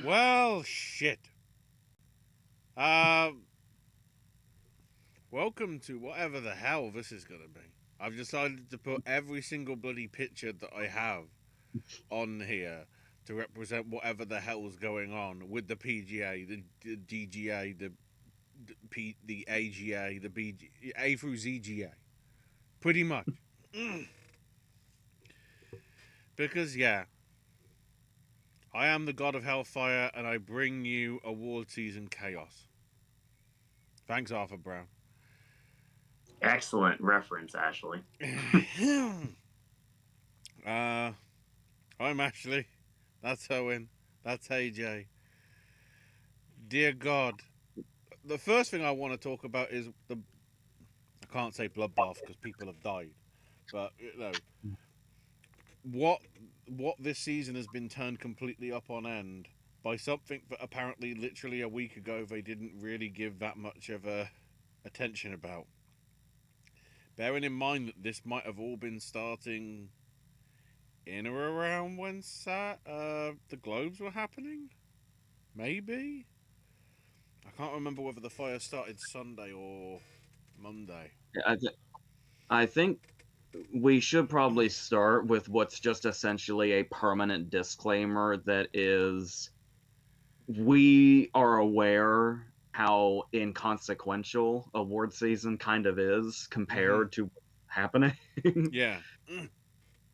Well, shit. Welcome to whatever the hell this is gonna be. I've decided to put every single bloody picture that I have on here to represent whatever the hell's going on with the PGA, the DGA, the AGA, the A through ZGA. Pretty much. Because, yeah, I am the god of hellfire and I bring you award season chaos. Thanks, Arthur Brown. Excellent reference, Ashley. I'm Ashley. That's Owen. That's AJ. Dear God. The first thing I want to talk about is the. I can't say bloodbath because people have died. But, what this season has been turned completely up on end by something that apparently literally a week ago they didn't really give that much of a attention about. Bearing in mind that this might have all been starting in or around when the Globes were happening? Maybe? I can't remember whether the fire started Sunday or Monday. I think we should probably start with what's just essentially a permanent disclaimer that is we are aware how inconsequential award season kind of is compared to what's happening. Yeah.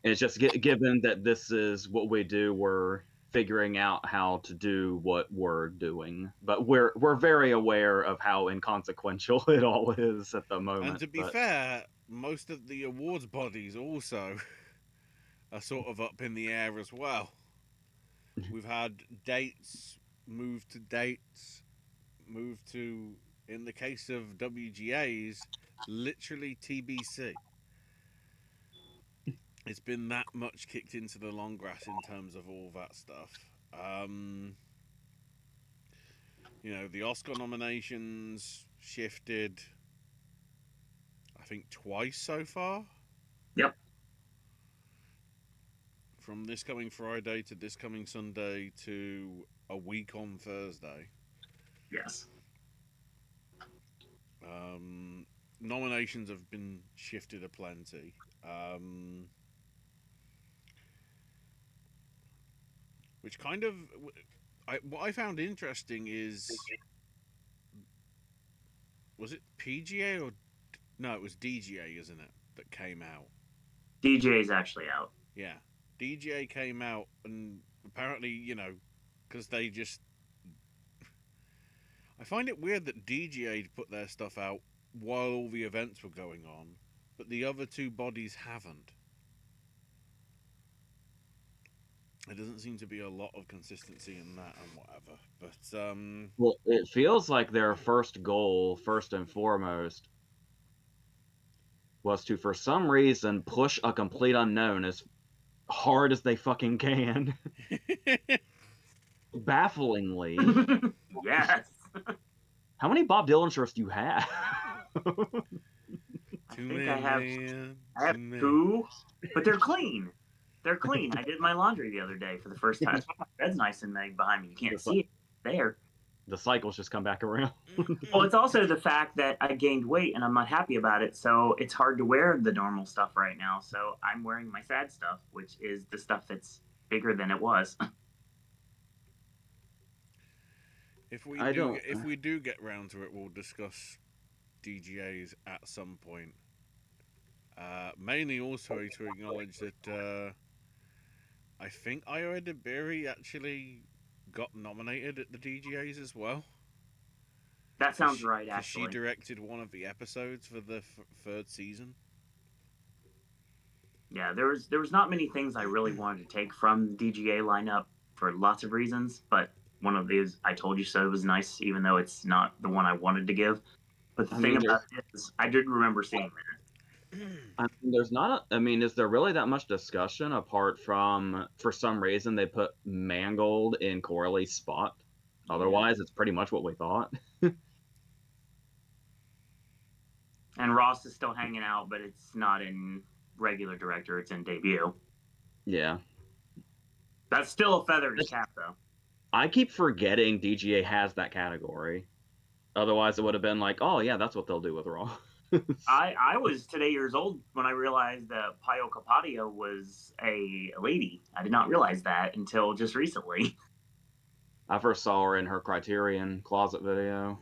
It's just given that this is what we do, we're figuring out how to do what we're doing, but we're very aware of how inconsequential it all is at the moment. And to be fair, most of the awards bodies also are sort of up in the air as well. We've had dates move to, in the case of WGAs, literally TBC. It's been that much kicked into the long grass in terms of all that stuff. The Oscar nominations shifted, I think, twice so far. Yep. From this coming Friday to this coming Sunday to a week on Thursday. Yes. Nominations have been shifted aplenty. Which kind of, what I found interesting is, was it PGA or no? It was DGA, isn't it? That came out. DJ's actually out. Yeah, DGA came out, and apparently, because they just. I find it weird that DGA put their stuff out while all the events were going on, but the other two bodies haven't. There doesn't seem to be a lot of consistency in that and whatever. But well, it feels like their first goal, first and foremost, was to, for some reason, push a complete unknown as hard as they fucking can. Bafflingly. Yes. How many Bob Dylan shirts do you have? I have two, but they're clean. They're clean. I did my laundry the other day for the first time. My bed's nice and made behind me. You can't see it there. The cycles just come back around. Well, it's also the fact that I gained weight and I'm not happy about it, so it's hard to wear the normal stuff right now. So I'm wearing my sad stuff, which is the stuff that's bigger than it was. If we do get round to it, we'll discuss DGAs at some point. Mainly also to acknowledge that I think Io Edebiri actually got nominated at the DGAs as well. That sounds right, actually. She directed one of the episodes for the third season. Yeah, there was not many things I really wanted to take from the DGA lineup for lots of reasons, but one of these, I Told You So, was nice, even though it's not the one I wanted to give. But the thing about it is, I did remember seeing that. There's not. Is there really that much discussion apart from, for some reason, they put Mangold in Corley's spot? Otherwise, it's pretty much what we thought. And Ross is still hanging out, but it's not in regular director, it's in debut. Yeah. That's still a feather in his cap, though. I keep forgetting DGA has that category. Otherwise, it would have been like, oh, yeah, that's what they'll do with Raw. I was today years old when I realized that Pio Capadio was a lady. I did not realize that until just recently. I first saw her in her Criterion Closet video.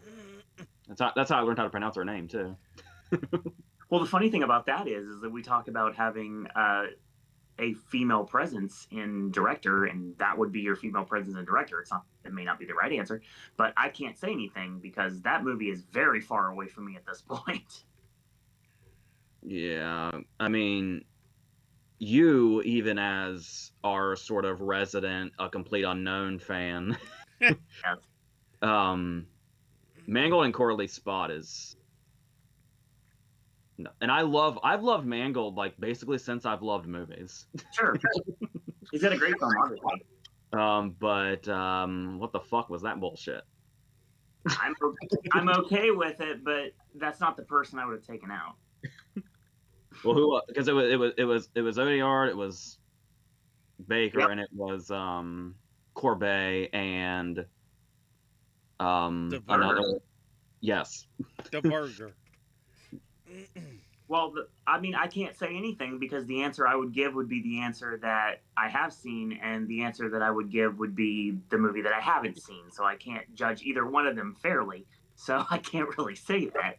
That's how I learned how to pronounce her name, too. Well, the funny thing about that is that we talk about having a female presence in director, and that would be your female presence in director. It may not be the right answer, but I can't say anything because that movie is very far away from me at this point. Yeah, I mean, you, even as our sort of resident, a complete unknown fan, Yes. Mangold and Corley's Spot is, and I've loved Mangold like basically since I've loved movies. Sure. He's got a great filmography. But what the fuck was that bullshit? I'm okay with it, but that's not the person I would have taken out. Well, who? Because it was Odiard, it was Baker, Yep. and it was Corbet and The Burger. another. Yes. The Burger. Well, I can't say anything because the answer I would give would be the answer that I have seen, and the answer that I would give would be the movie that I haven't seen. So I can't judge either one of them fairly. So I can't really say that.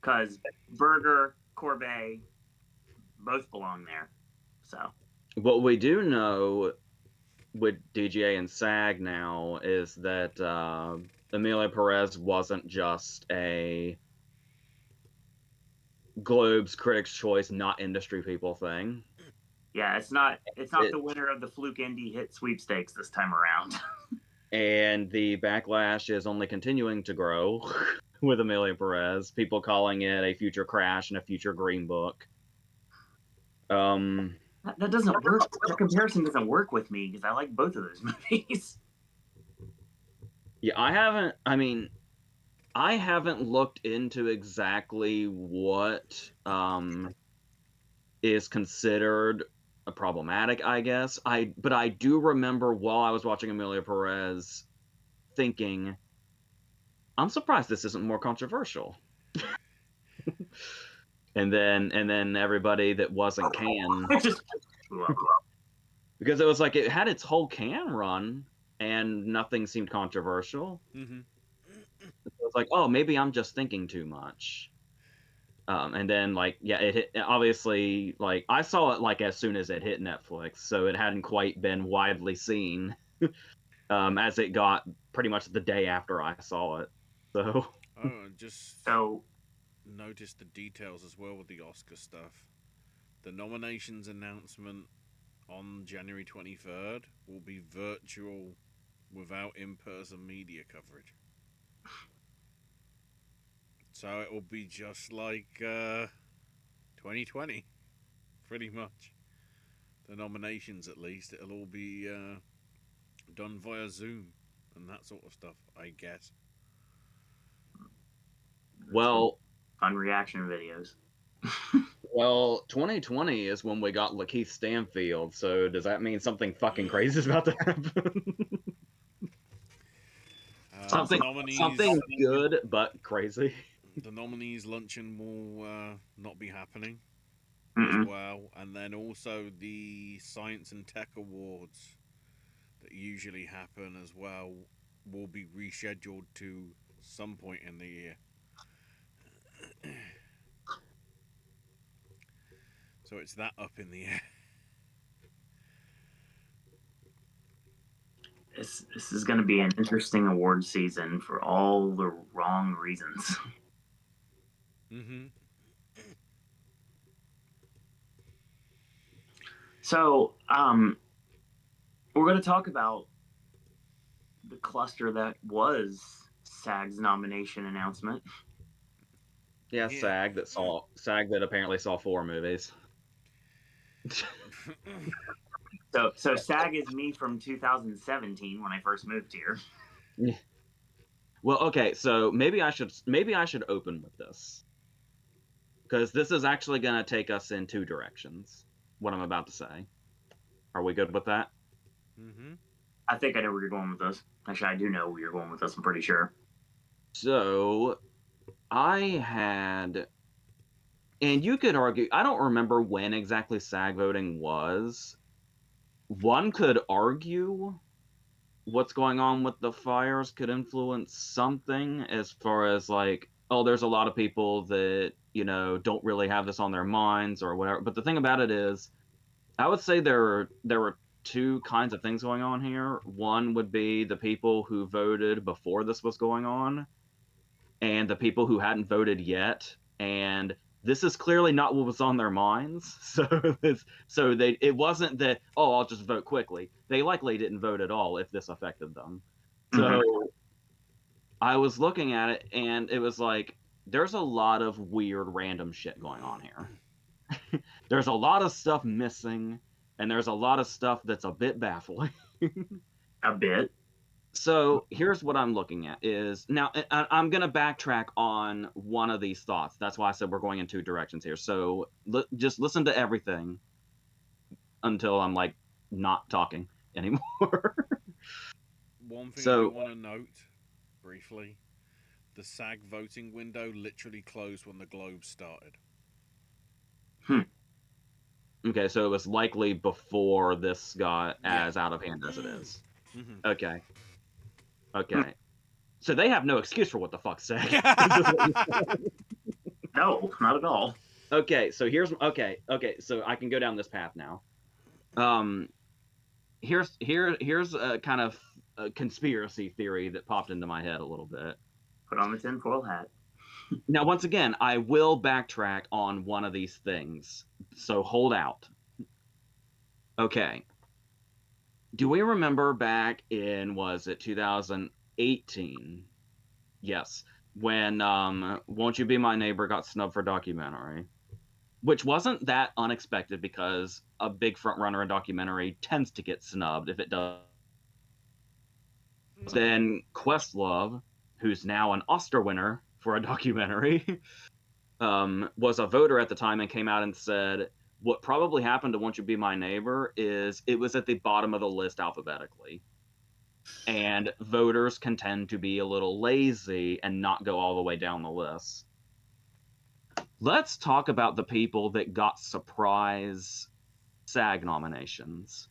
Because Berger, Corbet, both belong there. So What we do know with DGA and SAG now is that Emilia Perez wasn't just a Globe's Critics' Choice, not industry people thing. yeah, it's not the winner of the Fluke Indie Hit Sweepstakes this time around. And the backlash is only continuing to grow with Emilia Perez. People calling it a future Crash and a future Green Book. That doesn't work. That comparison doesn't work with me because I like both of those movies. Yeah, I haven't looked into exactly what is considered a problematic, I guess. But I do remember while I was watching Emilia Perez thinking, I'm surprised this isn't more controversial. and then everybody that wasn't Can, because it was like it had its whole Can run and nothing seemed controversial. Mm-hmm. It was like, oh, maybe I'm just thinking too much. And then like, yeah, it hit, obviously, like I saw it like as soon as it hit Netflix, so it hadn't quite been widely seen as it got pretty much the day after I saw it. So Just So notice the details as well with the Oscar stuff. The nominations announcement on January 23rd will be virtual without in-person media coverage. So it will be just like 2020, pretty much. The nominations, at least, it'll all be done via Zoom and that sort of stuff, I guess. well, fun reaction videos. well, 2020 is when we got Lakeith Stanfield. So does that mean something fucking crazy is about to happen? Something good but crazy. The nominees luncheon will not be happening Mm-mm. as well, and then also the Science and Tech Awards that usually happen as well will be rescheduled to some point in the year. So it's that up in the air. This is going to be an interesting award season for all the wrong reasons. Mm-hmm. So, we're going to talk about the cluster that was SAG's nomination announcement. Yeah, SAG that apparently saw 4 movies. So SAG is me from 2017 when I first moved here. Well, okay, so maybe I should open with this, because this is actually going to take us in two directions, what I'm about to say. Are we good with that? Mm-hmm. I think I know where you're going with this. Actually, I do know where you're going with this. I'm pretty sure. So, I had, and you could argue, I don't remember when exactly SAG voting was. One could argue what's going on with the fires could influence something as far as like, oh, there's a lot of people that, don't really have this on their minds or whatever. But the thing about it is, I would say there were two kinds of things going on here. One would be the people who voted before this was going on, and the people who hadn't voted yet. And this is clearly not what was on their minds. It wasn't that, oh, I'll just vote quickly. They likely didn't vote at all if this affected them. So I was looking at it, and it was like, there's a lot of weird random shit going on here. There's a lot of stuff missing, and there's a lot of stuff that's a bit baffling. A bit. So here's what I'm looking at is now I'm going to backtrack on one of these thoughts. That's why I said we're going in two directions here. So just listen to everything until I'm like not talking anymore. One thing I do want to note briefly, the SAG voting window literally closed when the Globe started. Okay, so it was likely before this got as out of hand as it is. Okay. So they have no excuse for what the fuck SAG. No, not at all. Okay, so here's so I can go down this path now. Here's a kind of a conspiracy theory that popped into my head a little bit. Put on the tinfoil hat. Now, once again, I will backtrack on one of these things, so hold out. Okay. Do we remember back in, was it 2018? Yes. When Won't You Be My Neighbor got snubbed for documentary, which wasn't that unexpected because a big frontrunner in documentary tends to get snubbed if it does. Then Questlove, who's now an Oscar winner for a documentary, was a voter at the time and came out and said, what probably happened to Won't You Be My Neighbor is it was at the bottom of the list alphabetically. And voters can tend to be a little lazy and not go all the way down the list. Let's talk about the people that got surprise SAG nominations.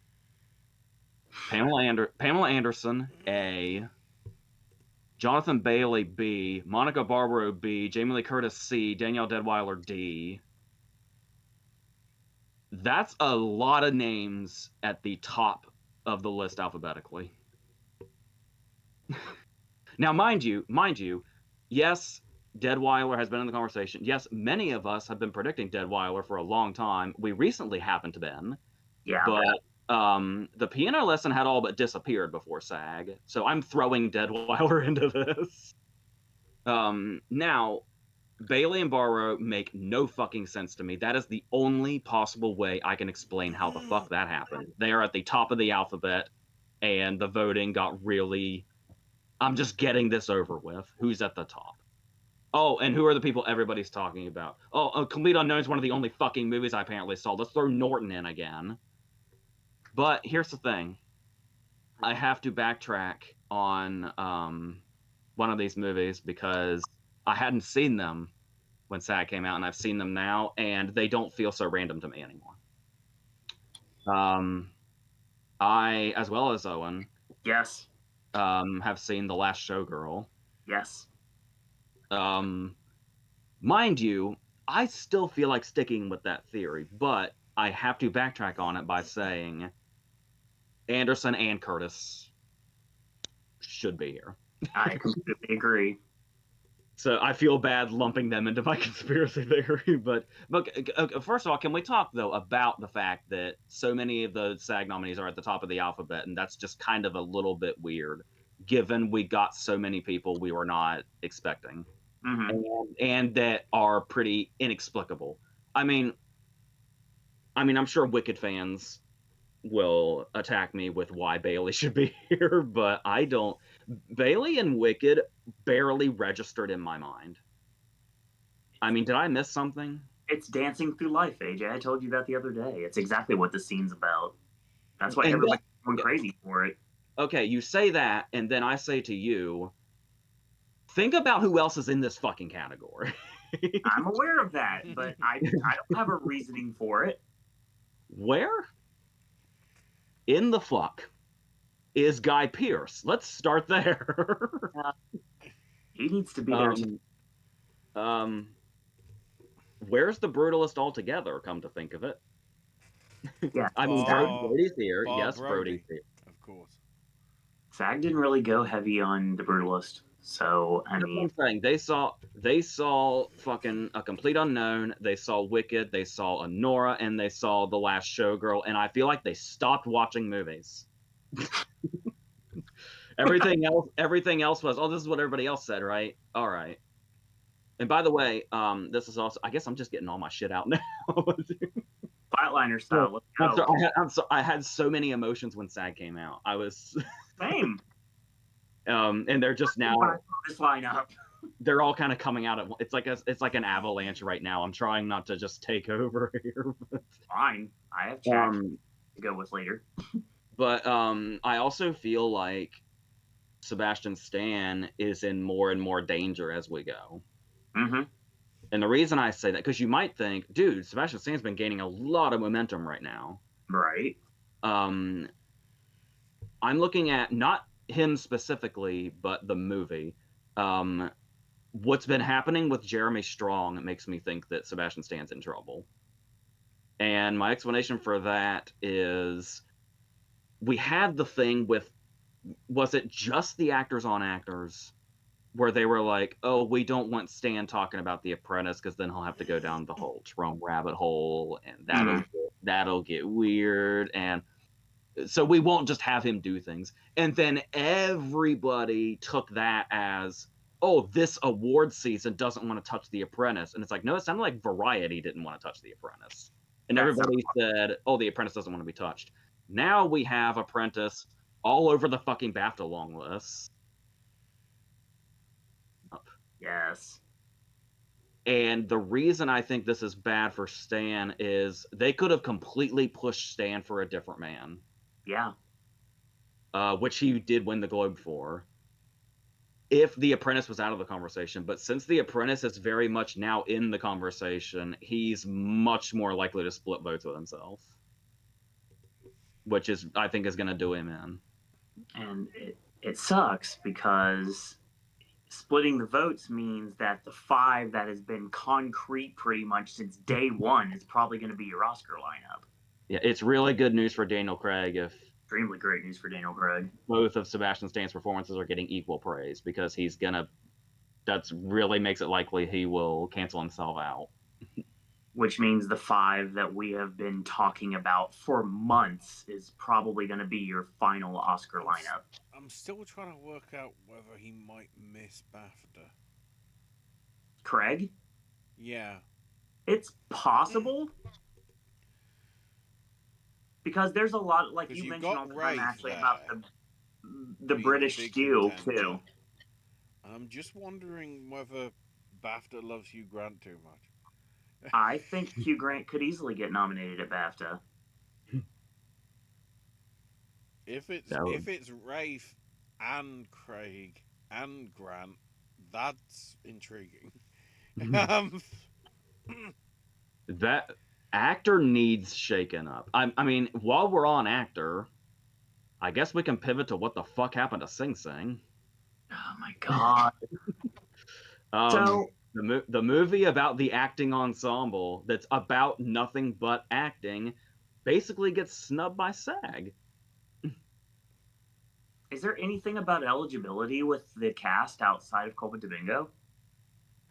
Pamela Anderson, A. Jonathan Bailey, B. Monica Barbaro, B. Jamie Lee Curtis, C. Danielle Deadwyler, D. That's a lot of names at the top of the list alphabetically. Now, mind you, yes, Deadwyler has been in the conversation. Yes, many of us have been predicting Deadwyler for a long time. We recently happened to been. Yeah. But the piano lesson had all but disappeared before SAG, so I'm throwing Deadwyler into this. Now, Bailey and Barrow make no fucking sense to me. That is the only possible way I can explain how the fuck that happened. They are at the top of the alphabet, and the voting got really... I'm just getting this over with. Who's at the top? Oh, and who are the people everybody's talking about? Oh, Complete Unknown is one of the only fucking movies I apparently saw. Let's throw Norton in again. But here's the thing. I have to backtrack on one of these movies because I hadn't seen them when SAG came out, and I've seen them now, and they don't feel so random to me anymore. I, as well as Owen, Yes. Have seen The Last Showgirl. Yes. Mind you, I still feel like sticking with that theory, but I have to backtrack on it by saying Anderson and Curtis should be here. I completely agree. So I feel bad lumping them into my conspiracy theory, but first of all, can we talk though about the fact that so many of the SAG nominees are at the top of the alphabet, and that's just kind of a little bit weird, given we got so many people we were not expecting, and that are pretty inexplicable. I mean, I'm sure Wicked fans will attack me with why Bailey should be here, but I don't. Bailey and Wicked barely registered in my mind. I mean, did I miss something? It's dancing through life, AJ. I told you that the other day. It's exactly what the scene's about. That's why And everybody's going crazy for it. Okay, you say that, and then I say to you, think about who else is in this fucking category. I'm aware of that, but I don't have a reasoning for it. Where in the fuck is Guy Pearce? Let's start there. He needs to be there too. Where's the Brutalist altogether, come to think of it? Yeah, I mean, Brody's here. Yes, Brody's here. Of course. SAG didn't really go heavy on the Brutalist, so I mean, That's what I'm saying. They saw fucking A Complete Unknown. They saw Wicked. They saw Anora, and they saw The Last Showgirl. And I feel like they stopped watching movies. everything else was, oh, this is what everybody else said, right? All right. And by the way, this is also, I guess I'm just getting all my shit out now. Flatliner style. Let's go. I had so many emotions when SAG came out. I was same. And they're just now this lineup. They're all kind of coming out at it's like an avalanche right now. I'm trying not to just take over here. Fine, I have chat to go with later. But I also feel like Sebastian Stan is in more and more danger as we go. Mm-hmm. And the reason I say that, because you might think, dude, Sebastian Stan's been gaining a lot of momentum right now. Right. I'm looking at not him specifically, but the movie. What's been happening with Jeremy Strong makes me think that Sebastian Stan's in trouble. And my explanation for that is we had the thing with, was it just the Actors on Actors, where they were like, oh, we don't want Stan talking about The Apprentice because then he'll have to go down the whole Trump rabbit hole and that'll get weird. And so we won't just have him do things. And then everybody took that as, oh, this award season doesn't want to touch The Apprentice. And it's like, no, it sounded like Variety didn't want to touch The Apprentice. And everybody said, oh, The Apprentice doesn't want to be touched. Now we have Apprentice all over the fucking BAFTA long list. Yes. And the reason I think this is bad for Stan is they could have completely pushed Stan for A Different Man. Yeah. Which he did win the Globe for, if The Apprentice was out of the conversation. But since The Apprentice is very much now in the conversation, he's much more likely to split votes with himself, which is, I think, is going to do him in. And it sucks because splitting the votes means that the 5 that has been concrete pretty much since day one is probably going to be your Oscar lineup. Yeah, it's really good news for Daniel Craig if extremely great news for Daniel Craig. Both of Sebastian Stan's performances are getting equal praise, because that's really makes it likely he will cancel himself out. Which means the 5 that we have been talking about for months is probably going to be your final Oscar lineup. I'm still trying to work out whether he might miss BAFTA. Craig? Yeah. It's possible. Because there's a lot, like you mentioned all the time, actually, about the British skew, too. I'm just wondering whether BAFTA loves Hugh Grant too much. I think Hugh Grant could easily get nominated at BAFTA. If it's Rafe and Craig and Grant, that's intriguing. That actor needs shaken up. I mean, while we're on actor, I guess we can pivot to what the fuck happened to Sing Sing. Oh my god. The movie about the acting ensemble that's about nothing but acting basically gets snubbed by SAG. Is there anything about eligibility with the cast outside of Colby Domingo?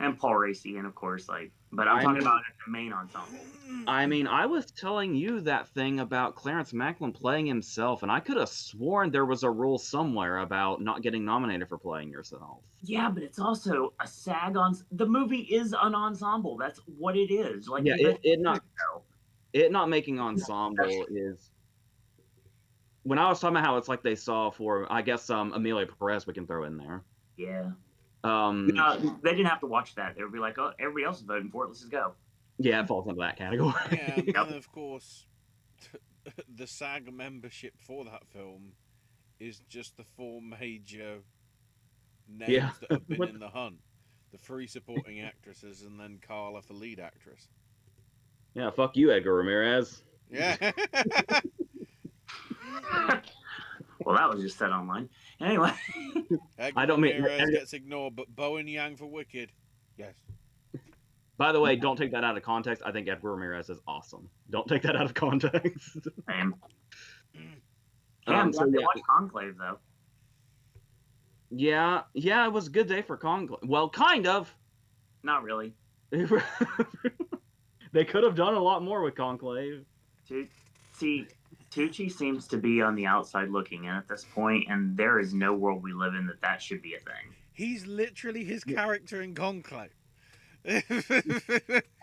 And Paul Raci, and of course, but I'm talking about the main ensemble. I mean, I was telling you that thing about Clarence Macklin playing himself, and I could have sworn there was a rule somewhere about not getting nominated for playing yourself. Yeah, but it's also a SAG the movie is an ensemble. That's what it is. It not making ensemble is. When I was talking about how it's like they saw for, I guess, Amelia Perez we can throw in there. Yeah. No, they didn't have to watch that. They would be like, oh, everybody else is voting for it. Let's just go. Yeah, it falls into that category. Yeah, and then of course, the SAG membership for that film is just the four major Yeah. names that have been in the hunt. The three supporting actresses and then Carla for lead actress. Yeah, fuck you, Edgar Ramirez. Yeah. Well, that was just said online. Anyway. Edgar I don't mean. Ramirez gets ignored, but Bowen Yang for Wicked. Yes. By the way, don't take that out of context. I think Edgar Ramirez is awesome. Don't take that out of context. Same. I'm glad they watched Conclave, though. Yeah, it was a good day for Conclave. Well, kind of. Not really. They could have done a lot more with Conclave. See, Tucci seems to be on the outside looking in at this point, and there is no world we live in that should be a thing. He's literally his character in Conclave. I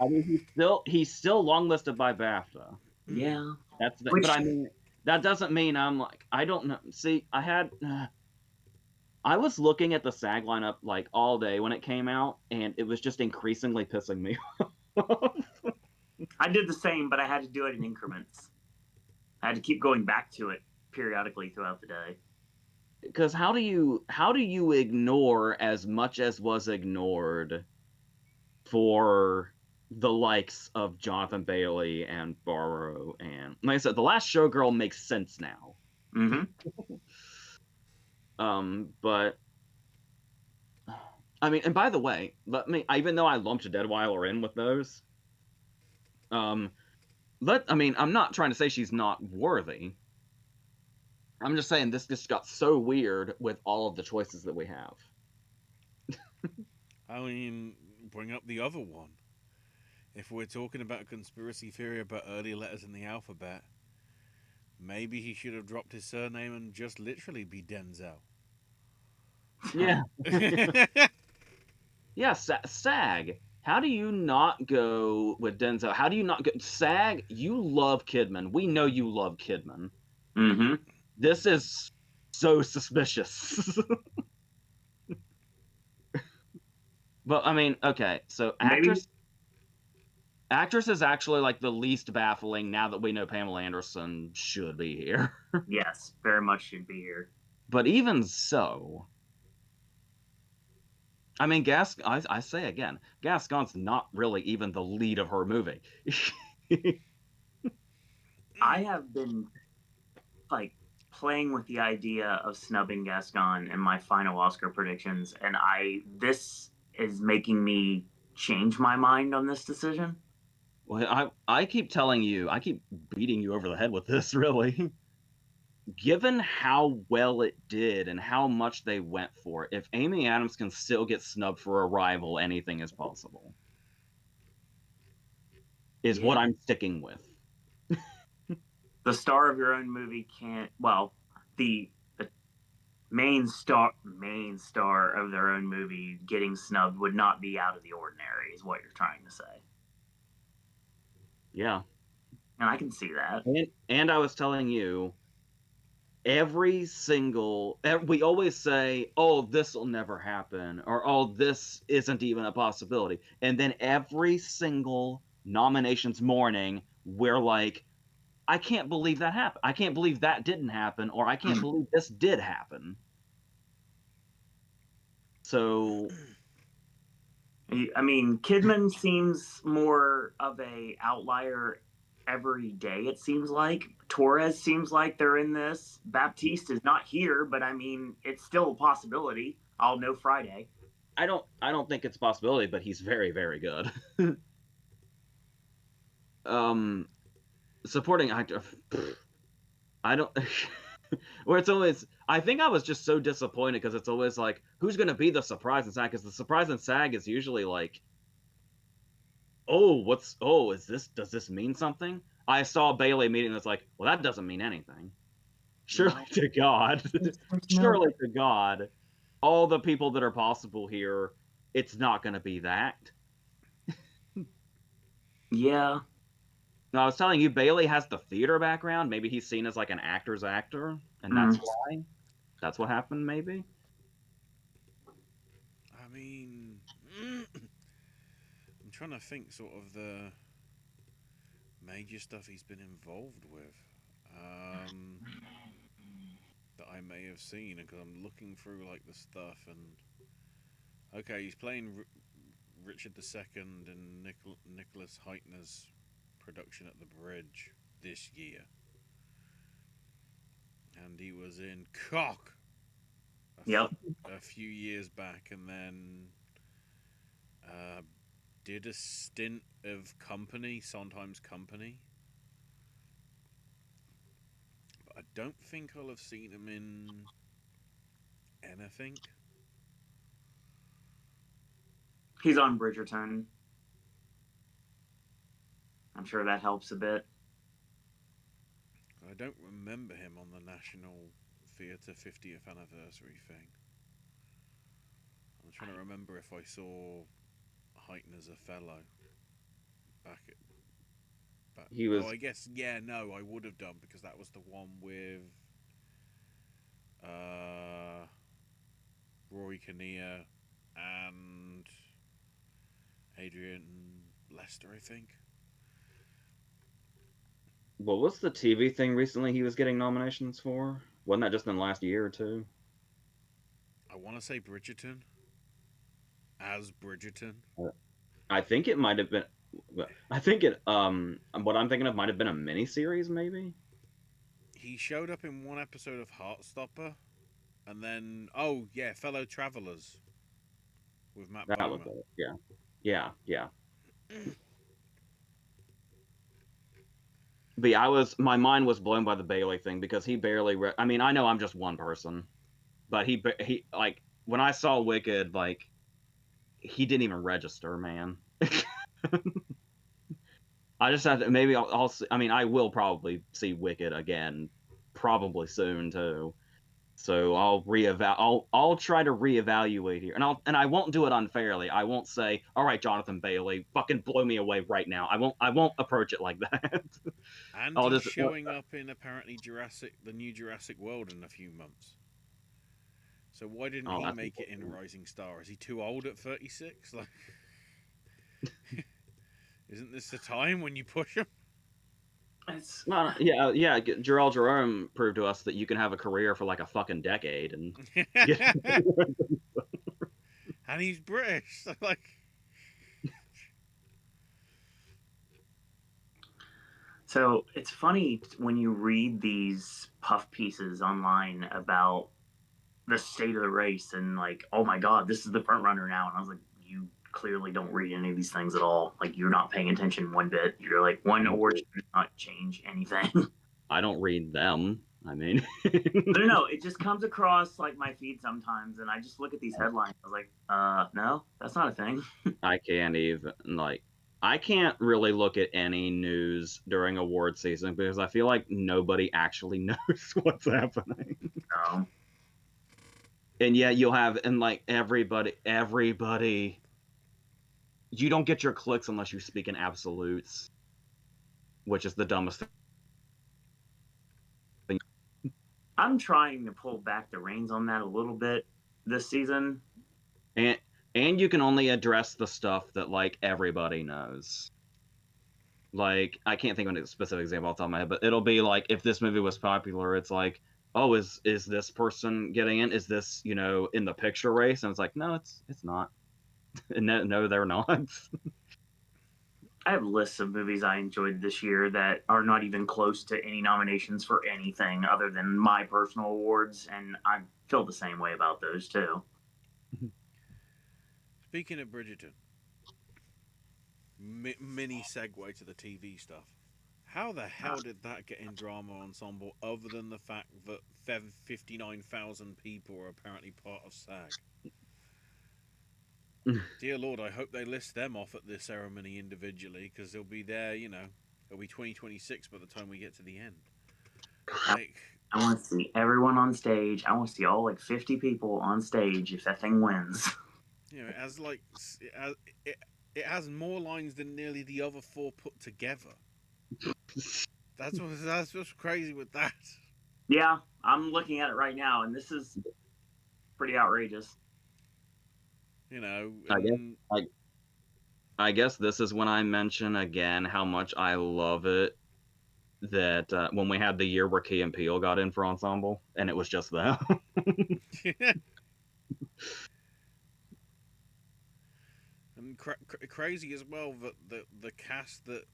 mean, he's still longlisted by BAFTA. Yeah. But I mean, that doesn't mean I'm like, I don't know. See, I was looking at the SAG lineup like all day when it came out, and it was just increasingly pissing me off. I did the same, but I had to do it in increments. I had to keep going back to it periodically throughout the day. Because how do you ignore as much as was ignored for the likes of Jonathan Bailey and Barrow, and like I said, The Last Showgirl makes sense now. Mm-hmm. But I mean, and by the way, even though I lumped Deadweiler in with those, I'm not trying to say she's not worthy. I'm just saying this just got so weird with all of the choices that we have. I mean, bring up the other one. If we're talking about a conspiracy theory about early letters in the alphabet, maybe he should have dropped his surname and just literally be Denzel. Yeah. Yeah, SAG. How do you not go with Denzel? How do you not go... SAG, you love Kidman. We know you love Kidman. Mm-hmm. This is so suspicious. But, I mean, okay, so actress is actually, like, the least baffling now that we know Pamela Anderson should be here. Yes, very much should be here. But even so... I mean, I say again, Gascon's not really even the lead of her movie. I have been, like, playing with the idea of snubbing Gascon in my final Oscar predictions, and this is making me change my mind on this decision. Well, I keep telling you, I keep beating you over the head with this, really. Given how well it did and how much they went for, if Amy Adams can still get snubbed for Arrival, anything is possible. Is what I'm sticking with. The star of your own movie can't. Well, the main star of their own movie getting snubbed would not be out of the ordinary, is what you're trying to say. Yeah, and I can see that. And I was telling you, we always say, oh, this will never happen, or oh, this isn't even a possibility, and then every single nominations morning we're like, I can't believe that happened, I can't believe that didn't happen, or I can't believe this did happen. So I mean, Kidman seems more of a outlier every day, it seems like. Torres seems like they're in this. Baptiste is not here, but I mean, it's still a possibility. I'll know Friday. I don't think it's a possibility, but he's very, very good. Supporting actor, I don't where it's always, I think I was just so disappointed because it's always like, who's going to be the surprise in SAG? Because the surprise in SAG is usually like, does this mean something? I saw Bailey meeting that's like, well, that doesn't mean anything. Surely to God, surely to God, all the people that are possible here, it's not going to be that. Yeah. No, I was telling you, Bailey has the theater background. Maybe he's seen as like an actor's actor, and that's why. That's what happened, maybe. I mean, I'm trying to think sort of the major stuff he's been involved with that I may have seen, because I'm looking through like the stuff, and okay, he's playing Richard II in Nicholas Heitner's production at the Bridge this year, and he was in Cock Yep. a few years back, and then did a stint of Sondheim's Company. But I don't think I'll have seen him in anything. He's on Bridgerton. I'm sure that helps a bit. I don't remember him on the National Theatre 50th anniversary thing. I'm trying to remember if I saw Heitner as a fellow back at. He was. Oh, I guess no, I would have done, because that was the one with Rory Kinnear and Adrian Lester, I think. What was the TV thing recently he was getting nominations for? Wasn't that just in the last year or two? I want to say Bridgerton. As Bridgerton. I think it might have been. I think it. What I'm thinking of might have been a miniseries, maybe. He showed up in one episode of Heartstopper, and then Fellow Travelers with Matt That Bomer. was it. Yeah. But yeah, my mind was blown by the Bailey thing, because he barely. I mean, I know I'm just one person, but he like, when I saw Wicked, like, he didn't even register, man. I just have to, maybe I'll I mean, I will probably see Wicked again, probably soon too. So I'll try to reevaluate here, and I won't do it unfairly. I won't say, all right, Jonathan Bailey, fucking blow me away right now. I won't approach it like that. And he's showing up in apparently the new Jurassic World in a few months. So why didn't he make it in Rising Star? Is he too old at 36? Like, isn't this the time when you push him? Yeah. Gerald Jerome proved to us that you can have a career for like a fucking decade, and and he's British. So like, so it's funny when you read these puff pieces online about the state of the race and like, oh my god, this is the front runner now, and I was like, you clearly don't read any of these things at all. Like, you're not paying attention one bit. You're like, one award should not change anything. I don't read them. I mean, no, it just comes across like my feed sometimes, and I just look at these headlines. I was like, no, that's not a thing. I can't really look at any news during award season, because I feel like nobody actually knows what's happening. No. And yet you'll have, and like everybody, you don't get your clicks unless you speak in absolutes, which is the dumbest thing. I'm trying to pull back the reins on that a little bit this season. And you can only address the stuff that like everybody knows. Like, I can't think of a specific example off the top of my head, but it'll be like, if this movie was popular, it's like, oh, is this person getting in? Is this, in the picture race? And it's like, no, it's not. No, they're not. I have lists of movies I enjoyed this year that are not even close to any nominations for anything other than my personal awards, and I feel the same way about those too. Speaking of Bridgerton, mini segue to the TV stuff. How the hell did that get in Drama Ensemble, other than the fact that 59,000 people are apparently part of SAG? Dear Lord, I hope they list them off at this ceremony individually, because they'll be there, it'll be 2026 by the time we get to the end. Like, I want to see everyone on stage. I want to see all like 50 people on stage if that thing wins. It has like it has more lines than nearly the other four put together. That's what's crazy with that. Yeah, I'm looking at it right now, and this is pretty outrageous. I guess this is when I mention again how much I love it that when we had the year where Key and Peele got in for ensemble, and it was just them. And crazy as well that the cast that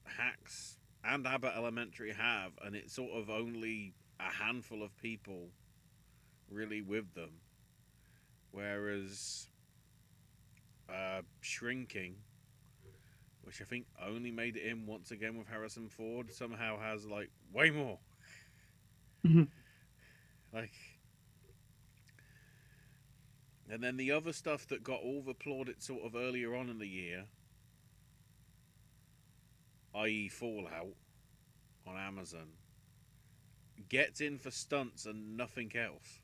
Hacks and Abbott Elementary have, and it's sort of only a handful of people really with them. Whereas Shrinking, which I think only made it in once again with Harrison Ford, somehow has like way more. Like, and then the other stuff that got all the plaudits sort of earlier on in the year, i.e., Fallout on Amazon, gets in for stunts and nothing else.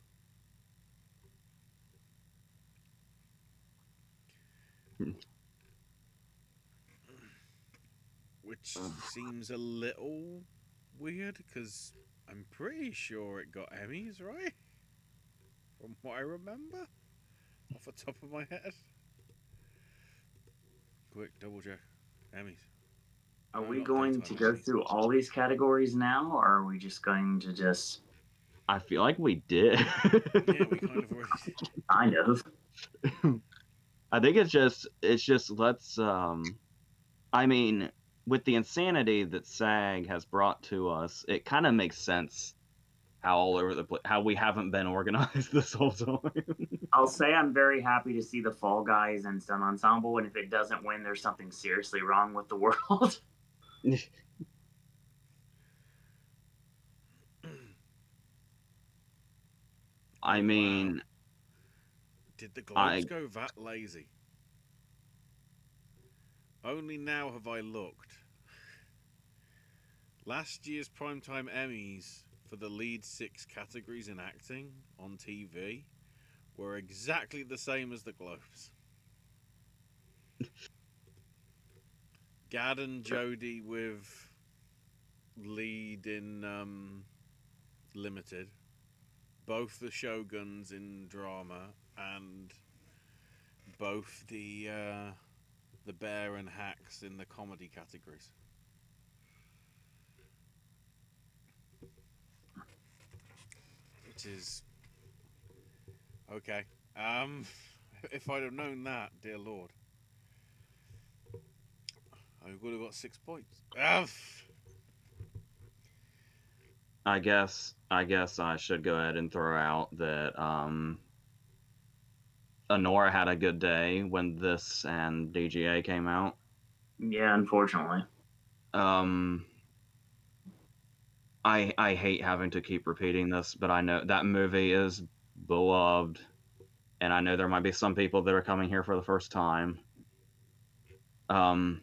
Which seems a little weird because I'm pretty sure it got Emmys, right? From what I remember off the top of my head. Quick, double check. Emmys. Are No, we not going daytime to go Emmys. through all these categories now, or are we just going to just I feel like we did. Yeah, we kind of already. kind of? I think it's just let's I mean, with the insanity that SAG has brought to us, it kind of makes sense how all over the place how we haven't been organized this whole time. I'll say I'm very happy to see the Fall Guys and Stunt Ensemble, and if it doesn't win, there's something seriously wrong with the world. I mean, Wow. Did the Globes I go that lazy? Only now have I looked. Last year's Primetime Emmys for the lead 6 categories in acting on TV were exactly the same as the Globes. Gad and Jody with lead in Limited, both the Shoguns in drama, and both the Bear and Hacks in the comedy categories. Which is okay. If I'd have known that, dear Lord, I would have got 6 points. I guess I should go ahead and throw out that Honora had a good day when this and DGA came out. Yeah, unfortunately. Um, I hate having to keep repeating this, but I know that movie is beloved, and I know there might be some people that are coming here for the first time. Um,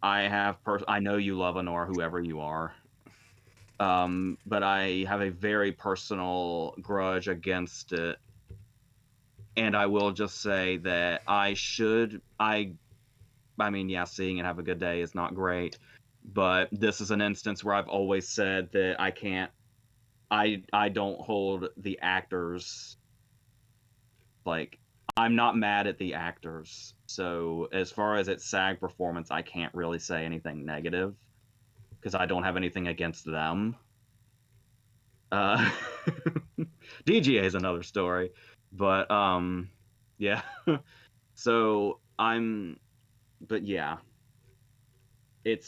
I know you love Honora, whoever you are. But I have a very personal grudge against it, and I will just say that I mean, yeah, seeing it have a good day is not great, but this is an instance where I've always said that I don't hold the actors, like, I'm not mad at the actors. So as far as its SAG performance, I can't really say anything negative because I don't have anything against them. Uh, DGA is another story, but yeah. So but yeah, I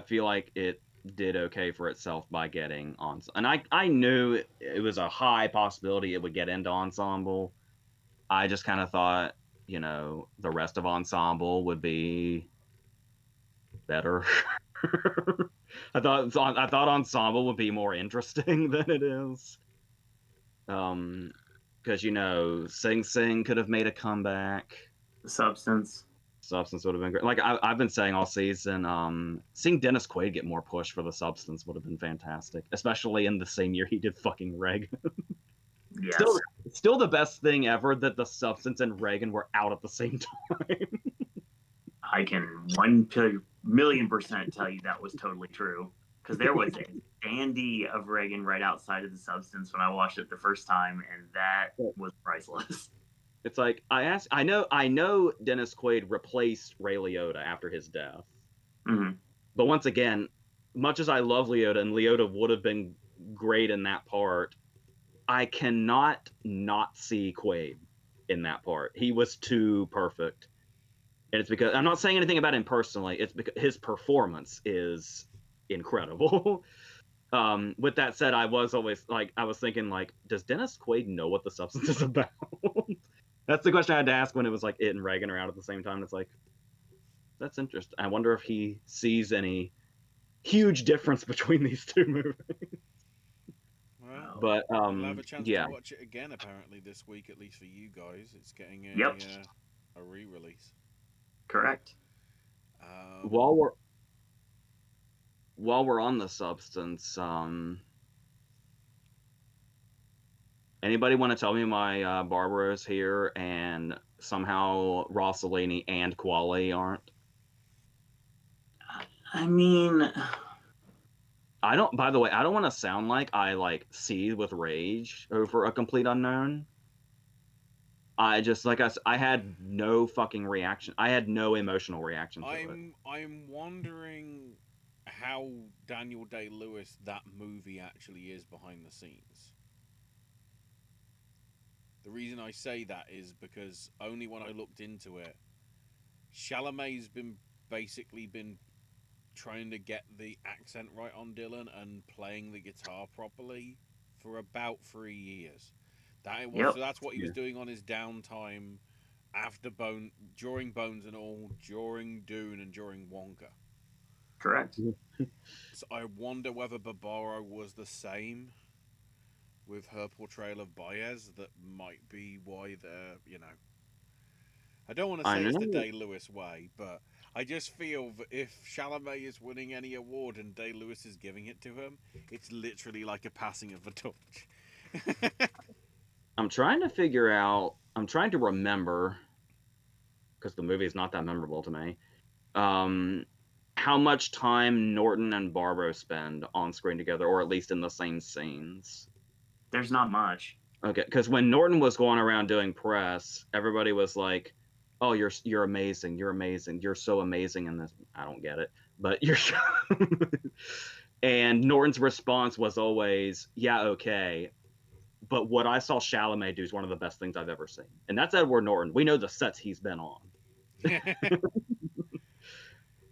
feel like it did okay for itself by getting on, and I knew it was a high possibility it would get into ensemble. I just kind of thought, the rest of ensemble would be better. I thought ensemble would be more interesting than it is. Because Sing Sing could have made a comeback. The Substance. Substance would have been great. Like I've been saying all season, seeing Dennis Quaid get more push for the Substance would have been fantastic, especially in the same year he did fucking Reg. Yes. Still the best thing ever that the Substance and Reagan were out at the same time. I can 1,000,000% tell you that was totally true. Because there was a dandy of Reagan right outside of the Substance when I watched it the first time, and that was priceless. It's like I know Dennis Quaid replaced Ray Liotta after his death. Hmm. But once again, much as I love Liotta and Liotta would have been great in that part, I cannot not see Quaid in that part. He was too perfect. And it's because I'm not saying anything about him personally, it's because his performance is incredible. With that said, I was thinking like, does Dennis Quaid know what the substance is about? That's the question I had to ask when it was like it and Reagan are out at the same time. It's like, that's interesting. I wonder if he sees any huge difference between these two movies. Well, But we'll have a chance yeah. to watch it again apparently this week, at least for you guys. It's getting Yep. a re-release. Correct. While we're on the substance, anybody want to tell me my Barbara is here and somehow Rossellini and Quali aren't? I mean, I don't. By the way, I don't want to sound like I like seethe with rage over a complete unknown. I just I had no fucking reaction. I had no emotional reaction to it. I'm wondering how Daniel Day-Lewis that movie actually is behind the scenes. The reason I say that is because only when I looked into it, Chalamet's basically been trying to get the accent right on Dylan and playing the guitar properly for about 3 years. Yep. So that's what he was Yeah. doing on his downtime after during Bones and all, during Dune and during Wonka. Correct. So I wonder whether Barbaro was the same with her portrayal of Baez. That might be why I don't want to I say it's the know. Day-Lewis way, but I just feel that if Chalamet is winning any award and Day-Lewis is giving it to him, it's literally like a passing of the torch. I'm trying to figure out. I'm trying to remember because the movie is not that memorable to me. How much time Norton and Barbaro spend on screen together, or at least in the same scenes. There's not much. Okay, because when Norton was going around doing press, everybody was like, "Oh, you're amazing, you're amazing, you're so amazing in this." I don't get it, but you're. And Norton's response was always, "Yeah, okay." But what I saw Chalamet do is one of the best things I've ever seen, and that's Edward Norton. We know the sets he's been on.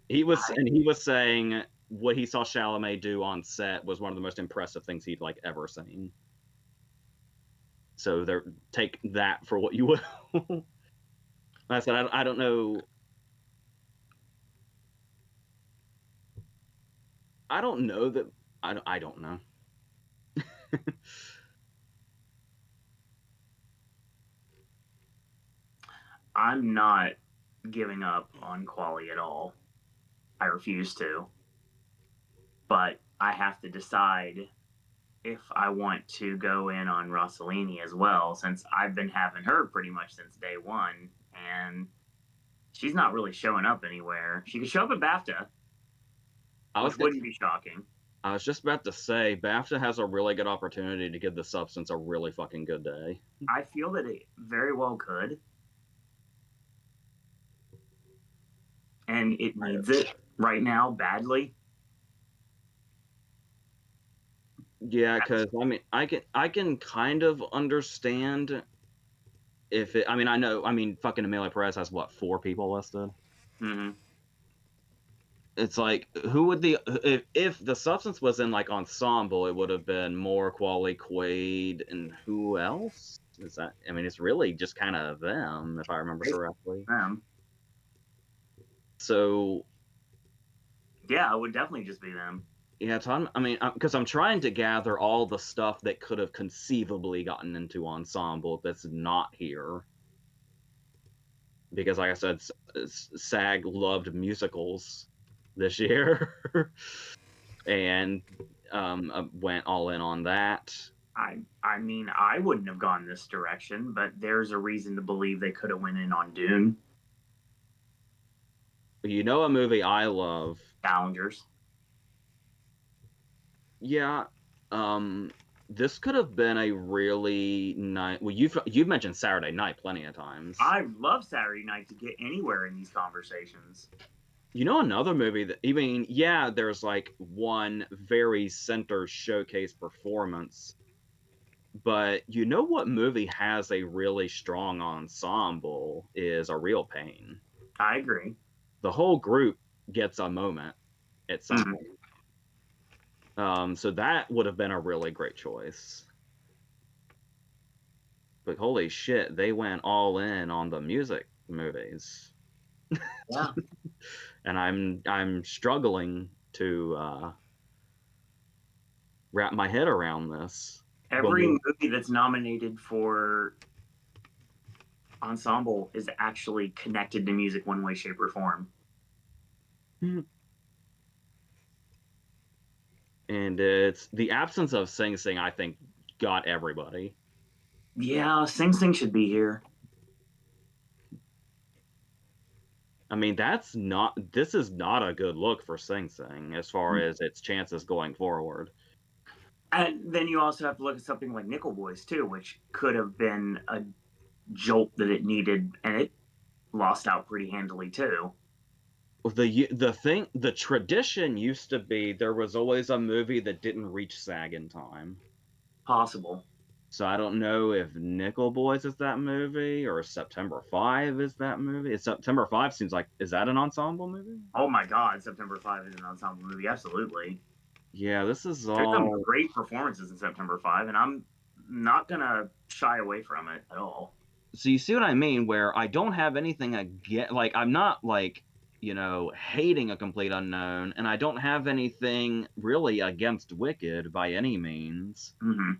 He was saying what he saw Chalamet do on set was one of the most impressive things he'd like ever seen. So take that for what you will. Like I said, I don't know. I don't know that. I don't know. I'm not giving up on Quali at all. I refuse to. But I have to decide if I want to go in on Rossellini as well, since I've been having her pretty much since day one, and she's not really showing up anywhere. She could show up at BAFTA, which wouldn't be shocking. I was just about to say, BAFTA has a really good opportunity to give the substance a really fucking good day. I feel that it very well could. And it needs it right now badly. Yeah, because I mean, I can kind of understand if it. I mean, I know. I mean, fucking Amelia Perez has what, 4 people listed. Mm-hmm. It's like, who would if the substance was in like ensemble, it would have been more Quali, Quaid, and who else is that? I mean, it's really just kind of them, if I remember correctly. So yeah, it would definitely just be them. yeah, Tom. I mean, because I'm trying to gather all the stuff that could have conceivably gotten into ensemble that's not here. Because, like I said, SAG loved musicals this year, and went all in on that. I mean, I wouldn't have gone this direction, but there's a reason to believe they could have went in on Dune. You know, a movie I love, Challengers. yeah. this could have been a really nice. Well, you've mentioned Saturday Night plenty of times. I love Saturday Night to get anywhere in these conversations. You know, another movie that, I mean, yeah, there's like one very center showcase performance, but you know what movie has a really strong ensemble is A Real Pain. I agree. The whole group gets a moment at some Mhm. point. So that would have been a really great choice. But holy shit, they went all in on the music movies. Yeah. And I'm struggling to wrap my head around this. Every movie that's nominated for ensemble is actually connected to music one way, shape, or form. And it's the absence of Sing Sing, I think, got everybody. Yeah, Sing Sing should be here. I mean, this is not a good look for Sing Sing as far as its chances going forward. And then you also have to look at something like Nickel Boys too, which could have been a jolt that it needed, and it lost out pretty handily too. The tradition used to be there was always a movie that didn't reach SAG in time. Possible. So I don't know if Nickel Boys is that movie or September 5 is that movie. September 5 seems like, is that an ensemble movie? Oh my God, September 5 is an ensemble movie. Absolutely. Yeah, this is There's some great performances in September 5, and I'm not gonna shy away from it at all. So you see what I mean? Where I don't have anything against, like, I'm not like, you know, hating A Complete Unknown, and I don't have anything really against Wicked by any means. Mm-hmm.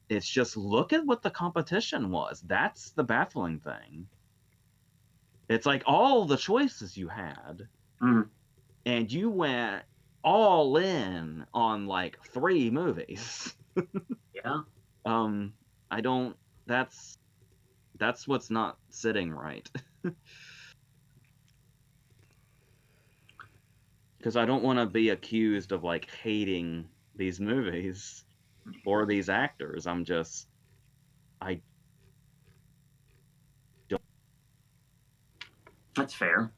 It's just look at what the competition was. That's the baffling thing. It's like all the choices you had, and you went all in on like 3 movies. Yeah. I don't. That's what's not sitting right. Because I don't want to be accused of like hating these movies or these actors. I don't. That's fair.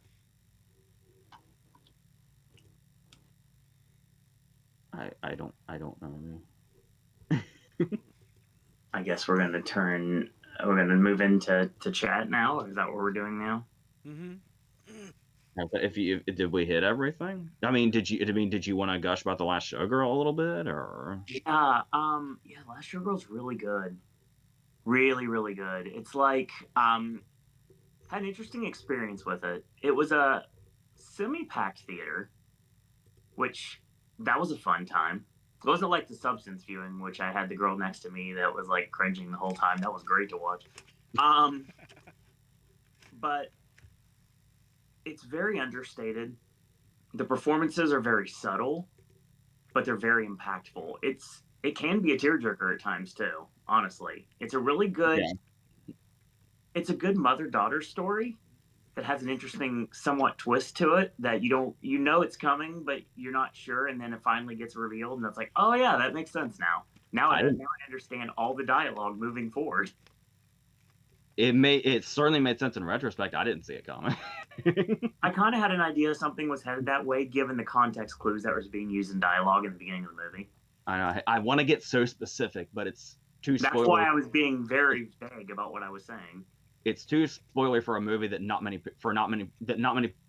I don't know. I guess we're gonna move into chat now. Is that what we're doing now? Mm-hmm. Did we hit everything? I mean, did you want to gush about The Last Showgirl a little bit, or? Yeah. Last Showgirl's really good. Really, really good. It's like had an interesting experience with it. It was a semi-packed theater, which that was a fun time. It wasn't like the Substance viewing, which I had the girl next to me that was like cringing the whole time. That was great to watch. But it's very understated. The performances are very subtle, but they're very impactful. It can be a tearjerker at times too. Honestly, it's a really good. Yeah. It's a good mother-daughter story that has an interesting, somewhat twist to it that you know it's coming, but you're not sure, and then it finally gets revealed, and it's like, oh yeah, that makes sense now. Now I understand all the dialogue moving forward. It certainly made sense in retrospect. I didn't see it coming. I kind of had an idea something was headed that way, given the context clues that was being used in dialogue in the beginning of the movie. I know. I want to get so specific, but it's too spoiler. That's why I was being very vague about what I was saying. It's too spoiler for a movie that not many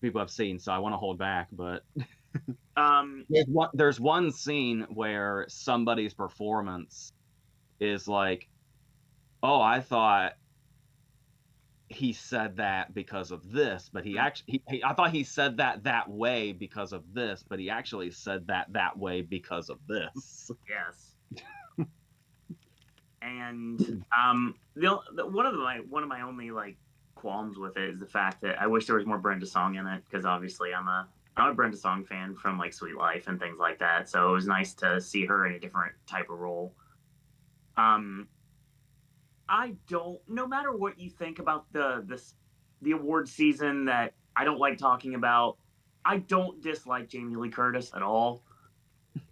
people have seen, so I want to hold back. But there's one scene where somebody's performance is like, oh, I thought he said that because of this, but I thought he said that way because of this, but he actually said that way because of this. Yes. And one of my only like qualms with it is the fact that I wish there was more Brenda Song in it, because obviously I'm a Brenda Song fan from like Sweet Life and things like that. So it was nice to see her in a different type of role. No matter what you think about the award season that I don't like talking about, I don't dislike Jamie Lee Curtis at all.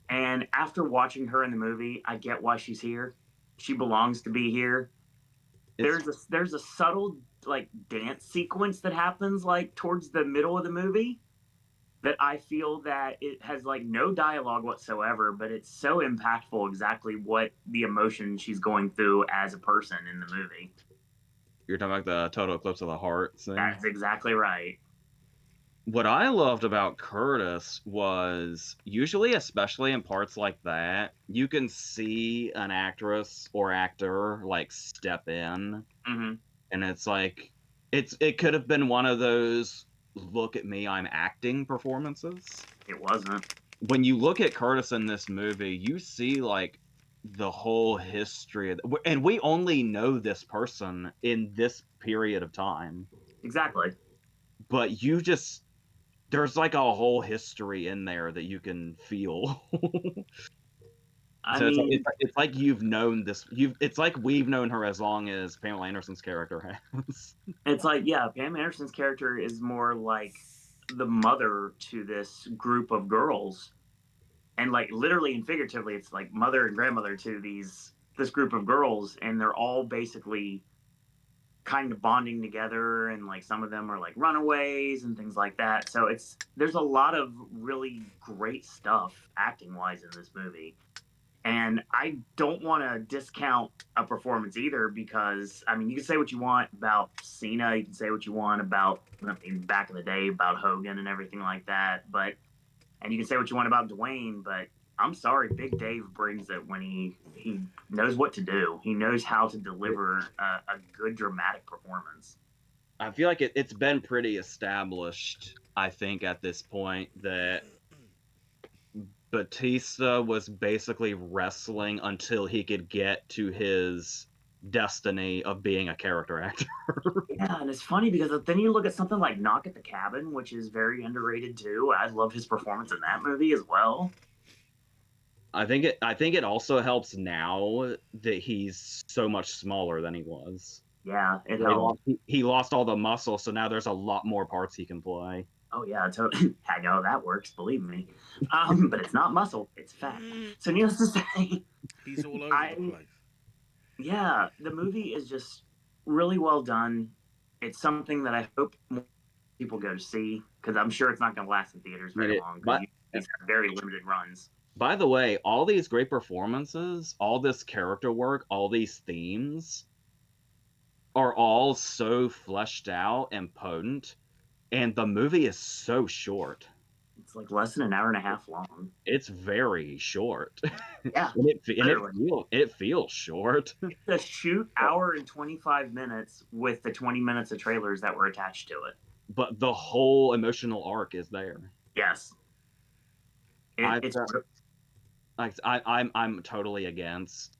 And after watching her in the movie, I get why she's here. She belongs to be here. There's a subtle like dance sequence that happens like towards the middle of the movie that I feel that it has like no dialogue whatsoever, but it's so impactful exactly what the emotion she's going through as a person in the movie. You're talking about the total eclipse of the heart thing? That's exactly right. What I loved about Curtis was usually, especially in parts like that, you can see an actress or actor like step in, Mm-hmm. and it's like it could have been one of those "look at me, I'm acting" performances. It wasn't. When you look at Curtis in this movie, you see like the whole history of, and we only know this person in this period of time. Exactly. But there's like a whole history in there that you can feel. I So mean, it's like you've known this. It's like we've known her as long as Pamela Anderson's character has. it's like, yeah, Pam Anderson's character is more like the mother to this group of girls. And like literally and figuratively, it's like mother and grandmother to this group of girls, and they're all basically kind of bonding together, and like some of them are like runaways and things like that. So there's a lot of really great stuff acting wise in this movie. And I don't want to discount a performance either, because I mean, you can say what you want about Cena, you can say what you want about, I mean, back in the day about Hogan and everything like that, but and you can say what you want about Dwayne, but I'm sorry, Big Dave brings it when he knows what to do. He knows how to deliver a good dramatic performance. I feel like it's been pretty established, I think, at this point, that Batista was basically wrestling until he could get to his destiny of being a character actor. Yeah, and it's funny because then you look at something like Knock at the Cabin, which is very underrated too. I love his performance in that movie as well. I think it also helps now that he's so much smaller than he was. Yeah, it helps. He lost all the muscle, so now there's a lot more parts he can play. Oh yeah, totally. I know that works, believe me. But it's not muscle; it's fat. So needless to say, he's all over the place. Yeah, the movie is just really well done. It's something that I hope more people go to see, because I'm sure it's not going to last in theaters very long, because these have very limited runs. By the way, all these great performances, all this character work, all these themes are all so fleshed out and potent, and the movie is so short. It's like less than an hour and a half long. It's very short. Yeah. it feels short. It's a shoot hour and 25 minutes with the 20 minutes of trailers that were attached to it. But the whole emotional arc is there. Yes. I'm totally against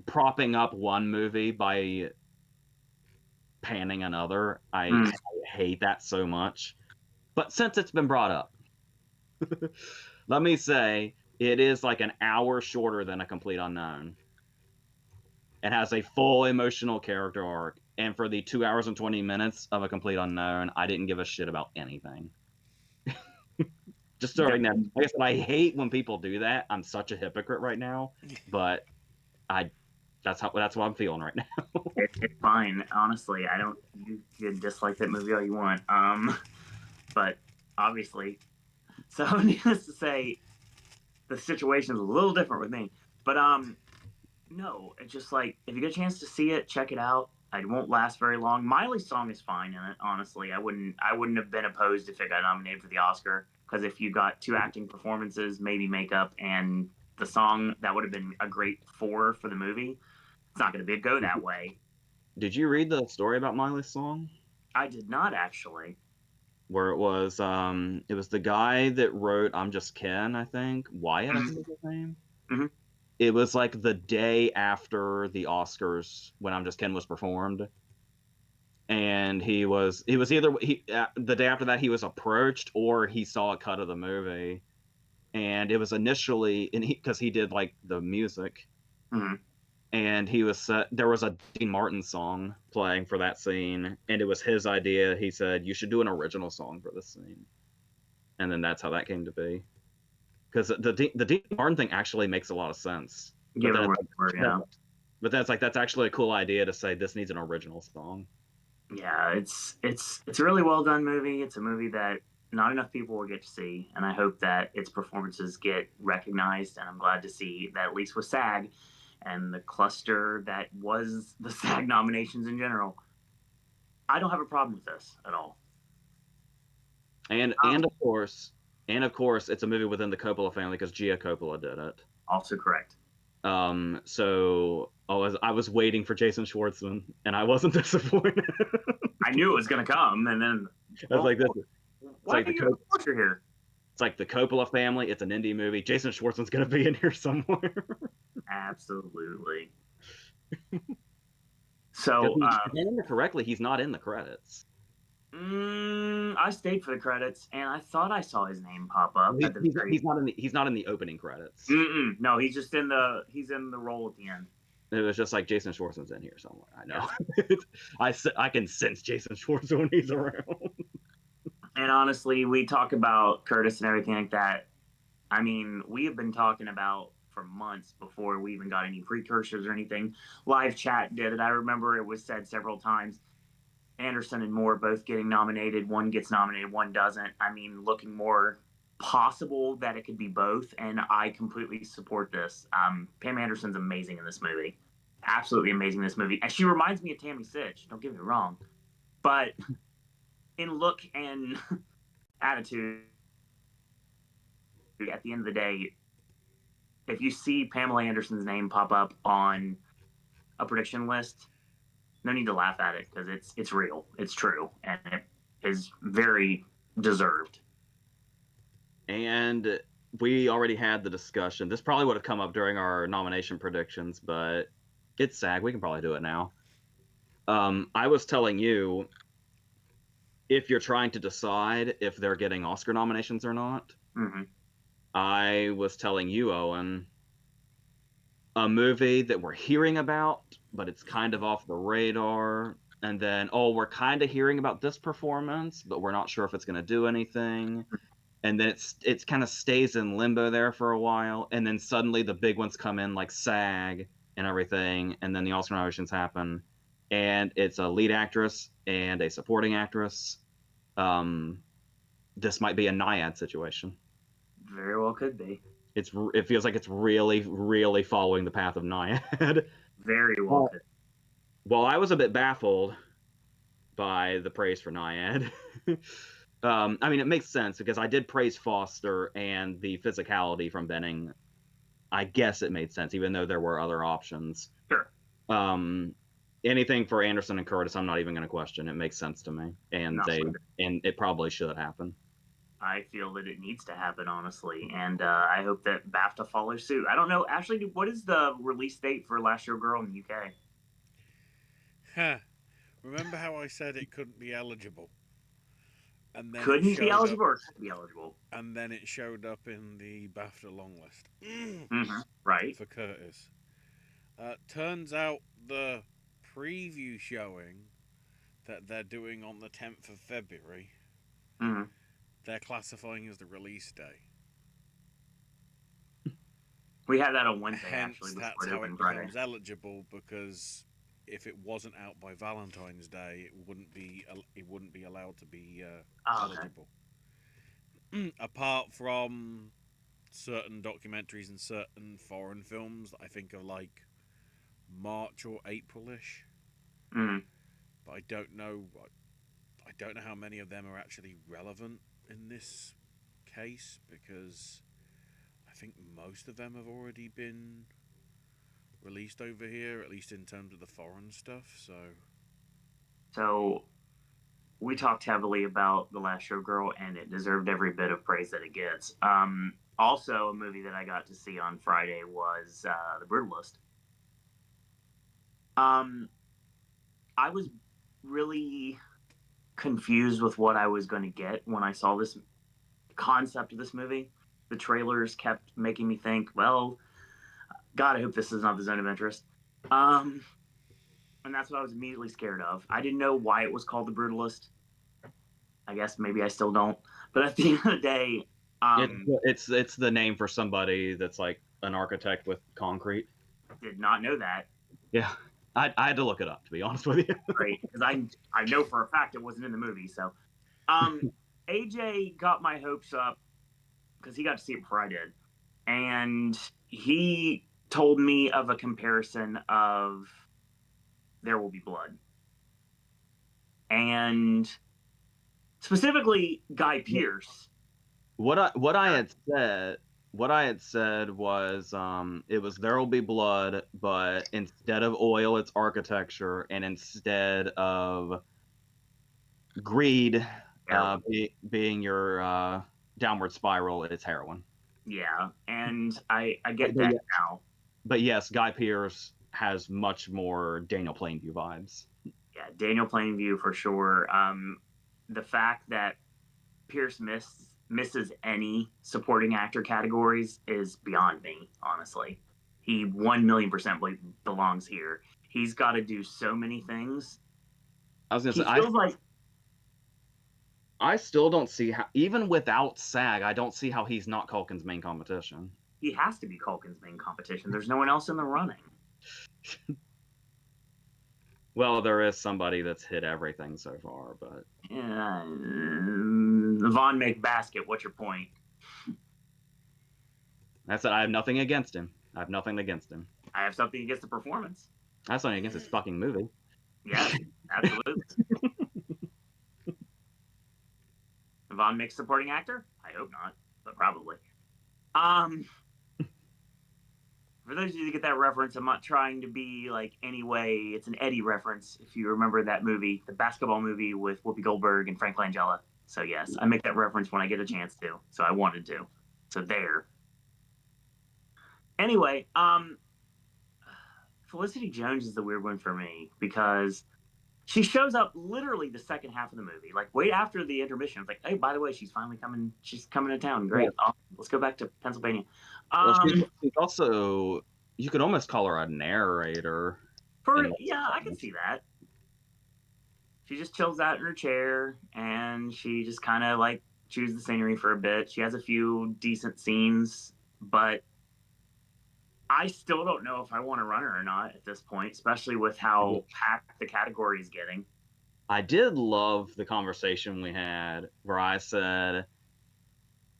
propping up one movie by panning another. I hate that so much. But since it's been brought up, let me say it is like an hour shorter than A Complete Unknown. It has a full emotional character arc, and for the 2 hours and 20 minutes of A Complete Unknown, I didn't give a shit about anything. Just starting there. Like I said, I hate when people do that. I'm such a hypocrite right now, but that's what I'm feeling right now. It's fine, honestly. You can dislike that movie all you want. But obviously, so needless to say, the situation is a little different with me. But no, it's just like, if you get a chance to see it, check it out. It won't last very long. Miley's song is fine in it, honestly. I wouldn't have been opposed if it got nominated for the Oscar, because if you got 2 acting performances, maybe makeup, and the song, that would have been a great 4 for the movie. It's not going to go that way. Did you read the story about Miley's song? I did not, actually. Where it was the guy that wrote "I'm Just Ken," I think. Wyatt, I think is his name. Mm-hmm. It was like the day after the Oscars when "I'm Just Ken" was performed, and it was either the day after that he was approached or he saw a cut of the movie, and it was initially because he did like the music. Mm-hmm. And there was a Dean Martin song playing for that scene, and it was his idea. He said, "You should do an original song for this scene." and then that's how that came to be. Because the Dean Martin thing actually makes a lot of sense. Give it where yeah. But that's actually a cool idea to say this needs an original song. Yeah, it's a really well done movie. It's a movie that not enough people will get to see, and I hope that its performances get recognized. And I'm glad to see that at least with SAG and the cluster that was the SAG nominations in general. I don't have a problem with this at all. And of course, it's a movie within the Coppola family because Gia Coppola did it. Also correct. So I was waiting for Jason Schwartzman, and I wasn't disappointed. I knew it was going to come, and then I was like, "This." Why are you here? It's like the Coppola family. It's an indie movie. Jason Schwartzman's going to be in here somewhere. Absolutely. So, if I remember correctly, he's not in the credits. I stayed for the credits, and I thought I saw his name pop up. He's not in the opening credits. No, he's just in the role at the end. It was just like Jason Schwartzman's in here somewhere. I know. I can sense Jason Schwartzman when he's around. And honestly, we talk about Curtis and everything like that. I mean, we have been talking about for months before we even got any precursors or anything. Live chat did it. I remember it was said several times. Anderson and Moore both getting nominated. One gets nominated, one doesn't. I mean, looking more possible that it could be both, and I completely support this. Pam Anderson's amazing in this movie. Absolutely amazing in this movie. And she reminds me of Tammy Sitch, don't get me wrong. But in look and attitude, at the end of the day, if you see Pamela Anderson's name pop up on a prediction list, no need to laugh at it because it's real, it's true, and it is very deserved. And we already had the discussion. This probably would have come up during our nomination predictions, but it's SAG. We can probably do it now. I was telling you, if you're trying to decide if they're getting Oscar nominations or not, I was telling you, Owen, a movie that we're hearing about, but it's kind of off the radar. And then, we're kind of hearing about this performance, but we're not sure if it's going to do anything. And then it's kind of stays in limbo there for a while. And then suddenly the big ones come in like SAG and everything. And then the Oscar nominations happen. And it's a lead actress and a supporting actress. This might be a Naiad situation. Very well could be. It feels like it's really, really following the path of Naiad. Very well could. Well, I was a bit baffled by the praise for Naiad. I mean, it makes sense because I did praise Foster and the physicality from Benning. I guess it made sense, even though there were other options. Sure. Anything for Anderson and Curtis, I'm not even going to question. It makes sense to me, and it probably should happen. I feel that it needs to happen, honestly, and I hope that BAFTA follows suit. I don't know, actually, what is the release date for Last Year Girl in the UK? Remember how I said it couldn't be eligible? And then couldn't be eligible or could be eligible? And then it showed up in the BAFTA long list. Right. For Curtis. Turns out the preview showing that they're doing on the 10th of February, they're classifying as the release day. We had that on Wednesday, Hence, actually. That's how it becomes eligible, because if it wasn't out by Valentine's Day, it wouldn't be allowed to be eligible. Okay. Apart from certain documentaries and certain foreign films that I think are like March or April-ish. But I don't know how many of them are actually relevant in this case, because I think most of them have already been released over here, at least in terms of the foreign stuff. So we talked heavily about The Last Show Girl, and it deserved every bit of praise that it gets. Also, a movie that I got to see on Friday was The Brutalist. I was really confused with what I was going to get when I saw this concept of this movie. The trailers kept making me think, well, God, I hope this is not the zone of interest. And that's what I was immediately scared of. I didn't know why it was called The Brutalist. I guess maybe I still don't. But at the end of the day, It's the name for somebody that's like an architect with concrete. did not know that. Yeah, I had to look it up, to be honest with you. Right, because I know for a fact it wasn't in the movie. So, AJ got my hopes up because he got to see it before I did, and he told me of a comparison of There Will Be Blood, and specifically Guy Pearce. What I had said was it was There Will Be Blood, but instead of oil, it's architecture, and instead of greed being your downward spiral, it's heroin. Yeah, and I get that now. But yes, Guy Pearce has much more Daniel Plainview vibes. Yeah, Daniel Plainview for sure. The fact that Pearce misses any supporting actor categories is beyond me, honestly. He 1,000,000% belongs here. He's got to do so many things. I was going to say, I still don't see how, even without SAG, I don't see how he's not Culkin's main competition. He has to be Culkin's main competition. There's no one else in the running. Well, there is somebody that's hit everything so far, but Von McBasket, what's your point? That's it. I have nothing against him. I have something against the performance. I have something against his fucking movie. Yeah, absolutely. Von Mick supporting actor? I hope not, but probably. For those of you that get that reference, I'm not trying to be like anyway. It's an Eddie reference. If you remember that movie, the basketball movie with Whoopi Goldberg and Frank Langella. So yes, I make that reference when I get a chance to. So I wanted to. So there. Anyway, Felicity Jones is the weird one for me because she shows up literally the second half of the movie, like way after the intermission. It's like, hey, by the way, she's finally coming. She's coming to town. Great. Yeah. Let's go back to Pennsylvania. She's also, you could almost call her a narrator. Yeah, I can see that. She just chills out in her chair and she just kind of like chews the scenery for a bit. She has a few decent scenes, but I still don't know if I want to run her or not at this point, especially with how packed the category is getting. I did love the conversation we had where I said,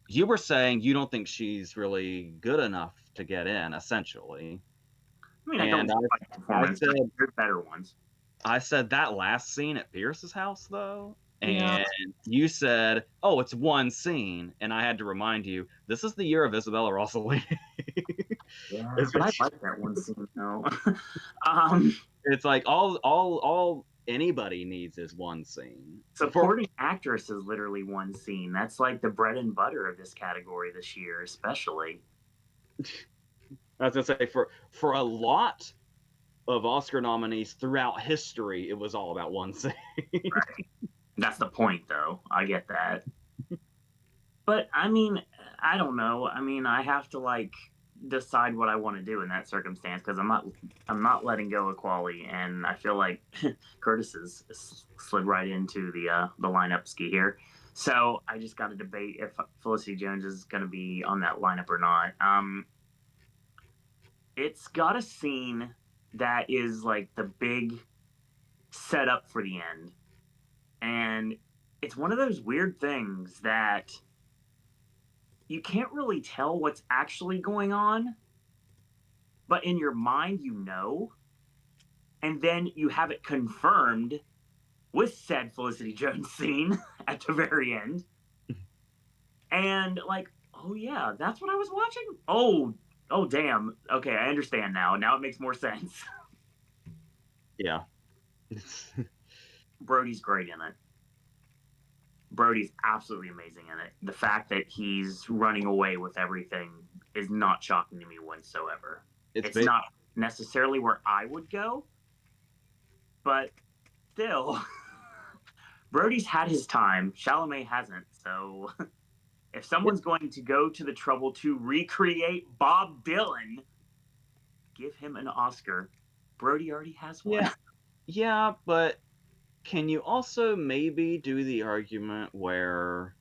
you were saying you don't think she's really good enough to get in, essentially. I mean, I don't like performance. There's better ones. I said that last scene at Pierce's house, though, and you said, oh, it's one scene, and I had to remind you, this is the year of Isabella Rossellini. Yeah, but I like that one scene, though. It's like all anybody needs is one scene. Supporting actress is literally one scene. That's like the bread and butter of this category this year, especially. I was gonna say for a lot of Oscar nominees throughout history, it was all about one scene. Right. That's the point, though. I get that. But I mean, I don't know. I mean, I have to like decide what I want to do in that circumstance because I'm not letting go of Quali, and I feel like Curtis has slid right into the lineup ski here. So I just got to debate if Felicity Jones is going to be on that lineup or not. It's got a scene that is like the big setup for the end, and it's one of those weird things that you can't really tell what's actually going on, but in your mind, you know, and then you have it confirmed with said Felicity Jones scene at the very end. And like, oh yeah, that's what I was watching? Oh damn. Okay, I understand now. Now it makes more sense. Yeah. Brody's great in it. Brody's absolutely amazing in it. The fact that he's running away with everything is not shocking to me whatsoever. It's not necessarily where I would go, but still, Brody's had his time. Chalamet hasn't. So if someone's going to go to the trouble to recreate Bob Dylan, give him an Oscar. Brody already has one. Yeah, but can you also maybe do the argument where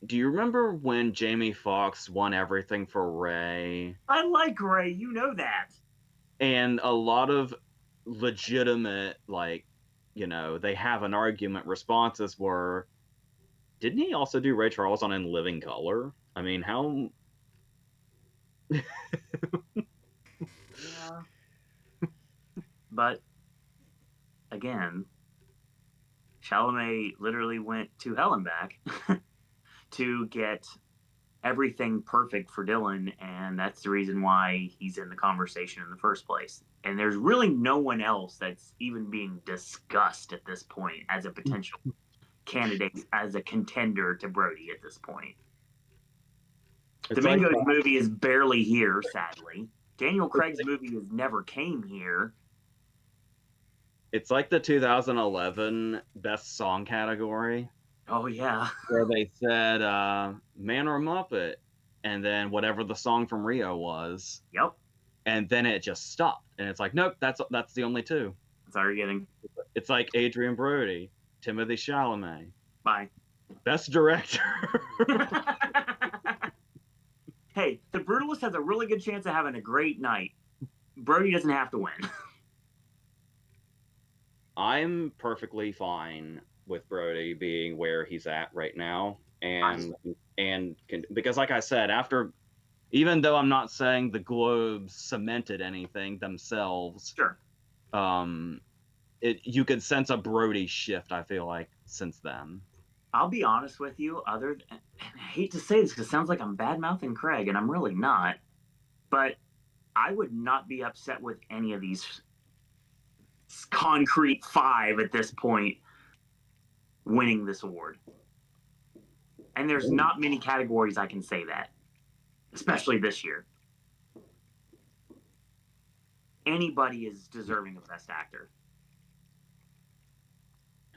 Do you remember when Jamie Foxx won everything for Ray? I like Ray, you know that. And a lot of legitimate, they have an argument responses were, didn't he also do Ray Charles on In Living Color? I mean, how. Yeah. But again, Chalamet literally went to hell and back to get everything perfect for Dylan, and that's the reason why he's in the conversation in the first place. And there's really no one else that's even being discussed at this point as a potential candidate, as a contender to Brody at this point. Domingo's movie is barely here, sadly. Daniel Craig's movie has never came here. It's like the 2011 Best Song category. Oh, yeah. Where they said Man or Muppet, and then whatever the song from Rio was. Yep. And then it just stopped. And it's like, nope, that's the only two. That's all you're getting. It's like Adrian Brody, Timothy Chalamet. Bye. Best Director. Hey, The Brutalist has a really good chance of having a great night. Brody doesn't have to win. I'm perfectly fine with Brody being where he's at right now, because, like I said, even though I'm not saying the Globes cemented anything themselves, sure, you could sense a Brody shift. I feel like since then. I'll be honest with you. I hate to say this because it sounds like I'm bad mouthing Craig, and I'm really not. But I would not be upset with any of these concrete 5 at this point winning this award. And there's not many categories I can say that, especially this year. Anybody is deserving of Best Actor.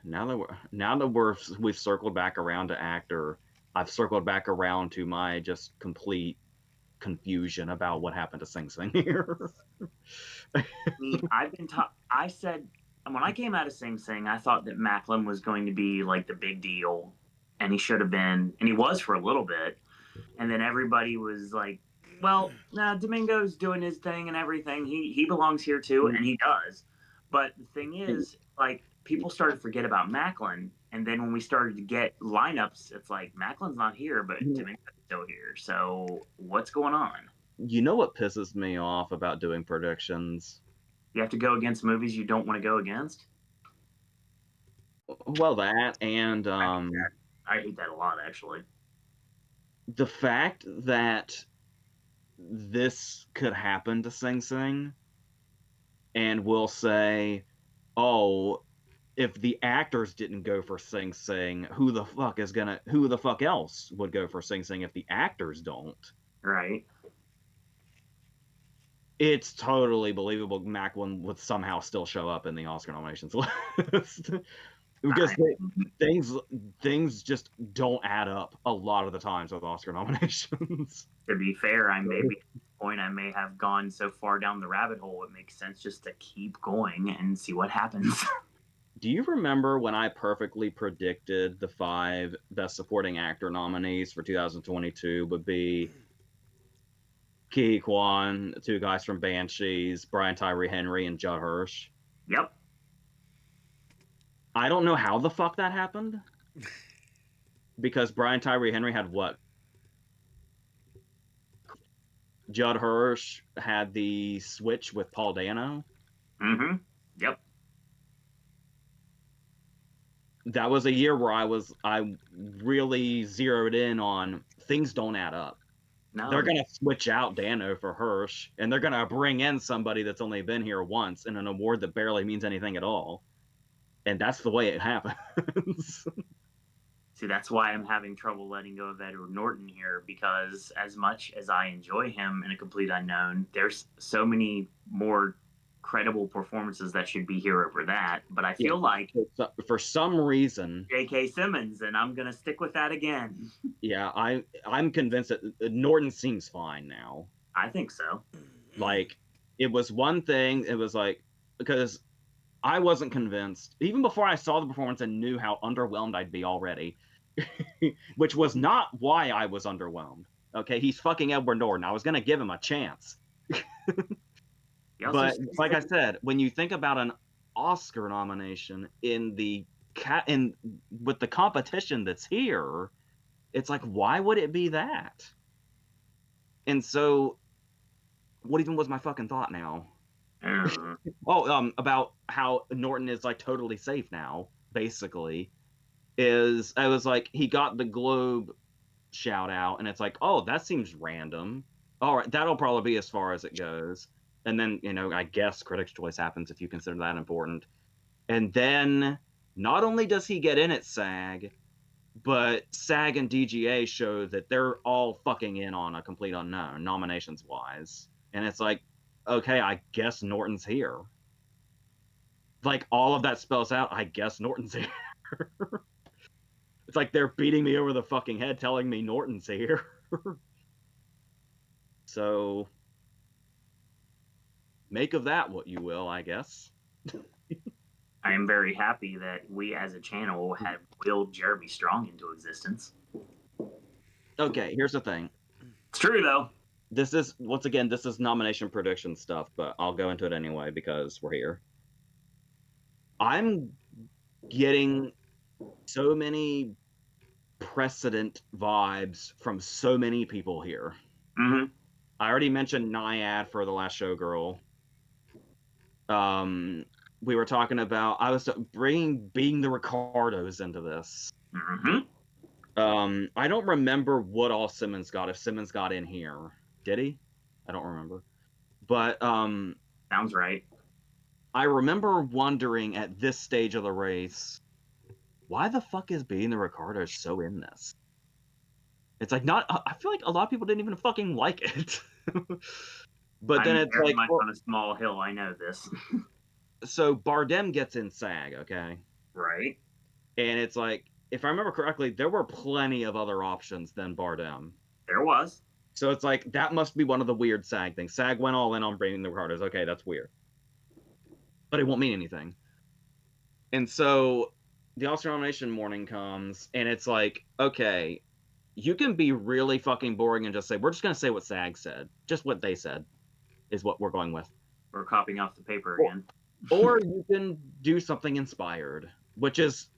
Now that we've circled back around to actor, I've circled back around to my just complete confusion about what happened to Sing Sing here. I said when I came out of Sing Sing, I thought that Macklin was going to be like the big deal, and he should have been, and he was for a little bit, and then everybody was like, well, nah, Domingo's doing his thing and everything. He belongs here too, and he does. But the thing is, like, people started to forget about Macklin, and then when we started to get lineups, it's like Macklin's not here, but Domingo's still here. So what's going on? You know what pisses me off about doing predictions? You have to go against movies you don't want to go against? Well, that, and I hate that a lot, actually. The fact that this could happen to Sing Sing, and we'll say, oh, if the actors didn't go for Sing Sing, who the fuck else would go for Sing Sing if the actors don't? Right. It's totally believable Macklin would somehow still show up in the Oscar nominations list. Because things just don't add up a lot of the times with Oscar nominations. To be fair, I may have gone so far down the rabbit hole, it makes sense just to keep going and see what happens. Do you remember when I perfectly predicted the 5 Best Supporting Actor nominees for 2022 would be Ki Kwan, 2 guys from Banshees, Brian Tyree Henry, and Judd Hirsch? Yep. I don't know how the fuck that happened. Because Brian Tyree Henry had what? Judd Hirsch had the switch with Paul Dano. Mm-hmm. Yep. That was a year where I really zeroed in on things don't add up. No. They're going to switch out Dano for Hirsch, and they're going to bring in somebody that's only been here once in an award that barely means anything at all. And that's the way it happens. See, that's why I'm having trouble letting go of Edward Norton here, because as much as I enjoy him in A Complete Unknown, there's so many more credible performances that should be here over that. But I feel like for some reason J.K. Simmons, and I'm gonna stick with that again. Yeah, I'm convinced that Norton seems fine now. I think so. Like, it was one thing, it was like, because I wasn't convinced even before I saw the performance and knew how underwhelmed I'd be already. which was not why I was underwhelmed. Okay, he's fucking Edward Norton. I was gonna give him a chance. But like I said, when you think about an Oscar nomination in with the competition that's here, it's like, why would it be that? And so, what even was my fucking thought now? About how Norton is like totally safe now, basically. I was like, he got the Globe shout out, and it's like, oh, that seems random. All right, that'll probably be as far as it goes. And then, I guess Critics' Choice happens if you consider that important. And then, not only does he get in at SAG, but SAG and DGA show that they're all fucking in on A Complete Unknown, nominations-wise. And it's like, okay, I guess Norton's here. Like, all of that spells out, I guess Norton's here. It's like they're beating me over the fucking head telling me Norton's here. So, make of that what you will, I guess. I am very happy that we as a channel have willed Jeremy Strong into existence. Okay, here's the thing. It's true, though. This is nomination prediction stuff, but I'll go into it anyway because we're here. I'm getting so many precedent vibes from so many people here. Mm-hmm. I already mentioned Naiad for The Last Showgirl. We were talking about, I was bringing Being the Ricardos into this. Mm-hmm. I don't remember what all Simmons got, if Simmons got in here. Did he? I don't remember. But sounds right. I remember wondering at this stage of the race, why the fuck is Being the Ricardos so in this? It's like I feel like a lot of people didn't even fucking like it. But then it's like, on a small hill, I know this. So Bardem gets in SAG, okay? Right. And it's like, if I remember correctly, there were plenty of other options than Bardem. There was. So it's like, that must be one of the weird SAG things. SAG went all in on Being the Ricardos. Okay, that's weird. But it won't mean anything. And so the Oscar nomination morning comes, and it's like, okay, you can be really fucking boring and just say, we're just going to say what SAG said. Just what they said is what we're going with. We're copying off the paper again. Or you can do something inspired, which has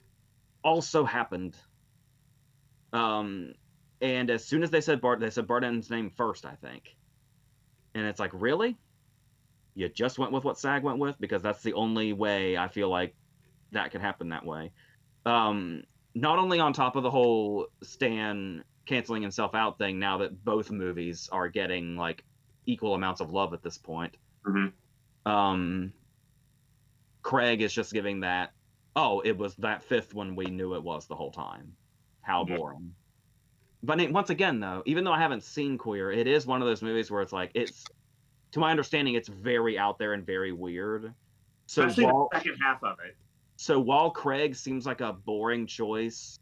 also happened. And as soon as they said Bardem's name first, I think. And it's like, really? You just went with what SAG went with? Because that's the only way I feel like that could happen that way. Not only on top of the whole Stan canceling himself out thing, now that both movies are getting like equal amounts of love at this point. Mm-hmm. Craig is just giving that, oh, it was that fifth one we knew it was the whole time. How boring. But once again, though, even though I haven't seen Queer, it is one of those movies where it's like, to my understanding, it's very out there and very weird. So especially the second half of it. So while Craig seems like a boring choice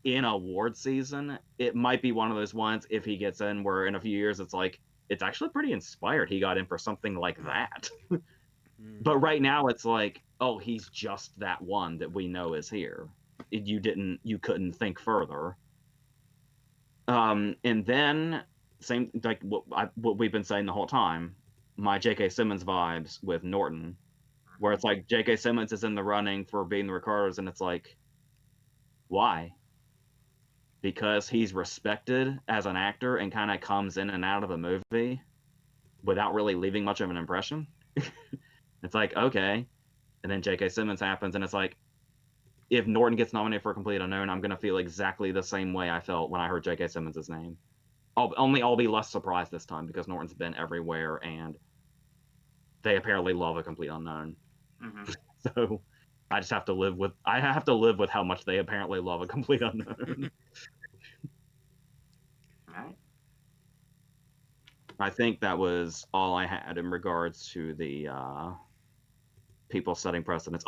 in award season, it might be one of those ones, if he gets in, where in a few years it's like, it's actually pretty inspired he got in for something like that. But right now it's like, oh, he's just that one that we know is here. You couldn't think further. And then same like what we've been saying the whole time, my J.K. Simmons vibes with Norton, where it's like J.K. Simmons is in the running for Being the Ricardos, and it's like, why? Because he's respected as an actor and kind of comes in and out of the movie without really leaving much of an impression. It's like, okay. And then J.K. Simmons happens, and it's like, if Norton gets nominated for A Complete Unknown, I'm going to feel exactly the same way I felt when I heard J.K. Simmons' name. I'll be less surprised this time because Norton's been everywhere, and they apparently love A Complete Unknown. Mm-hmm. So I just have to live with how much they apparently love A Complete Unknown. All right. I think that was all I had in regards to the people setting precedents.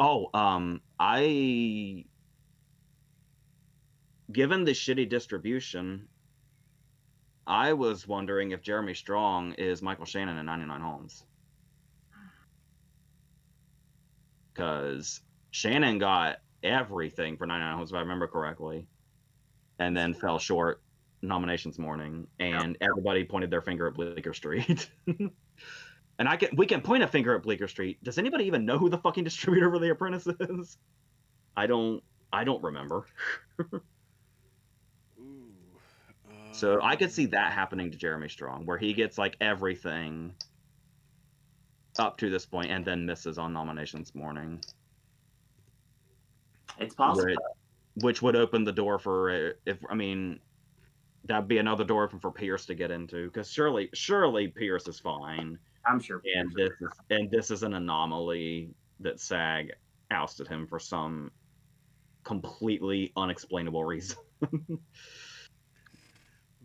Given the shitty distribution, I was wondering if Jeremy Strong is Michael Shannon in 99 Homes. Because Shannon got everything for 99 Homes, if I remember correctly. and then fell short nominations morning, and everybody pointed their finger at Bleecker Street. And we can point a finger at Bleecker Street. Does anybody even know who the fucking distributor for The Apprentice is? I don't remember. Ooh, So I could see that happening to Jeremy Strong, where he gets like everything up to this point and then misses on nominations morning. It's possible. Which would open the door for that'd be another door for Pierce to get into, because surely Pierce is fine. I'm sure. And this is an anomaly that SAG ousted him for some completely unexplainable reason.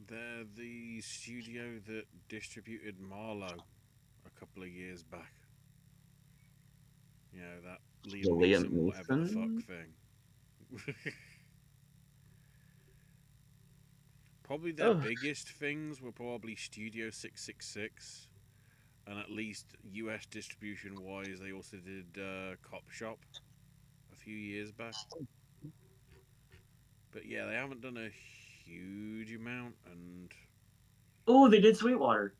They're the studio that distributed Marlowe a couple of years back. You know, that Liam Neeson, whatever the fuck thing. Probably their biggest things were probably Studio 666, and at least US distribution wise, they also did Cop Shop a few years back. But yeah, they haven't done a huge amount. And oh, they did Sweetwater.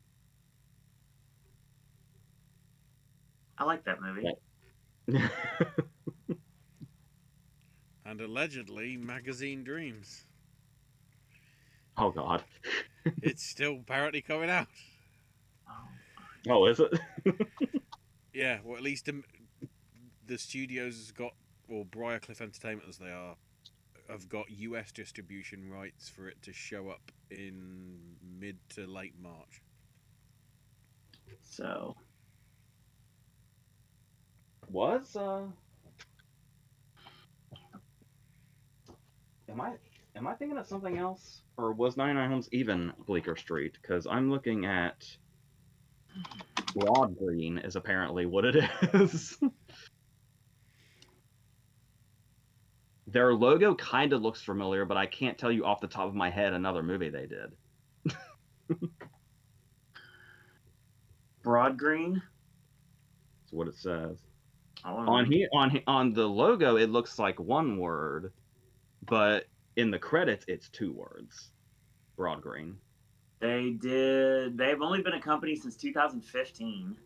I like that movie. And allegedly, Magazine Dreams. Oh God. It's still apparently coming out. Oh, is it? Yeah, well, at least the studios has got, or Briarcliff Entertainment as they are, have got US distribution rights for it to show up in mid to late March. So was am I thinking of something else, or was 99 Homes even Bleecker Street? Because I'm looking at Broad Green is apparently what it is. Their logo kind of looks familiar, but I can't tell you off the top of my head another movie they did. Broad Green? That's what it says. On the logo, it looks like one word, but in the credits, it's two words. Broad Green. They've only been a company since 2015.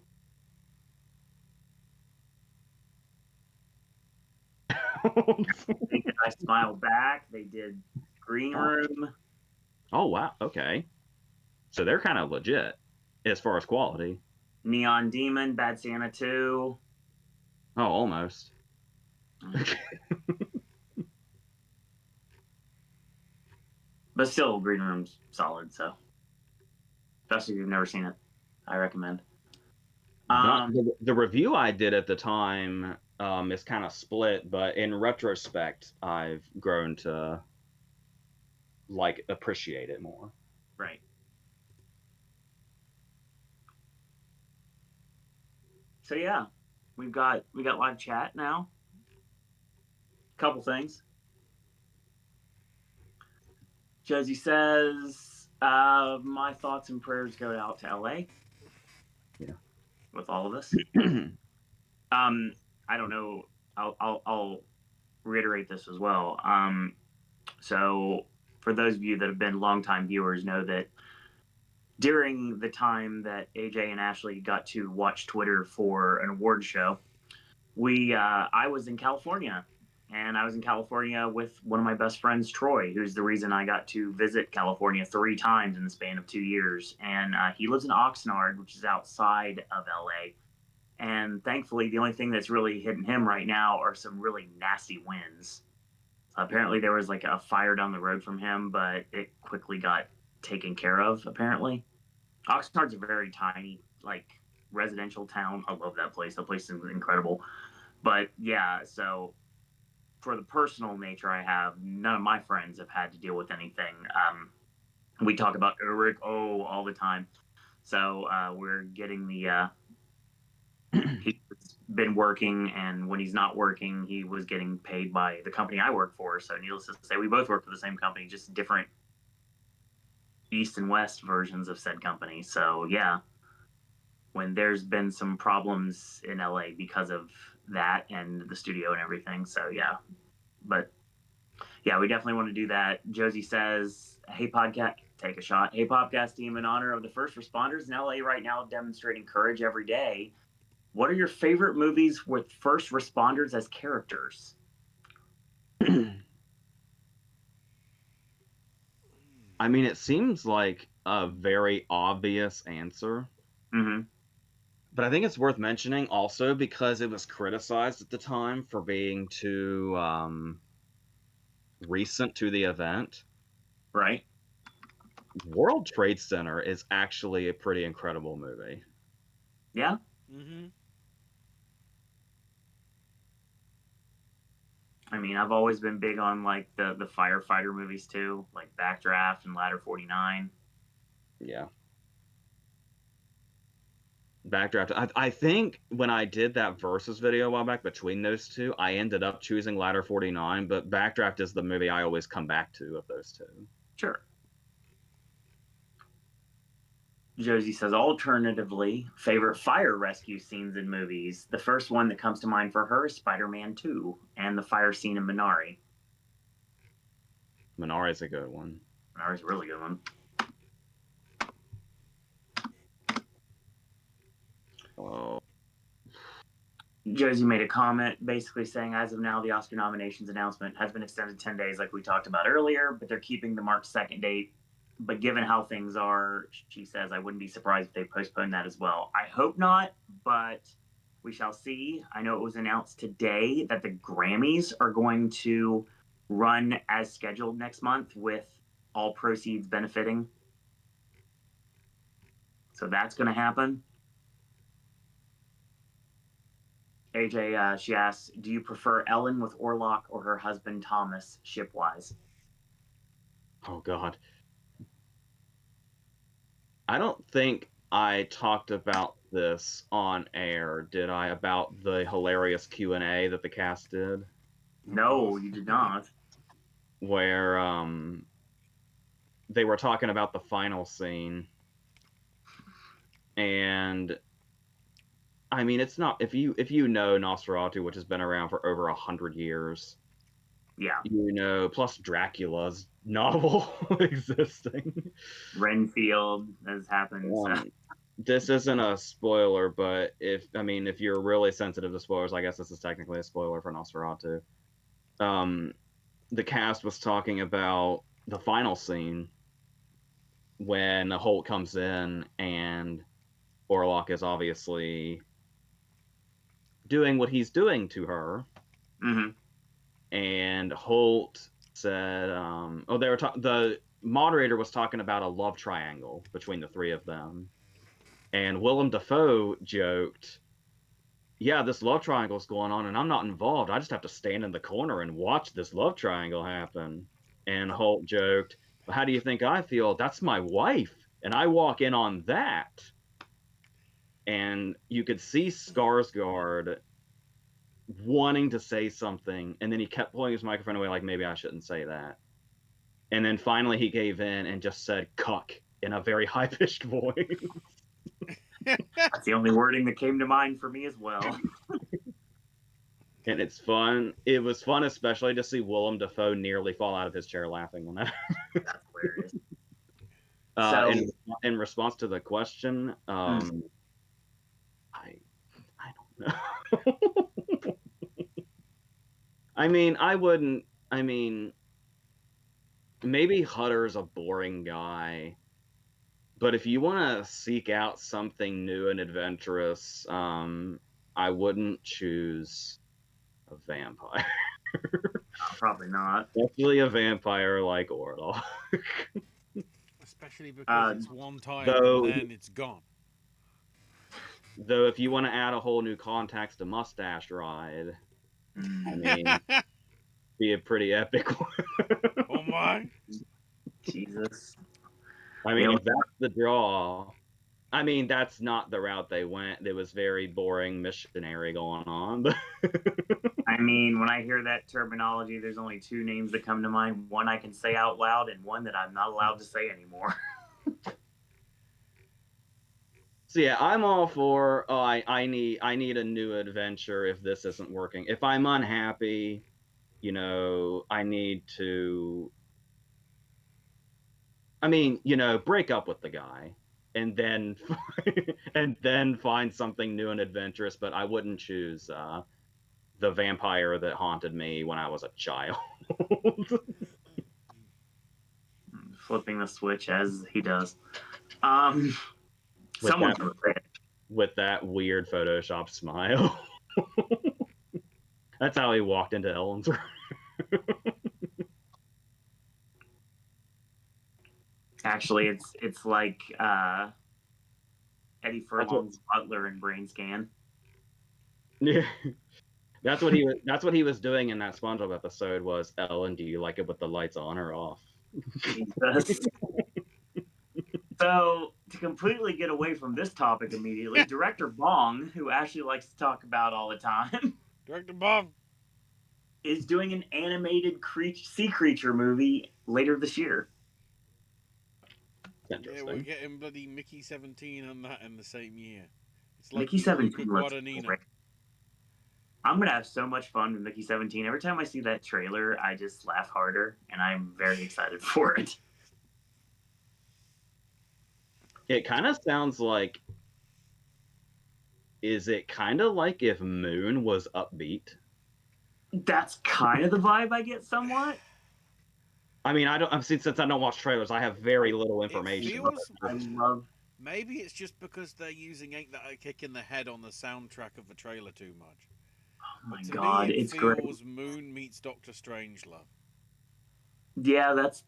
They did I Smile Back. They did Green Room. Oh, wow. Okay. So they're kind of legit as far as quality. Neon Demon, Bad Santa 2. Oh, almost. But still, Green Room's solid, so. Especially if you've never seen it. I recommend. The review I did at the time is kind of split, but in retrospect, I've grown to appreciate it more. Right. So yeah, we got live chat now. Couple things. Josie says, my thoughts and prayers go out to LA. Yeah. With all of us. I don't know. I'll reiterate this as well. So for those of you that have been longtime viewers know that during the time that AJ and Ashley got to watch Twitter for an award show, I was in California. And I was in California with one of my best friends, Troy, who's the reason I got to visit California 3 times in the span of 2 years. And he lives in Oxnard, which is outside of LA. And thankfully, the only thing that's really hitting him right now are some really nasty winds. Apparently, there was like a fire down the road from him, but it quickly got taken care of, apparently. Oxnard's a very tiny, residential town. I love that place. That place is incredible. But yeah, so for the personal nature I have, none of my friends have had to deal with anything. We talk about Eric all the time. So we're getting the he's been working, and when he's not working, he was getting paid by the company I work for. So needless to say, we both work for the same company, just different east and west versions of said company. So yeah, when there's been some problems in LA because of that and the studio and everything. So yeah, but Yeah, we definitely want to do that. Josie says, "Hey podcast, take a shot. Hey podcast team, in honor of the first responders in LA right now demonstrating courage every day. What are your favorite movies with first responders as characters?" I mean, it seems like a very obvious answer, Mm-hmm. but I think it's worth mentioning also because it was criticized at the time for being too recent to the event. Right. World Trade Center is actually a pretty incredible movie. Yeah. Mm-hmm. I mean, I've always been big on like the firefighter movies too, like Backdraft and Ladder 49. Yeah. Backdraft. I think when I did that versus video a while back between those two, I ended up choosing Ladder 49, but Backdraft is the movie I always come back to of those two. Sure. Josie says, alternatively, favorite fire rescue scenes in movies. The first one that comes to mind for her is Spider-Man 2 and the fire scene in Minari. Minari's a good one. Minari's a really good one. Oh. Josie made a comment basically saying, as of now, the Oscar nominations announcement has been extended 10 days, like we talked about earlier, but they're keeping the March 2nd date. But given how things are, she says, I wouldn't be surprised if they postpone that as well. I hope not, but we shall see. I know it was announced today that the Grammys are going to run as scheduled next month with all proceeds benefiting. So that's going to happen. AJ, she asks, do you prefer Ellen with Orlok or her husband Thomas shipwise? Oh, God. I don't think I talked about this on air, did I? About the hilarious Q&A that the cast did? No, you did not. Where they were talking about the final scene. And I mean, it's not, if you know Nosferatu, which has been around for over 100 years, Yeah. you know, plus Dracula's novel existing. Renfield has happened. So. This isn't a spoiler, but if you're really sensitive to spoilers, I guess this is technically a spoiler for Nosferatu. The cast was talking about the final scene when Holt comes in and Orlok is obviously doing what he's doing to her. Mm-hmm. And Holt said, the moderator was talking about a love triangle between the three of them. And Willem Dafoe joked, yeah, this love triangle is going on and I'm not involved. I just have to stand in the corner and watch this love triangle happen. And Holt joked, well, how do you think I feel? That's my wife. And I walk in on that. And you could see Skarsgård wanting to say something, and then he kept pulling his microphone away like, maybe I shouldn't say that. And then finally he gave in and just said cuck in a very high-pitched voice. That's the only wording that came to mind for me as well. And it's fun. It was fun, especially to see Willem Dafoe nearly fall out of his chair laughing when that. That's hilarious. In response to the question, I don't know. Maybe Hutter's a boring guy, but if you want to seek out something new and adventurous, I wouldn't choose a vampire. Probably not. Especially a vampire like Orlok. Especially because it's one time though, and then it's gone. Though if you want to add a whole new context to Mustache Ride, I mean, be a pretty epic one. Oh my! Jesus. I mean, if that's the draw, I mean, that's not the route they went. There was very boring missionary going on. I mean, when I hear that terminology, there's only two names that come to mind. One I can say out loud and one that I'm not allowed to say anymore. So yeah, I'm all for, I need a new adventure if this isn't working. If I'm unhappy, I need to, break up with the guy and then and then find something new and adventurous, but I wouldn't choose the vampire that haunted me when I was a child. Flipping the switch as he does. with Someone's that gonna say it. with that weird Photoshop smile. That's how he walked into Ellen's room. Actually, it's like Eddie Furlong's butler in Brain Scan. Yeah. That's what he was doing in that SpongeBob episode was, Ellen, do you like it with the lights on or off? Jesus. So, to completely get away from this topic immediately, Director Bong, who Ashley likes to talk about all the time, Director Bob is doing an animated sea creature movie later this year. Yeah, we're getting bloody Mickey 17 on that in the same year. It's like Mickey 17 looks Guadagnino. great. I'm going to have so much fun with Mickey 17. Every time I see that trailer, I just laugh harder, and I'm very excited for it. It kind of sounds like, is it kind of like if Moon was upbeat? That's kind of the vibe I get somewhat. I mean, since I don't watch trailers, I have very little information. Maybe it's just because they're using Ain't That a Kick in the Head on the soundtrack of the trailer too much. Oh my god, me, it's feels great. Moon meets Doctor Strangelove. Yeah, that's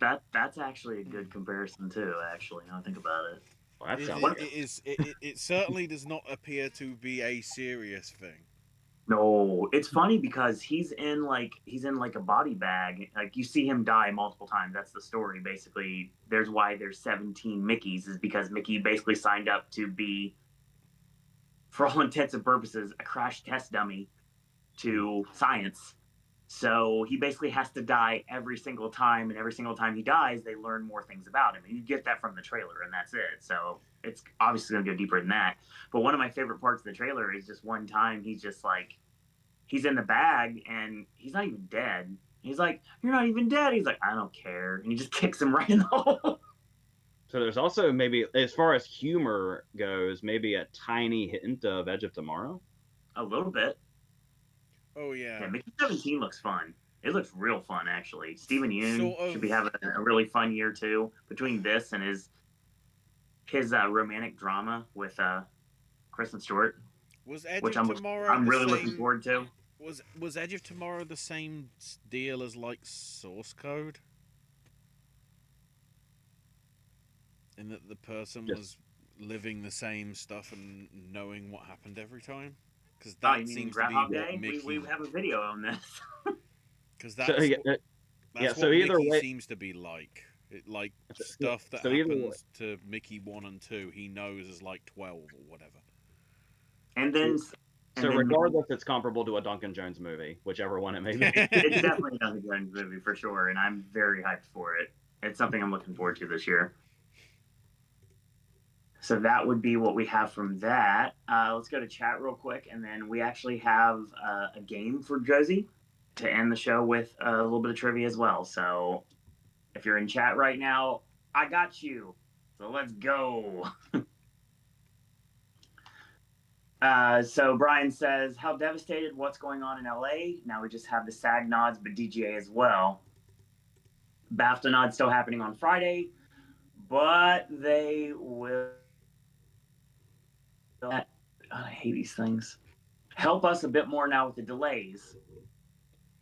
actually a good comparison too. Actually, now I think about it. It certainly does not appear to be a serious thing. No, it's funny because he's in like a body bag. Like you see him die multiple times. That's the story basically. There's why there's 17 Mickeys is because Mickey basically signed up to be, for all intents and purposes, a crash test dummy to science. So he basically has to die every single time, and every single time he dies, they learn more things about him. And you get that from the trailer, and that's it. So it's obviously going to go deeper than that. But one of my favorite parts of the trailer is just one time he's just like, he's in the bag, and he's not even dead. He's like, "You're not even dead." He's like, "I don't care." And he just kicks him right in the hole. So there's also maybe, as far as humor goes, maybe a tiny hint of Edge of Tomorrow? A little bit. Oh, yeah. Mickey 17 looks fun. It looks real fun, actually. Steven Yeun should be having a really fun year, too, between this and his romantic drama with Kristen Stewart. Was Edge of Tomorrow I'm really looking forward to. Was Edge of Tomorrow the same deal as, like, Source Code? In that the person was living the same stuff and knowing what happened every time? Because that seems to be what Mickey... We have a video on this. Because that's what either Mickey way, seems to be like. Stuff that happens to Mickey 1 and 2, he knows as like 12 or whatever. And then... regardless, it's comparable to a Duncan Jones movie, whichever one it may be. It's definitely a Duncan Jones movie, for sure, and I'm very hyped for it. It's something I'm looking forward to this year. So that would be what we have from that. Let's go to chat real quick, and then we actually have a game for Josie to end the show with a little bit of trivia as well. So if you're in chat right now, I got you. So let's go. So Brian says, how devastated, what's going on in LA? Now we just have the SAG nods, but DGA as well. BAFTA nods still happening on Friday, but they will... I hate these things. Help us a bit more now with the delays.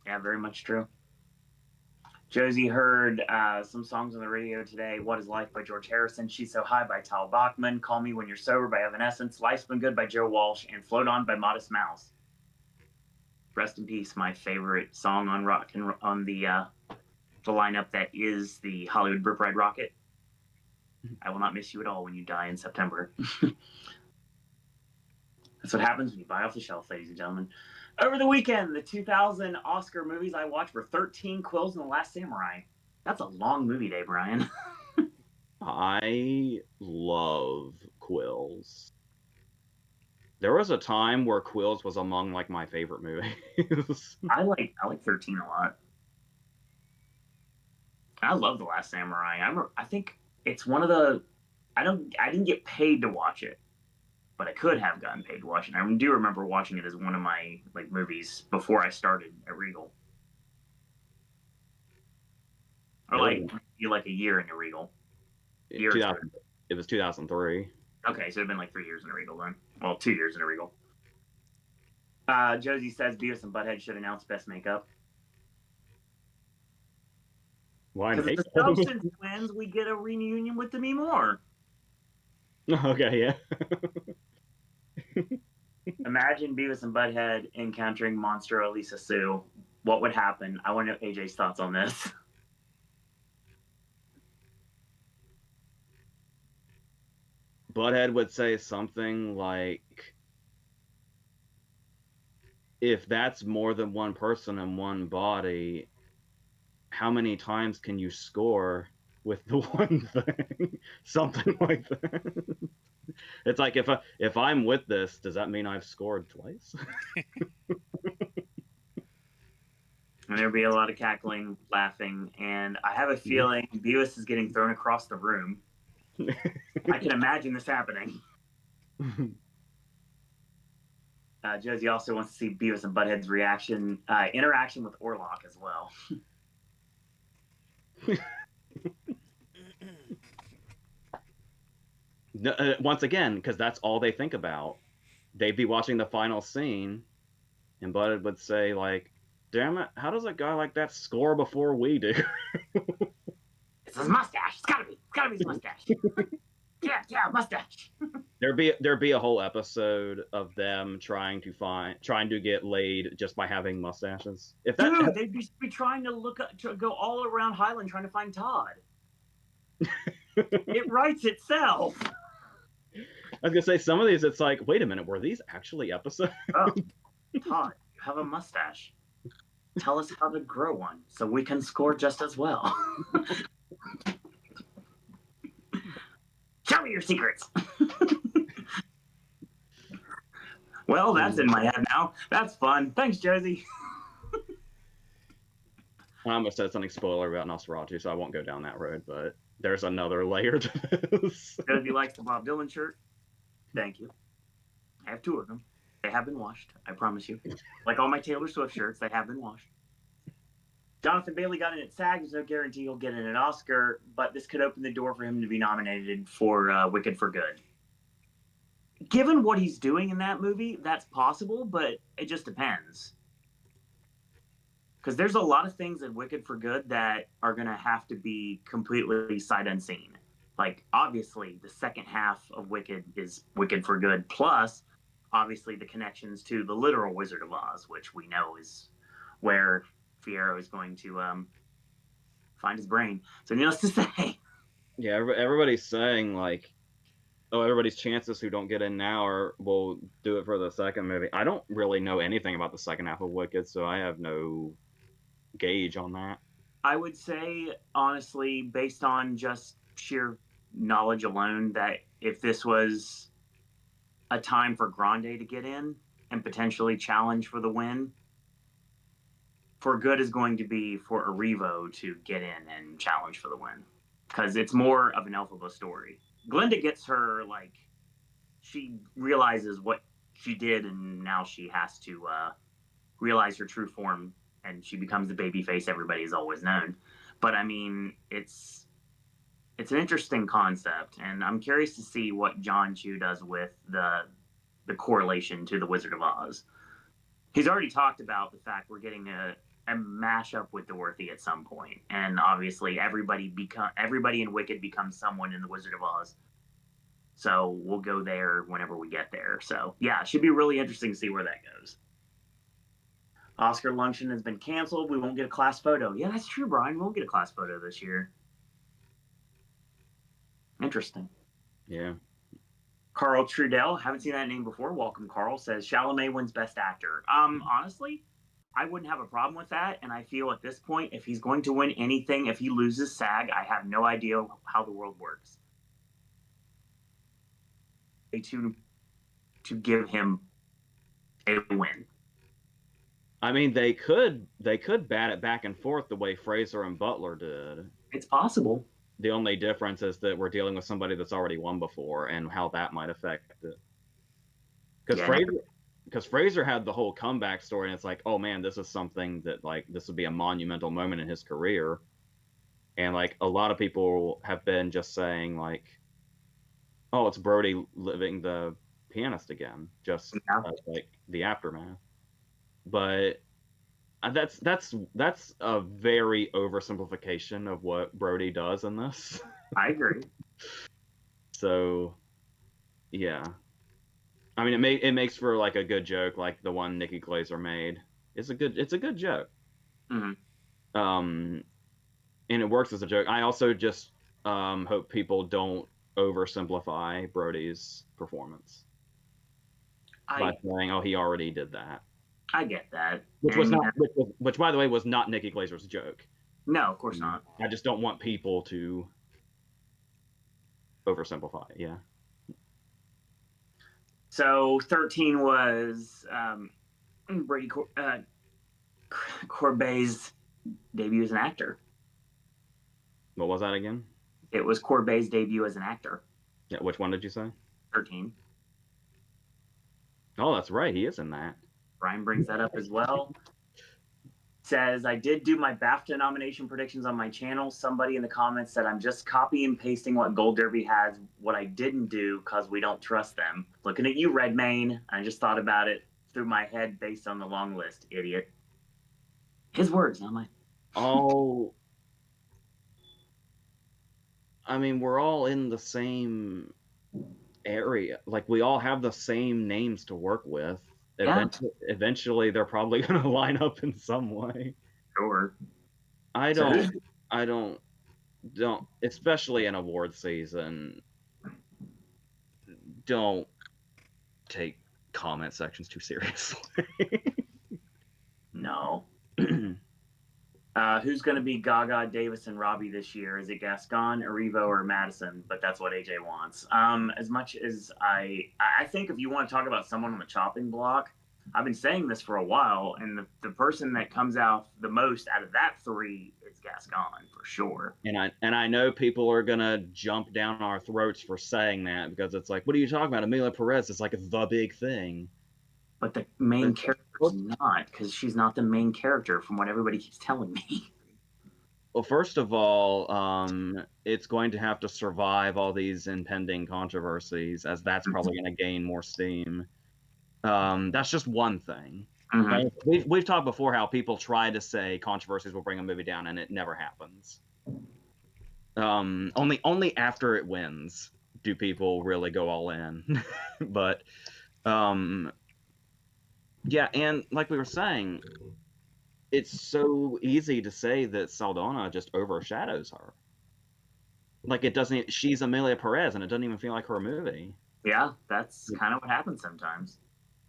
Yeah, very much true. Josie heard some songs on the radio today. What is Life by George Harrison, She's So High by Tal Bachman, Call Me When You're Sober by Evanescence, Life's Been Good by Joe Walsh, and Float On by Modest Mouse. Rest in peace, my favorite song on the lineup that is the Hollywood Rip Ride Rocket. I will not miss you at all when you die in September. That's what happens when you buy off the shelf, ladies and gentlemen. Over the weekend, the 2000 Oscar movies I watched were 13 Quills and The Last Samurai. That's a long movie day, Brian. I love Quills. There was a time where Quills was among like my favorite movies. I like 13 a lot. I love The Last Samurai. I think it's one of the. I didn't get paid to watch it, but I could have gotten paid to watch it. I do remember watching it as one of my like movies before I started at Regal, or like a year into Regal. Year 2000, it was 2003. Okay, so it'd been like 3 years in a Regal then. Well, 2 years in a Regal. Josie says Beavis and Butthead should announce best makeup. Why Because if the makeup? Substance wins, we get a reunion with Demi Moore. Okay, yeah. Imagine Beavis and Butthead encountering Monster Elisa Sue. What would happen? I want to know AJ's thoughts on this. Butthead would say something like, if that's more than one person in one body, how many times can you score with the one thing? Something like that. It's like, if I'm with this, does that mean I've scored twice? And there'd be a lot of cackling, laughing, and I have a feeling Beavis is getting thrown across the room. I can imagine this happening. Josie also wants to see Beavis and Butthead's interaction with Orlok as well. Once again, because that's all they think about. They'd be watching the final scene, and Butthead would say, like, damn it, how does a guy like that score before we do? It's his mustache. It's gotta be his mustache. yeah, mustache. There'd be a whole episode of them trying to get laid just by having mustaches. If that, Dude, they'd be trying to go all around Highland trying to find Todd. It writes itself. I was gonna say, some of these, it's like, wait a minute, were these actually episodes? Oh, Todd, you have a mustache. Tell us how to grow one so we can score just as well. Show me your secrets. Well, that's in my head now. That's fun. Thanks, Josie. I almost said something spoiler about Nosferatu, so I won't go down that road, but there's another layer to this. Josie likes the Bob Dylan shirt. Thank you. I have 2 of them. They have been washed, I promise you. Like all my Taylor Swift shirts, they have been washed. Jonathan Bailey got in at SAG. There's no guarantee he'll get in an Oscar, but this could open the door for him to be nominated for Wicked for Good. Given what he's doing in that movie, that's possible, but it just depends. Because there's a lot of things in Wicked for Good that are going to have to be completely sight unseen. Like, obviously, the second half of Wicked is Wicked for Good, plus, obviously, the connections to the literal Wizard of Oz, which we know is where Fiyero is going to find his brain. So needless to say. Yeah, everybody's saying, like, oh, everybody's chances who don't get in now will do it for the second movie. I don't really know anything about the second half of Wicked, so I have no gauge on that. I would say, honestly, based on just sheer knowledge alone, that if this was a time for Grande to get in and potentially challenge for the win, For Good is going to be for Erivo to get in and challenge for the win. Because it's more of an Elphaba story. Glinda gets her, like, she realizes what she did, and now she has to realize her true form, and she becomes the baby face everybody has always known. But, I mean, it's an interesting concept, and I'm curious to see what John Chu does with the correlation to the Wizard of Oz. He's already talked about the fact we're getting a mashup with Dorothy at some point, and obviously everybody in Wicked becomes someone in the Wizard of Oz. So we'll go there whenever we get there. So yeah, it should be really interesting to see where that goes. Oscar luncheon has been canceled. We won't get a class photo. Yeah, that's true, Brian. We won't get a class photo this year. Interesting. Yeah. Carl Trudell, haven't seen that name before. Welcome, Carl. Says Chalamet wins Best Actor. Honestly, I wouldn't have a problem with that. And I feel at this point, if he's going to win anything, if he loses SAG, I have no idea how the world works. To give him a win. I mean, they could bat it back and forth the way Fraser and Butler did. It's possible. The only difference is that we're dealing with somebody that's already won before, and how that might affect it. Because Fraser had the whole comeback story, and it's like, oh man, this is something that like this would be a monumental moment in his career. And like a lot of people have been just saying like, oh, it's Brody living the pianist again, just like the aftermath. But that's a very oversimplification of what Brody does in this. I agree. So, yeah. I mean, it makes for like a good joke, like the one Nikki Glaser made. It's a good joke. Mm-hmm. And it works as a joke. I also just hope people don't oversimplify Brody's performance by saying, "Oh, he already did that." I get that. Which by the way, was not Nikki Glaser's joke. No, of course not. I just don't want people to oversimplify it. Yeah. So 13 was Brady Corbet's debut as an actor. What was that again? It was Corbet's debut as an actor. Yeah, which one did you say? 13. Oh, that's right. He is in that. Brian brings that up as well. Says, I did do my BAFTA nomination predictions on my channel. Somebody in the comments said I'm just copy and pasting what Gold Derby has, what I didn't do because we don't trust them. Looking at you, Redmayne. I just thought about it through my head based on the long list, idiot. His words, not mine. Oh. I mean, we're all in the same area. Like, we all have the same names to work with. Yeah. Eventually, they're probably going to line up in some way. Sure. I don't, especially in award season, don't take comment sections too seriously. No. Who's going to be Gaga, Davis, and Robbie this year? Is it Gascon, Erivo, or Madison? But that's what AJ wants. As much as I think if you want to talk about someone on the chopping block, I've been saying this for a while, and the person that comes out the most out of that three is Gascon for sure. And I know people are gonna jump down our throats for saying that because it's like, what are you talking about? Amelia Perez is like the big thing. But the main character is not, because she's not the main character from what everybody keeps telling me. Well, first of all, it's going to have to survive all these impending controversies, as that's probably going to gain more steam. That's just one thing. Mm-hmm. We've talked before how people try to say controversies will bring a movie down, and it never happens. Only after it wins do people really go all in. But yeah, and like we were saying, it's so easy to say that Saldana just overshadows her. Like, it doesn't. She's Amelia Perez, and it doesn't even feel like her movie. Yeah, that's kind of what happens sometimes.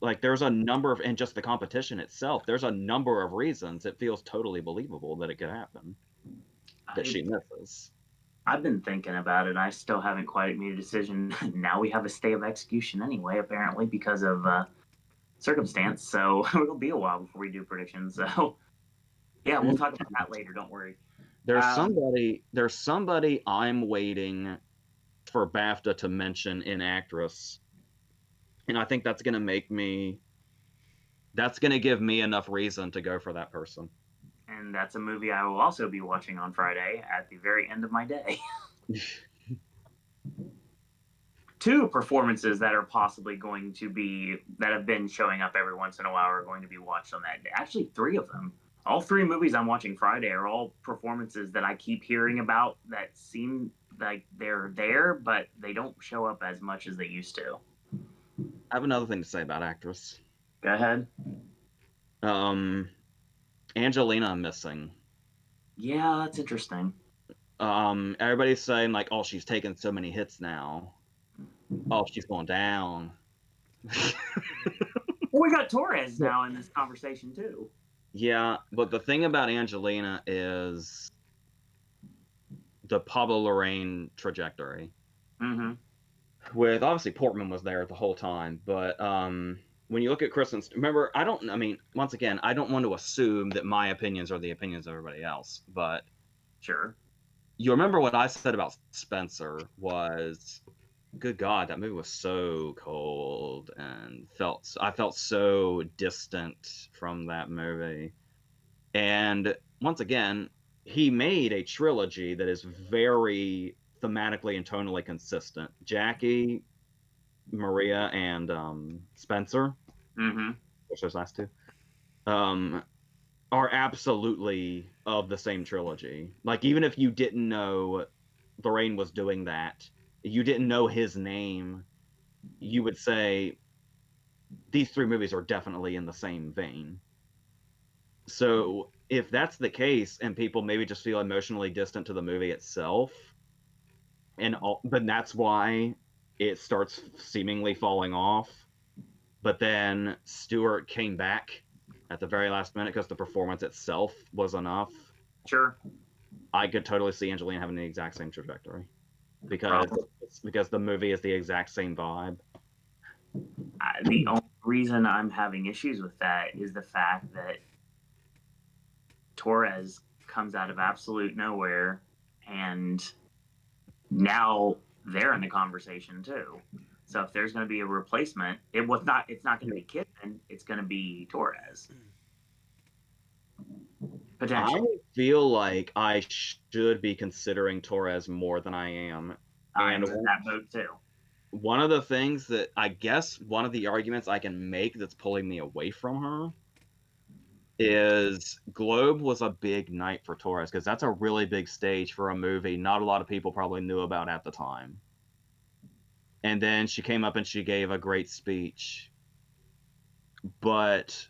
Like, there's a number of, and just the competition itself, there's a number of reasons it feels totally believable that it could happen, that she misses. I've been thinking about it. I still haven't quite made a decision. Now we have a stay of execution anyway, apparently, because of circumstance. So it'll be a while before we do predictions. So yeah, we'll talk about that later. Don't worry. There's somebody I'm waiting for BAFTA to mention in actress, and I think that's going to give me enough reason to go for that person. And that's a movie I will also be watching on Friday at the very end of my day. Two performances that are possibly going to be, that have been showing up every once in a while, are going to be watched on that day. Actually, three of them. All three movies I'm watching Friday are all performances that I keep hearing about that seem like they're there, but they don't show up as much as they used to. I have another thing to say about actress. Go ahead. Angelina missing. Yeah, that's interesting. Everybody's saying like, oh, she's taking so many hits now. Oh, she's going down. Well, we got Torres now in this conversation too. Yeah, but the thing about Angelina is the Pablo Larraín trajectory. Mm-hmm. With obviously Portman was there the whole time, but when you look at Kristen, remember, once again, I don't want to assume that my opinions are the opinions of everybody else, but sure, you remember what I said about Spencer was, good God, that movie was so cold and I felt so distant from that movie. And once again, he made a trilogy that is very thematically and tonally consistent. Jackie, Maria, and Spencer, Mm-hmm. which those last two, um, are absolutely of the same trilogy. Like, even if you didn't know Lorraine was doing that, you didn't know his name, you would say these three movies are definitely in the same vein. So if that's the case, and people maybe just feel emotionally distant to the movie itself, then that's why it starts seemingly falling off. But then Stewart came back at the very last minute because the performance itself was enough. Sure. I could totally see Angelina having the exact same trajectory because Probably. the movie is the exact same vibe. The only reason I'm having issues with that is the fact that Torres comes out of absolute nowhere, and now they're in the conversation too. So if there's going to be a replacement, it's not going to be Kidman, it's going to be Torres. Potentially. I feel like I should be considering Torres more than I am. I'm And in that boat too. one of the things that I guess one of the arguments I can make that's pulling me away from her is Globe was a big night for Torres because that's a really big stage for a movie not a lot of people probably knew about at the time. And then she came up and she gave a great speech. But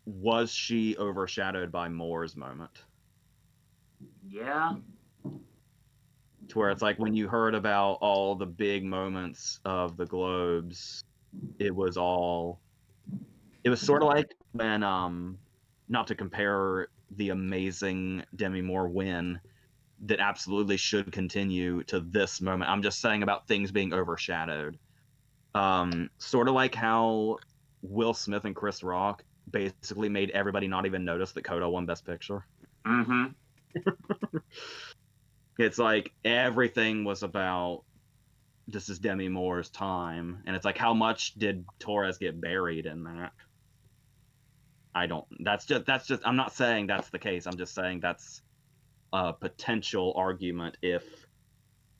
was she overshadowed by Moore's moment? Yeah. To where it's like when you heard about all the big moments of the Globes, it was sort of like when not to compare the amazing Demi Moore win that absolutely should continue to this moment. I'm just saying about things being overshadowed. Sort of like how Will Smith and Chris Rock basically made everybody not even notice that Coda won Best Picture. Mm-hmm. It's like everything was about this is Demi Moore's time, and it's like how much did Torres get buried in that? I don't. That's just. I'm not saying that's the case. I'm just saying that's a potential argument if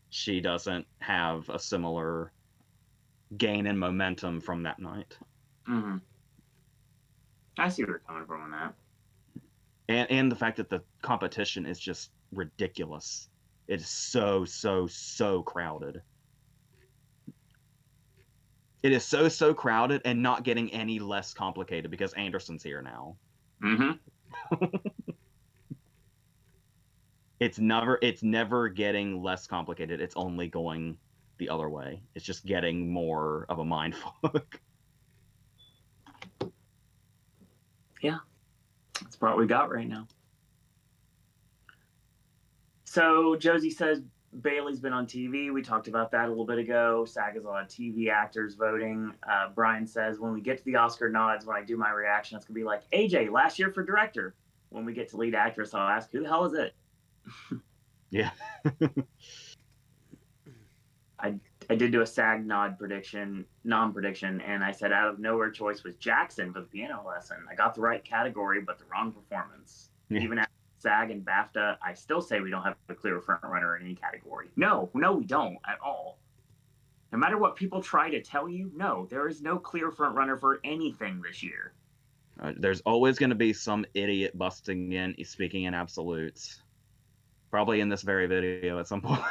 she doesn't have a similar gain in momentum from that night. Mm-hmm. I see where you're coming from on that. And the fact that the competition is just ridiculous. It is so crowded. It is so crowded and not getting any less complicated because Anderson's here now. Mm-hmm. It's never getting less complicated. It's only going the other way. It's just getting more of a mindfuck. Yeah. That's about what we got right now. So Josie says Bailey's been on TV. We talked about that a little bit ago. SAG has a lot of TV actors voting. Brian says when we get to the Oscar nods, when I do my reaction, it's gonna be like AJ last year for director. When we get to lead actress, I'll ask who the hell is it? Yeah. I did do a SAG non-prediction, and I said out of nowhere choice was Jackson for the piano lesson. I got the right category, but the wrong performance. Yeah. Even at SAG and BAFTA, I still say we don't have a clear front runner in any category. No, we don't at all. No matter what people try to tell you, no, there is no clear front runner for anything this year. There's always going to be some idiot busting in, speaking in absolutes. Probably in this very video at some point.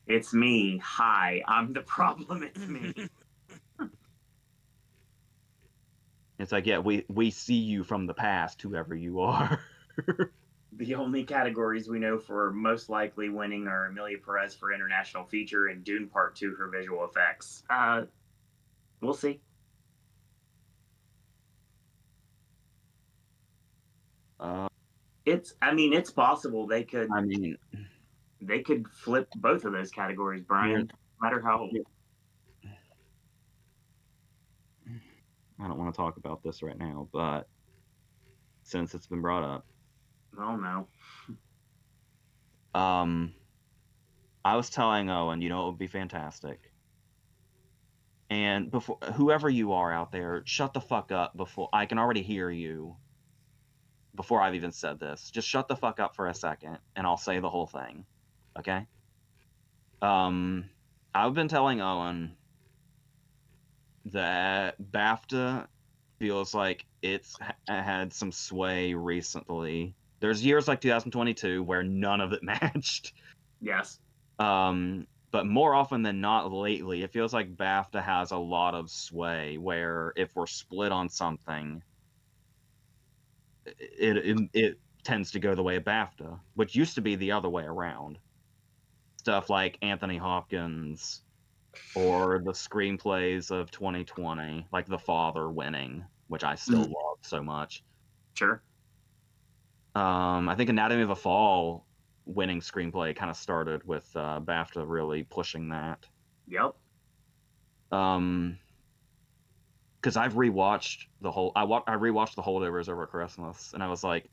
It's me. Hi, I'm the problem. It's me. It's like, yeah, we see you from the past, whoever you are. The only categories we know for most likely winning are Amelia Perez for international feature and Dune Part 2 for visual effects. We'll see. It's possible they could. They could flip both of those categories, Brian. No matter how. I don't want to talk about this right now, but since it's been brought up, Well, no. I was telling Owen, you know, it would be fantastic. And before whoever you are out there, shut the fuck up before I can already hear you before I've even said this. Just shut the fuck up for a second and I'll say the whole thing. Okay? I've been telling Owen that BAFTA feels like it's had some sway recently. There's years like 2022 where none of it matched. Yes. But more often than not lately, it feels like BAFTA has a lot of sway where if we're split on something, it tends to go the way of BAFTA, which used to be the other way around. Stuff like Anthony Hopkins or the screenplays of 2020, like The Father winning, which I still love so much. Sure. I think Anatomy of a Fall winning screenplay kind of started with BAFTA really pushing that. Yep. Because I've rewatched the whole. I rewatched The Holdovers over Christmas, and I was like,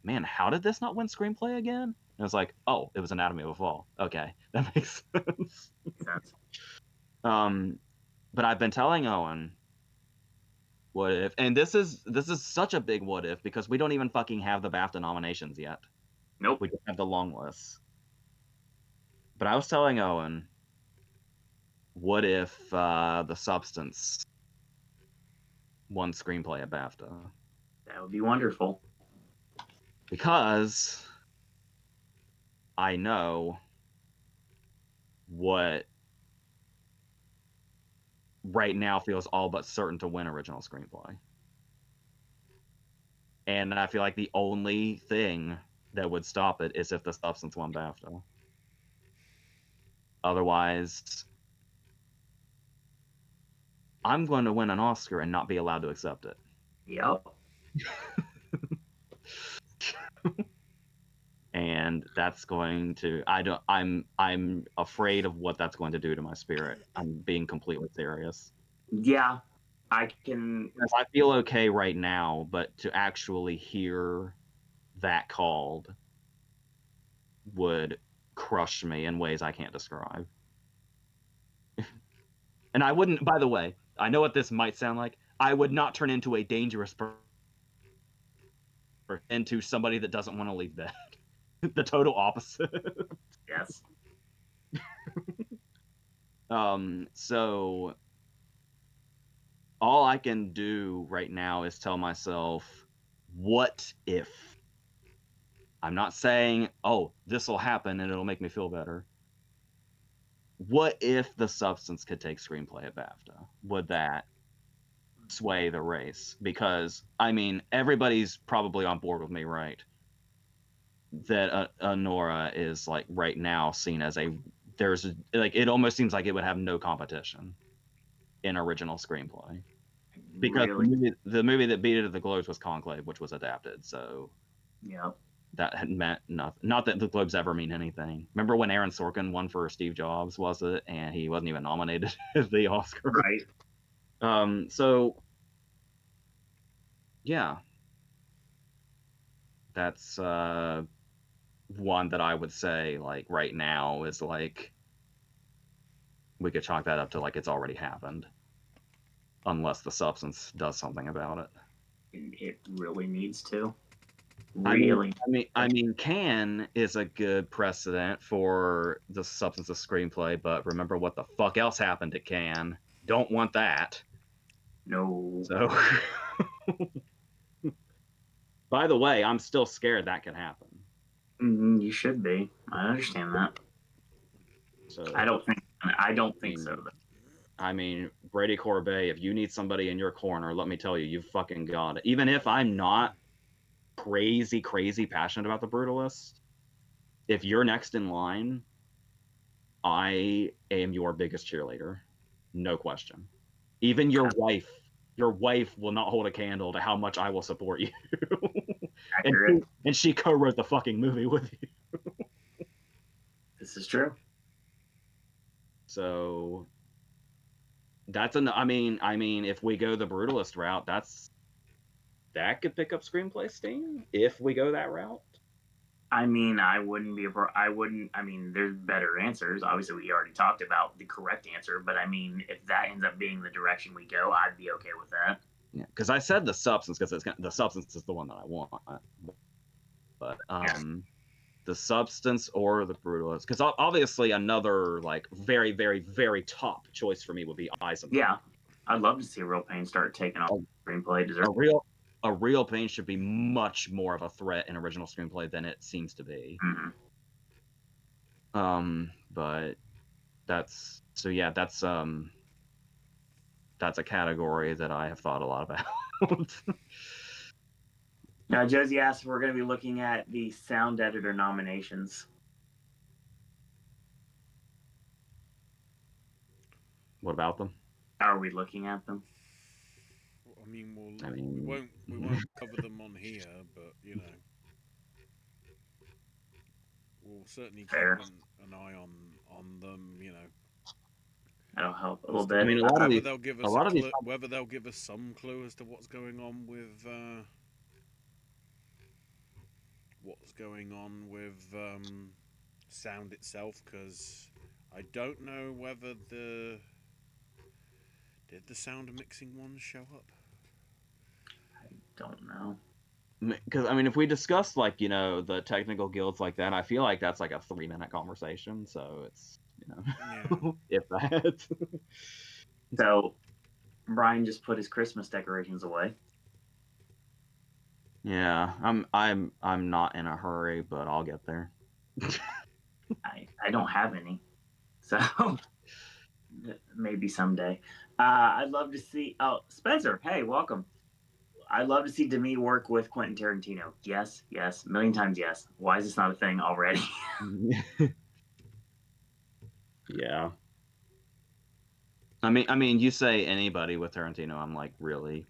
man, how did this not win screenplay again? And I was like, oh, it was Anatomy of a Fall. Okay, that makes sense. But I've been telling Owen, what if? And this is such a big what if because we don't even fucking have the BAFTA nominations yet. Nope. We just have the long list. But I was telling Owen, what if The Substance won screenplay at BAFTA? That would be wonderful. Because I know what right now feels all but certain to win original screenplay. And I feel like the only thing that would stop it is if The Substance won BAFTA. Otherwise, I'm going to win an Oscar and not be allowed to accept it. Yep. And that's going to I'm afraid of what that's going to do to my spirit. I'm being completely serious. Yeah. I can. Because I feel okay right now, but to actually hear that called would crush me in ways I can't describe. And I wouldn't, by the way, I know what this might sound like. I would not turn into a dangerous person, into somebody that doesn't want to leave bed. The total opposite. Yes. So all I can do right now is tell myself, what if? I'm not saying, oh, this will happen and it'll make me feel better. What if The Substance could take screenplay at BAFTA? Would that sway the race? Because, I mean, everybody's probably on board with me, right? That Nora is, like, right now seen as it almost seems like it would have no competition in original screenplay. Because really? the movie that beat it at the Globes was Conclave, which was adapted, so... Yep. That had meant nothing. Not that the Globes ever mean anything. Remember when Aaron Sorkin won for Steve Jobs, was it? And he wasn't even nominated for the Oscar. Right. So, yeah. That's one that I would say, like, right now is, like, we could chalk that up to, like, it's already happened. Unless The Substance does something about it. It really needs to. Really? I mean, Can is a good precedent for The Substance of screenplay, but remember what the fuck else happened at Can. Don't want that. No. So, by the way, I'm still scared that could happen. You should be. I understand that. So I don't think so. I mean, Brady Corbet, if you need somebody in your corner, let me tell you, you fucking got it. Even if I'm not crazy passionate about The Brutalist, if you're next in line, I am your biggest cheerleader. No question. Even your wife will not hold a candle to how much I will support you. and she co-wrote the fucking movie with you. This is true. So that's I mean, if we go the Brutalist route, that's that could pick up screenplay steam if we go that route. I mean, I wouldn't be. I wouldn't. I mean, there's better answers. Obviously, we already talked about the correct answer, but I mean, if that ends up being the direction we go, I'd be okay with that. Yeah, because I said the substance because the substance is the one that I want, but the substance or the brutalist, because obviously another like very very very top choice for me would be Eisenberg. Yeah, I'd love to see Real Pain start taking off screenplay. A real pain should be much more of a threat in original screenplay than it seems to be. Mm-hmm. But that's a category that I have thought a lot about. Now, Josie asked if we're going to be looking at the sound editor nominations. What about them? Are we looking at them? I mean, we won't cover them on here, but you know, we'll certainly keep an eye on them. You know, that'll help a little bit. I mean, whether they'll give us some clue as to what's going on with sound itself, because I don't know whether did the sound mixing ones show up. I don't know. Because I mean, if we discuss like the technical guilds like that, I feel like that's like a 3-minute conversation. So it's if that. So Brian just put his Christmas decorations away. Yeah, I'm not in a hurry, but I'll get there. I don't have any, so maybe someday. I'd love to see. Oh, Spencer, hey, welcome. I'd love to see Demi work with Quentin Tarantino. Yes, a million times yes. Why is this not a thing already? Yeah. I mean, you say anybody with Tarantino, I'm like really,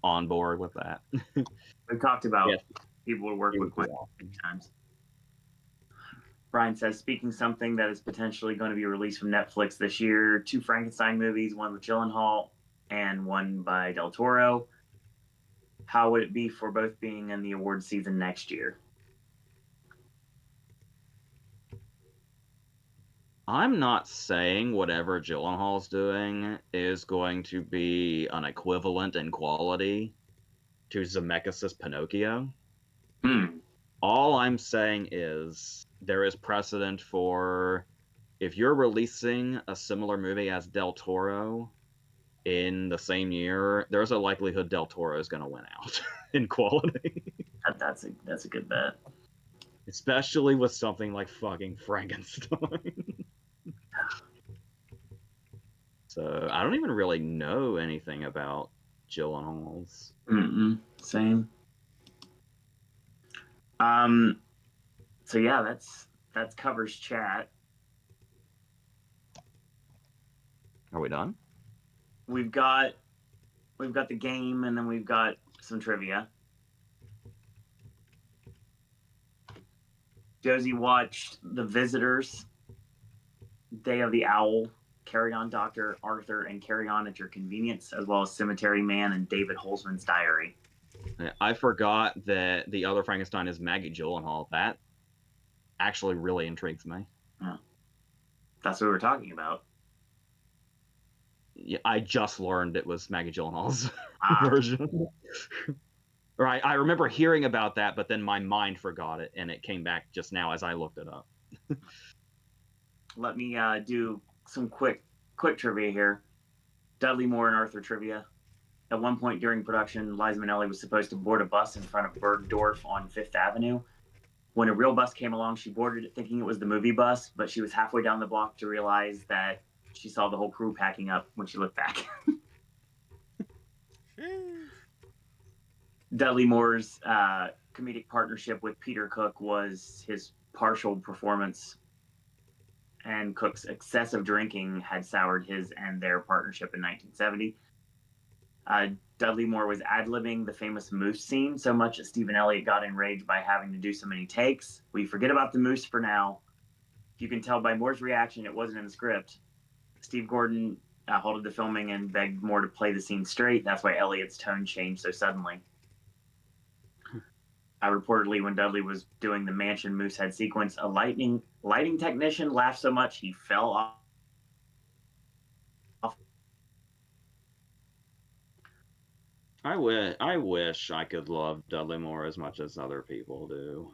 on board with that. We've talked about people who work with Quentin many times. Brian says, speaking something that is potentially going to be released from Netflix this year, 2 Frankenstein movies, one with Gyllenhaal and one by Del Toro. How would it be for both being in the award season next year? I'm not saying whatever Gyllenhaal's doing is going to be an equivalent in quality to Zemeckis' Pinocchio. All I'm saying is there is precedent for if you're releasing a similar movie as Del Toro in the same year, there's a likelihood Del Toro is going to win out in quality. That's a good bet. Especially with something like fucking Frankenstein. So I don't even really know anything about Gyllenhaal's. Same. So yeah, that's covers chat. Are we done? We've got the game, and then we've got some trivia. Josie watched The Visitors, Day of the Owl, Carry On Dr. Arthur, and Carry On at Your Convenience, as well as Cemetery Man and David Holzman's Diary. I forgot that the other Frankenstein is Maggie Gyllenhaal. That actually really intrigues me. Yeah. That's what we were talking about. Yeah, I just learned it was Maggie Gyllenhaal's version. Or I remember hearing about that, but then my mind forgot it, and it came back just now as I looked it up. Let me do some quick trivia here. Dudley Moore and Arthur trivia. At one point during production, Liza Minnelli was supposed to board a bus in front of Bergdorf on 5th Avenue. When a real bus came along, she boarded it thinking it was the movie bus, but she was halfway down the block to realize that she saw the whole crew packing up when she looked back. Dudley Moore's comedic partnership with Peter Cook was his partial performance, and Cook's excessive drinking had soured his and their partnership in 1970. Dudley Moore was ad-libbing the famous moose scene so much that Stephen Elliott got enraged by having to do so many takes. We forget about the moose for now. You can tell by Moore's reaction it wasn't in the script. Steve Gordon halted the filming and begged Moore to play the scene straight. That's why Elliot's tone changed so suddenly. Reportedly, when Dudley was doing the mansion Moosehead sequence, a lighting technician laughed so much he fell off. I wish I could love Dudley Moore as much as other people do.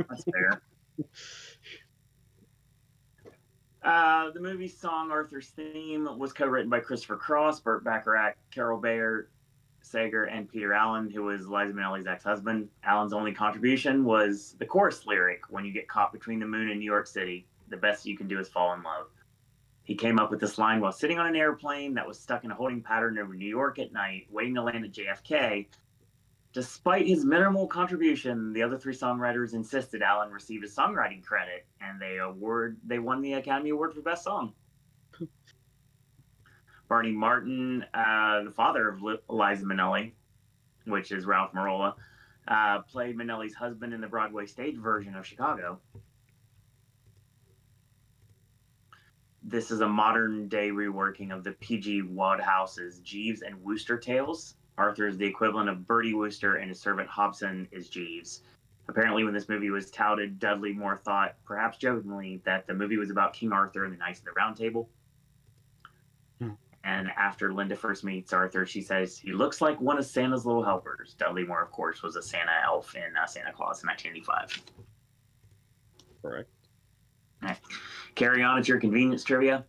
That's fair. The movie's song, Arthur's Theme, was co-written by Christopher Cross, Burt Bacharach, Carol Bayer, Sager, and Peter Allen, who was Liza Minnelli's ex-husband. Allen's only contribution was the chorus lyric, "When you get caught between the moon and New York City, the best you can do is fall in love." He came up with this line while sitting on an airplane that was stuck in a holding pattern over New York at night, waiting to land at JFK. Despite his minimal contribution, the other three songwriters insisted Allen receive a songwriting credit, and they won the Academy Award for Best Song. Barney Martin, the father of Liza Minnelli, which is Ralph Marola, played Minnelli's husband in the Broadway stage version of Chicago. This is a modern-day reworking of the P.G. Wodehouse's Jeeves and Wooster tales. Arthur is the equivalent of Bertie Wooster, and his servant Hobson is Jeeves. Apparently, when this movie was touted, Dudley Moore thought, perhaps jokingly, that the movie was about King Arthur and the Knights of the Round Table. And after Linda first meets Arthur, she says, "He looks like one of Santa's little helpers." Dudley Moore, of course, was a Santa elf in Santa Claus in 1985. Correct. All right. Carry on at your convenience, trivia.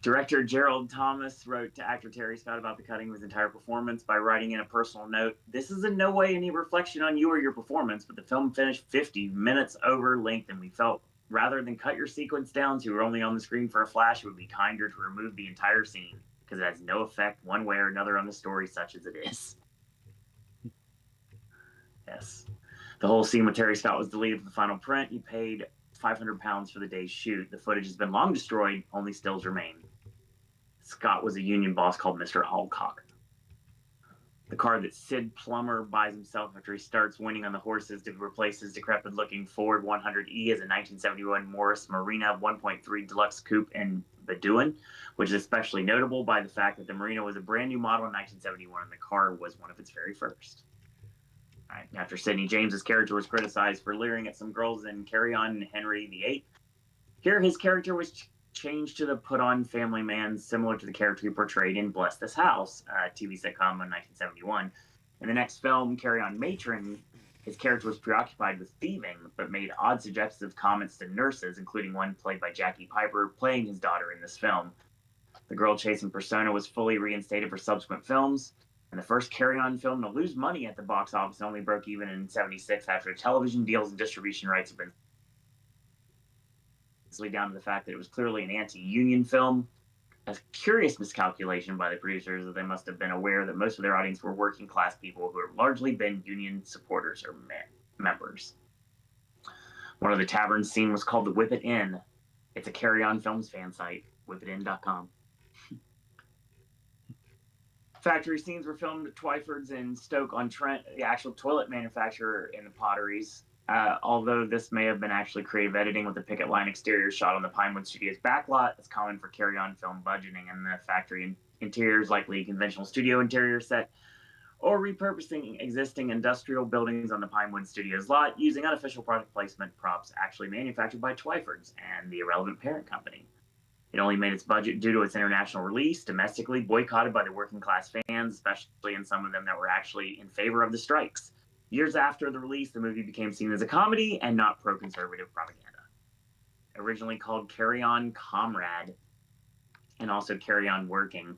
Director Gerald Thomas wrote to actor Terry Scott about the cutting of his entire performance by writing in a personal note, "This is in no way any reflection on you or your performance, but the film finished 50 minutes over length, and we felt rather than cut your sequence down so you were only on the screen for a flash, it would be kinder to remove the entire scene, because it has no effect one way or another on the story, such as it is." Yes. The whole scene with Terry Scott was deleted from the final print. He paid £500 for the day's shoot. The footage has been long destroyed, only stills remain. Scott was a union boss called Mr. Alcock. The car that Sid Plummer buys himself after he starts winning on the horses to replace his decrepit-looking Ford 100E is a 1971 Morris Marina 1.3 Deluxe Coupe in Bedouin, which is especially notable by the fact that the Marina was a brand new model in 1971 and the car was one of its very first. All right. After Sidney James's character was criticized for leering at some girls in Carry On Henry VIII, here his character was changed to the put-on family man, similar to the character he portrayed in Bless This House, a TV sitcom in 1971. In the next film, Carry On Matron, his character was preoccupied with thieving, but made odd suggestive comments to nurses, including one played by Jackie Piper, playing his daughter in this film. The girl-chasing persona was fully reinstated for subsequent films, and the first Carry On film to lose money at the box office only broke even in 1976 after television deals and distribution rights had been down to the fact that it was clearly an anti-union film. A curious miscalculation by the producers that they must have been aware that most of their audience were working class people who had largely been union supporters or members. One of the taverns scene was called the Whip It Inn. It's a Carry On Films fan site, whipitin.com. Factory scenes were filmed at Twyford's in Stoke-on-Trent, the actual toilet manufacturer in the Potteries. Although this may have been actually creative editing with the picket line exterior shot on the Pinewood Studios backlot, it's common for Carry On film budgeting, and the factory interiors likely conventional studio interior set, or repurposing existing industrial buildings on the Pinewood Studios lot using unofficial product placement props actually manufactured by Twyford's and the irrelevant parent company. It only made its budget due to its international release, domestically boycotted by the working class fans, especially in some of them that were actually in favor of the strikes. Years after the release, the movie became seen as a comedy and not pro-conservative propaganda. Originally called Carry On Comrade and also Carry On Working,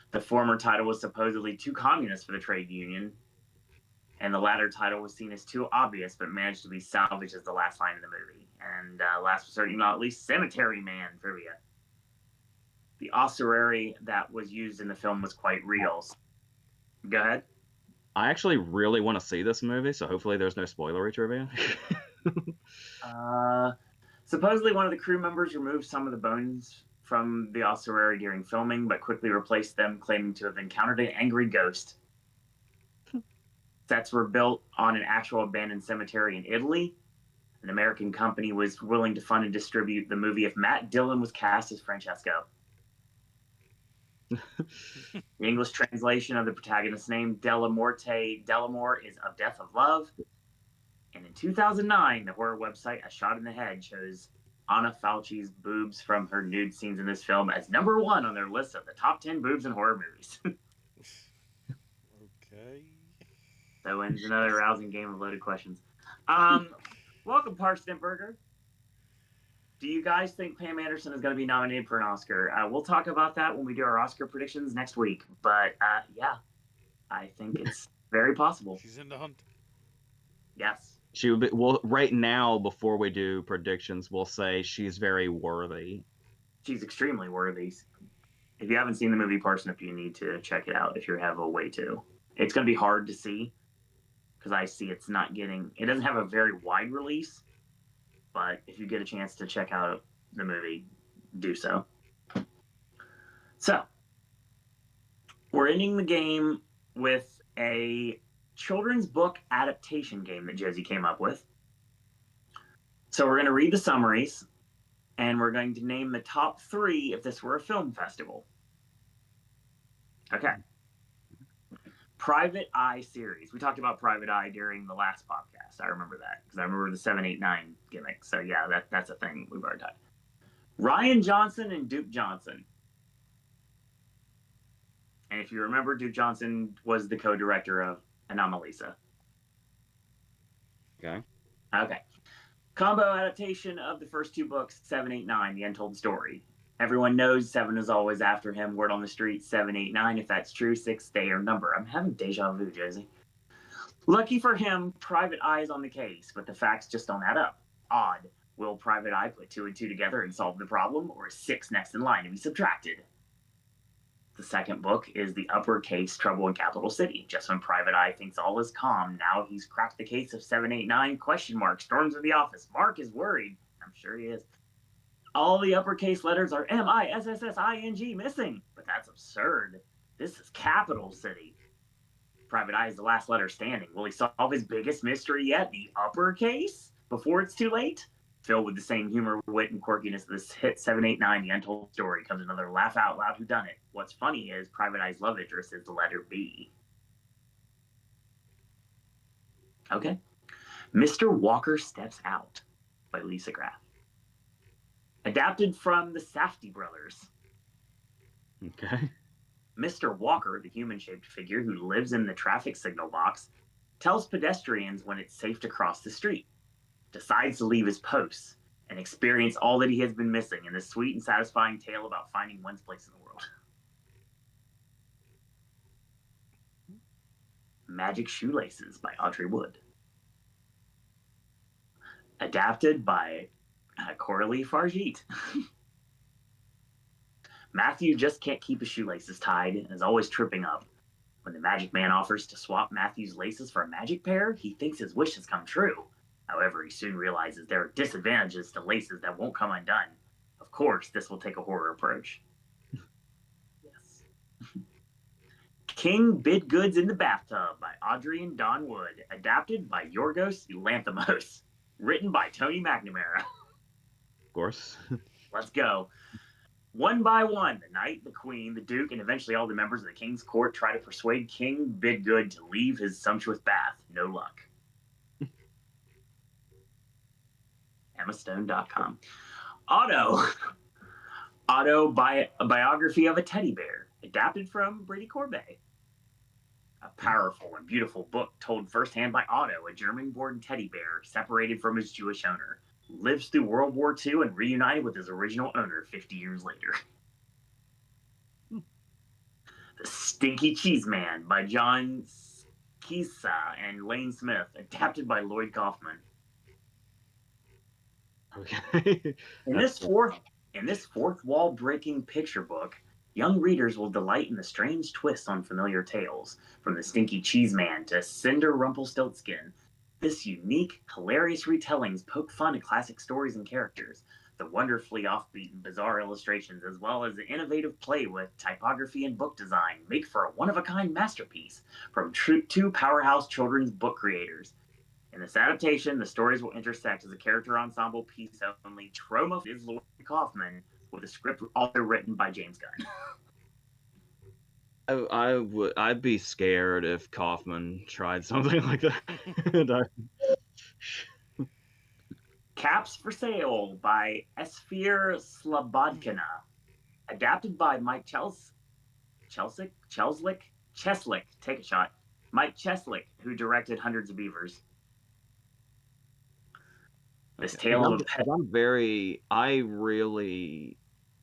the former title was supposedly too communist for the trade union, and the latter title was seen as too obvious but managed to be salvaged as the last line of the movie. And last but certainly not least, Cemetery Man trivia. The ossuary that was used in the film was quite real. Go ahead. I actually really want to see this movie, so hopefully there's no spoilery trivia. Supposedly one of the crew members removed some of the bones from the ossuary during filming, but quickly replaced them, claiming to have encountered an angry ghost. Sets were built on an actual abandoned cemetery in Italy. An American company was willing to fund and distribute the movie if Matt Dillon was cast as Francesco. The English translation of the protagonist's name, Delamore, is Of Death of Love. And in 2009, the horror website A Shot in the Head chose Anna Fauci's boobs from her nude scenes in this film as number 1 on their list of the top 10 boobs in horror movies. Okay. So ends another rousing game of loaded questions. Welcome, Parsnipburger. Do you guys think Pam Anderson is going to be nominated for an Oscar? We'll talk about that when we do our Oscar predictions next week. But yeah, I think it's very possible. She's in the hunt. Yes. She would be, well, right now, before we do predictions, we'll say she's very worthy. She's extremely worthy. If you haven't seen the movie Parsnip, you need to check it out if you have a way to. It's going to be hard to see because I see it doesn't have a very wide release, but if you get a chance to check out the movie, do so. So, we're ending the game with a children's book adaptation game that Josie came up with. So we're going to read the summaries, and we're going to name the top 3 if this were a film festival. Okay. Private Eye series. We talked about Private Eye during the last podcast. I remember that because I remember the 789 gimmick. So yeah, that's a thing we've already talked. Rian Johnson and Duke Johnson. And if you remember, Duke Johnson was the co-director of Anomalisa. Okay. Okay. Combo adaptation of the first 2 books, 789, The Untold Story. Everyone knows 7 is always after him. Word on the street, 789. If that's true, 6 their number. I'm having deja vu, Josie. Lucky for him, Private Eye is on the case, but the facts just don't add up. Odd. Will Private Eye put 2 and 2 together and solve the problem, or is 6 next in line to be subtracted? The second book is The Uppercase Trouble in Capital City. Just when Private Eye thinks all is calm, now he's cracked the case of 789, ? Storms of the office. Mark is worried. I'm sure he is. All the uppercase letters are MISSING missing. But that's absurd. This is Capital City. Private Eye is the last letter standing. Will he solve his biggest mystery yet, the uppercase, before it's too late? Filled with the same humor, wit, and quirkiness of this hit 789, The Untold Story, comes another laugh out loud whodunit. What's funny is Private Eye's love interest is the letter B. Okay. Mr. Walker Steps Out by Lisa Graff. Adapted from the Safdie brothers. Okay. Mr. Walker, the human-shaped figure who lives in the traffic signal box, tells pedestrians when it's safe to cross the street, decides to leave his posts, and experience all that he has been missing in this sweet and satisfying tale about finding one's place in the world. Magic Shoelaces by Audrey Wood. Adapted by Coralie Fargeet. Matthew just can't keep his shoelaces tied and is always tripping up. When the magic man offers to swap Matthew's laces for a magic pair, he thinks his wish has come true. However, he soon realizes there are disadvantages to laces that won't come undone. Of course, this will take a horror approach. Yes. King Bid Goods in the Bathtub by Audrey and Don Wood. Adapted by Yorgos Lanthimos. Written by Tony McNamara. Of course. Let's go. One by one, the knight, the queen, the duke, and eventually all the members of the king's court try to persuade King Bidgood to leave his sumptuous bath. No luck. EmmaStone.com. Otto by a biography of a teddy bear, adapted from Brady Corbet. A powerful and beautiful book told firsthand by Otto, a German-born teddy bear separated from his Jewish owner. Lives through World War II and reunited with his original owner 50 years later. The Stinky Cheese Man by John Kisa and Lane Smith, adapted by Lloyd Kaufman. Okay. In this fourth wall-breaking picture book, young readers will delight in the strange twists on familiar tales, from the Stinky Cheese Man to Cinder Rumpelstiltskin. This unique, hilarious retellings poke fun at classic stories and characters, the wonderfully offbeat and bizarre illustrations, as well as the innovative play with typography and book design, make for a one-of-a-kind masterpiece from two powerhouse children's book creators. In this adaptation, the stories will intersect as a character ensemble piece only. Troma is Lloyd Kaufman, with a script also written by James Gunn. I'd be scared if Kaufman tried something like that. Caps for Sale by Esfir Slobodkina. Adapted by Mike Cheslick, take a shot. Mike Cheslick, who directed Hundreds of Beavers. This Okay. tale of a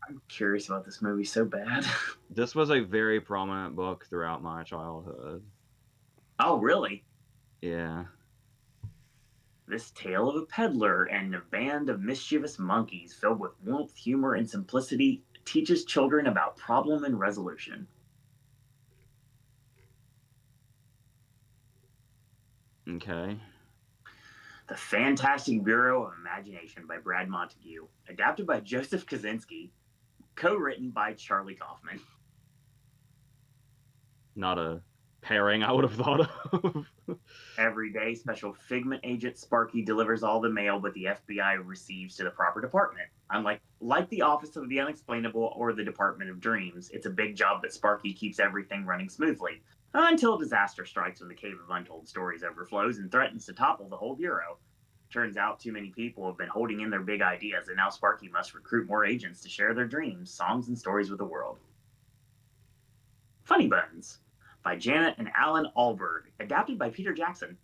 I'm curious about this movie so bad. This was a very prominent book throughout my childhood. Oh, really? Yeah. This tale of a peddler and a band of mischievous monkeys filled with warmth, humor, and simplicity teaches children about problem and resolution. Okay. The Fantastic Bureau of Imagination by Brad Montague. Adapted by Joseph Kosinski. Co-written by Charlie Kaufman. Not a pairing I would have thought of. Every day, Special Figment Agent Sparky delivers all the mail but the FBI receives to the proper department. Unlike the Office of the Unexplainable or the Department of Dreams, it's a big job that Sparky keeps everything running smoothly. Until disaster strikes when the Cave of Untold Stories overflows and threatens to topple the whole bureau. Turns out too many people have been holding in their big ideas, and now Sparky must recruit more agents to share their dreams, songs, and stories with the world. Funny Bones by Janet and Alan Alberg, adapted by Peter Jackson.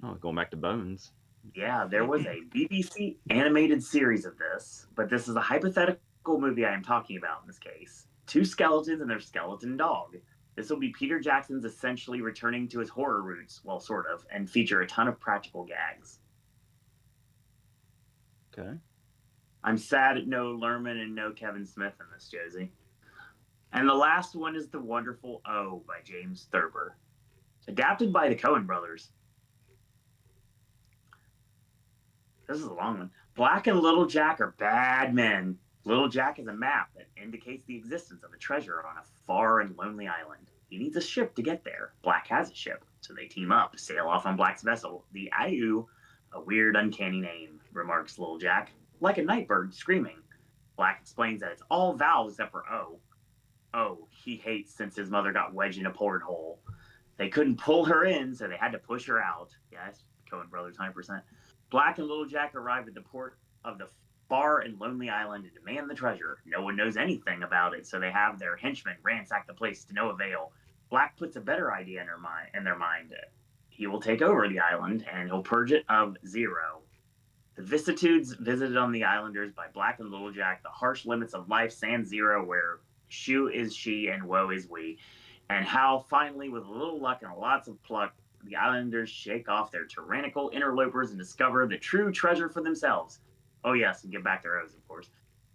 Oh, going back to Bones. Yeah, there was a BBC animated series of this, but this is a hypothetical movie I am talking about in this case. Two skeletons and their skeleton dog. This will be Peter Jackson's essentially returning to his horror roots, well, sort of, and feature a ton of practical gags. Okay. I'm sad at no Lerman and no Kevin Smith in this, Josie. And the last one is The Wonderful O by James Thurber. Adapted by the Coen brothers. This is a long one. Black and Little Jack are bad men. Little Jack is a map that indicates the existence of a treasure on a far and lonely island. He needs a ship to get there. Black has a ship, so they team up, sail off on Black's vessel, the Ayu, a weird, uncanny name, remarks Little Jack, like a night bird screaming. Black explains that it's all valves except for O. O, he hates since his mother got wedged in a porthole. They couldn't pull her in, so they had to push her out. Yes, Coen Brothers, 100%. Black and Little Jack arrive at the port of the far and lonely island and demand the treasure. No one knows anything about it, so they have their henchmen ransack the place to no avail. Black puts a better idea in their mind. He will take over the island, and he'll purge it of Zero. The vicissitudes visited on the islanders by Black and Little Jack, the harsh limits of life, sans Zero, where Shu is she and woe is we, and how finally, with a little luck and lots of pluck, the islanders shake off their tyrannical interlopers and discover the true treasure for themselves. Oh yes, and get back to Rose, of course.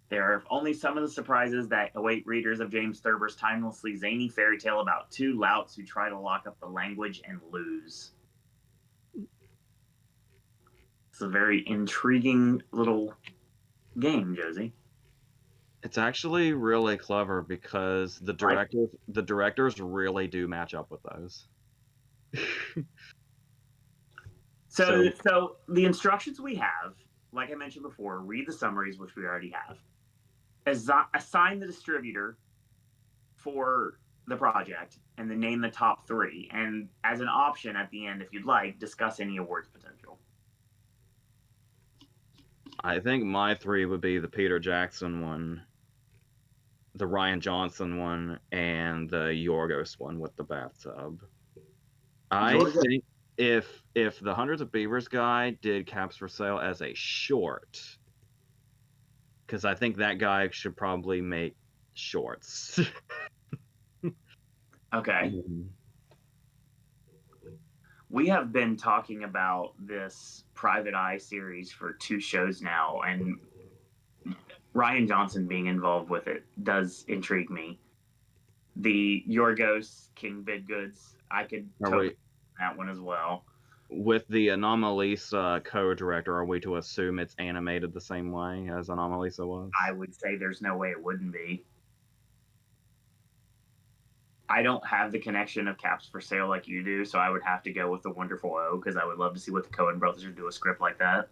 There are only some of the surprises that await readers of James Thurber's timelessly zany fairy tale about two louts who try to lock up the language and lose. It's a very intriguing little game, Josie. It's actually really clever because the directors really do match up with those. So the instructions we have, like I mentioned before, read the summaries, which we already have. Assign the distributor for the project, and then name the top three. And as an option at the end, if you'd like, discuss any awards potential. I think my three would be the Peter Jackson one, the Ryan Johnson one, and the Yorgos one with the bathtub. I think if the Hundreds of Beavers guy did Caps for Sale as a short, because I think that guy should probably make shorts. Okay. We have been talking about this Private Eye series for 2 shows now, and Ryan Johnson being involved with it does intrigue me. The Yorgos King Bidgoods, I could totally that one as well. With the Anomalisa co-director, are we to assume it's animated the same way as Anomalisa was? I would say there's no way it wouldn't be. I don't have the connection of Caps for Sale like you do, so I would have to go with The Wonderful O, because I would love to see what the Coen brothers would do a script like that.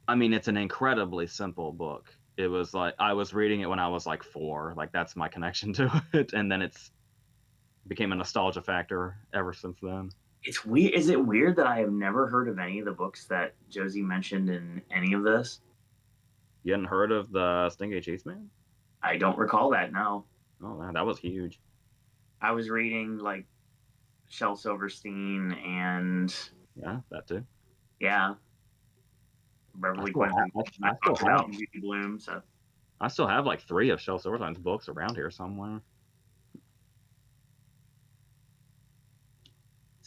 I mean, it's an incredibly simple book. it was like I was reading it when I was like 4. Like that's my connection to it, and then it's became a nostalgia factor ever since then. It's weird. Is it weird that I have never heard of any of the books that Josie mentioned in any of this? You hadn't heard of the Stingray Chase Man? I don't recall that. No, Oh, man, that was huge. I was reading like Shel Silverstein and Yeah, that too. yeah, I Beverly still Quinn. have, I I still talked have, about Beauty Bloom. So I still have like 3 of Shel Silverstein's books around here somewhere.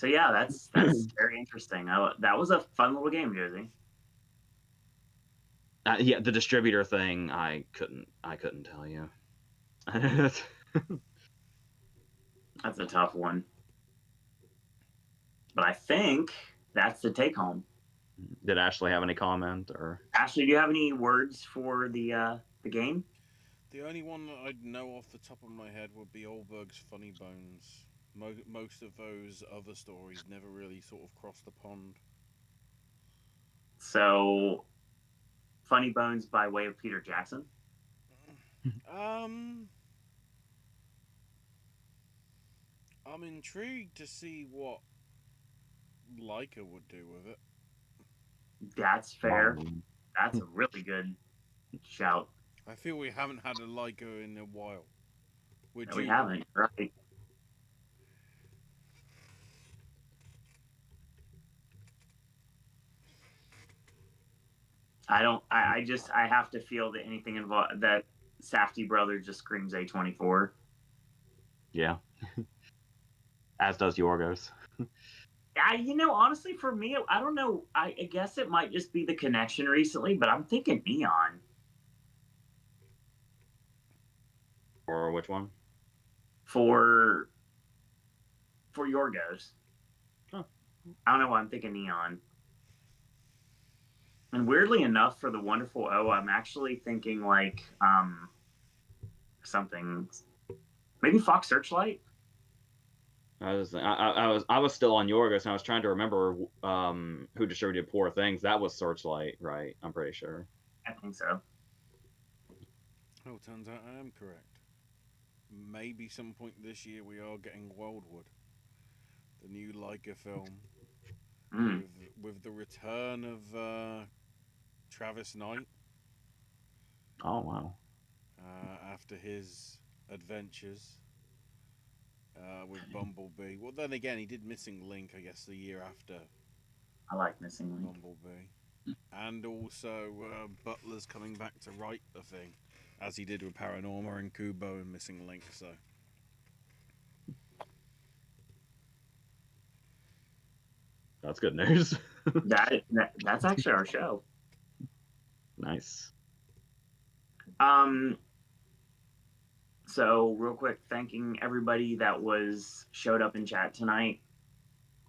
yeah, that's very interesting. That was a fun little game, Josie. Yeah, the distributor thing, I couldn't tell you. That's a tough one, but I think that's the take home. Did Ashley have any comment or? Ashley, do you have any words for the game? The only one that I'd know off the top of my head would be Oldberg's Funny Bones. Most of those other stories never really sort of crossed the pond. So, Funny Bones by way of Peter Jackson. I'm intrigued to see what Leica would do with it. That's fair. That's a really good shout. I feel we haven't had a Leica in a while. No, we haven't, right? I don't. I have to feel that anything involved that Safdie brother just screams A24. Yeah. As does Yorgos. Honestly, for me, I don't know. I guess it might just be the connection recently, but I'm thinking Neon. Or which one? For Yorgos. Huh. I don't know why I'm thinking Neon. And weirdly enough, for the Wonderful O, I'm actually thinking like something, maybe Fox Searchlight. I was still on Yorgos, and I was trying to remember who distributed Poor Things. That was Searchlight, right? I'm pretty sure. I think so. Oh, turns out I am correct. Maybe some point this year we are getting Wildwood, the new Leica film, with the return of Travis Knight. Oh wow! After his adventures with Bumblebee. Well, then again, he did Missing Link, I guess, the year after. I like Missing Link. Bumblebee. And also Butler's coming back to write the thing, as he did with Paranorma and Kubo and Missing Link. So that's good news. That's actually our show. Nice. So real quick, thanking everybody that showed up in chat tonight.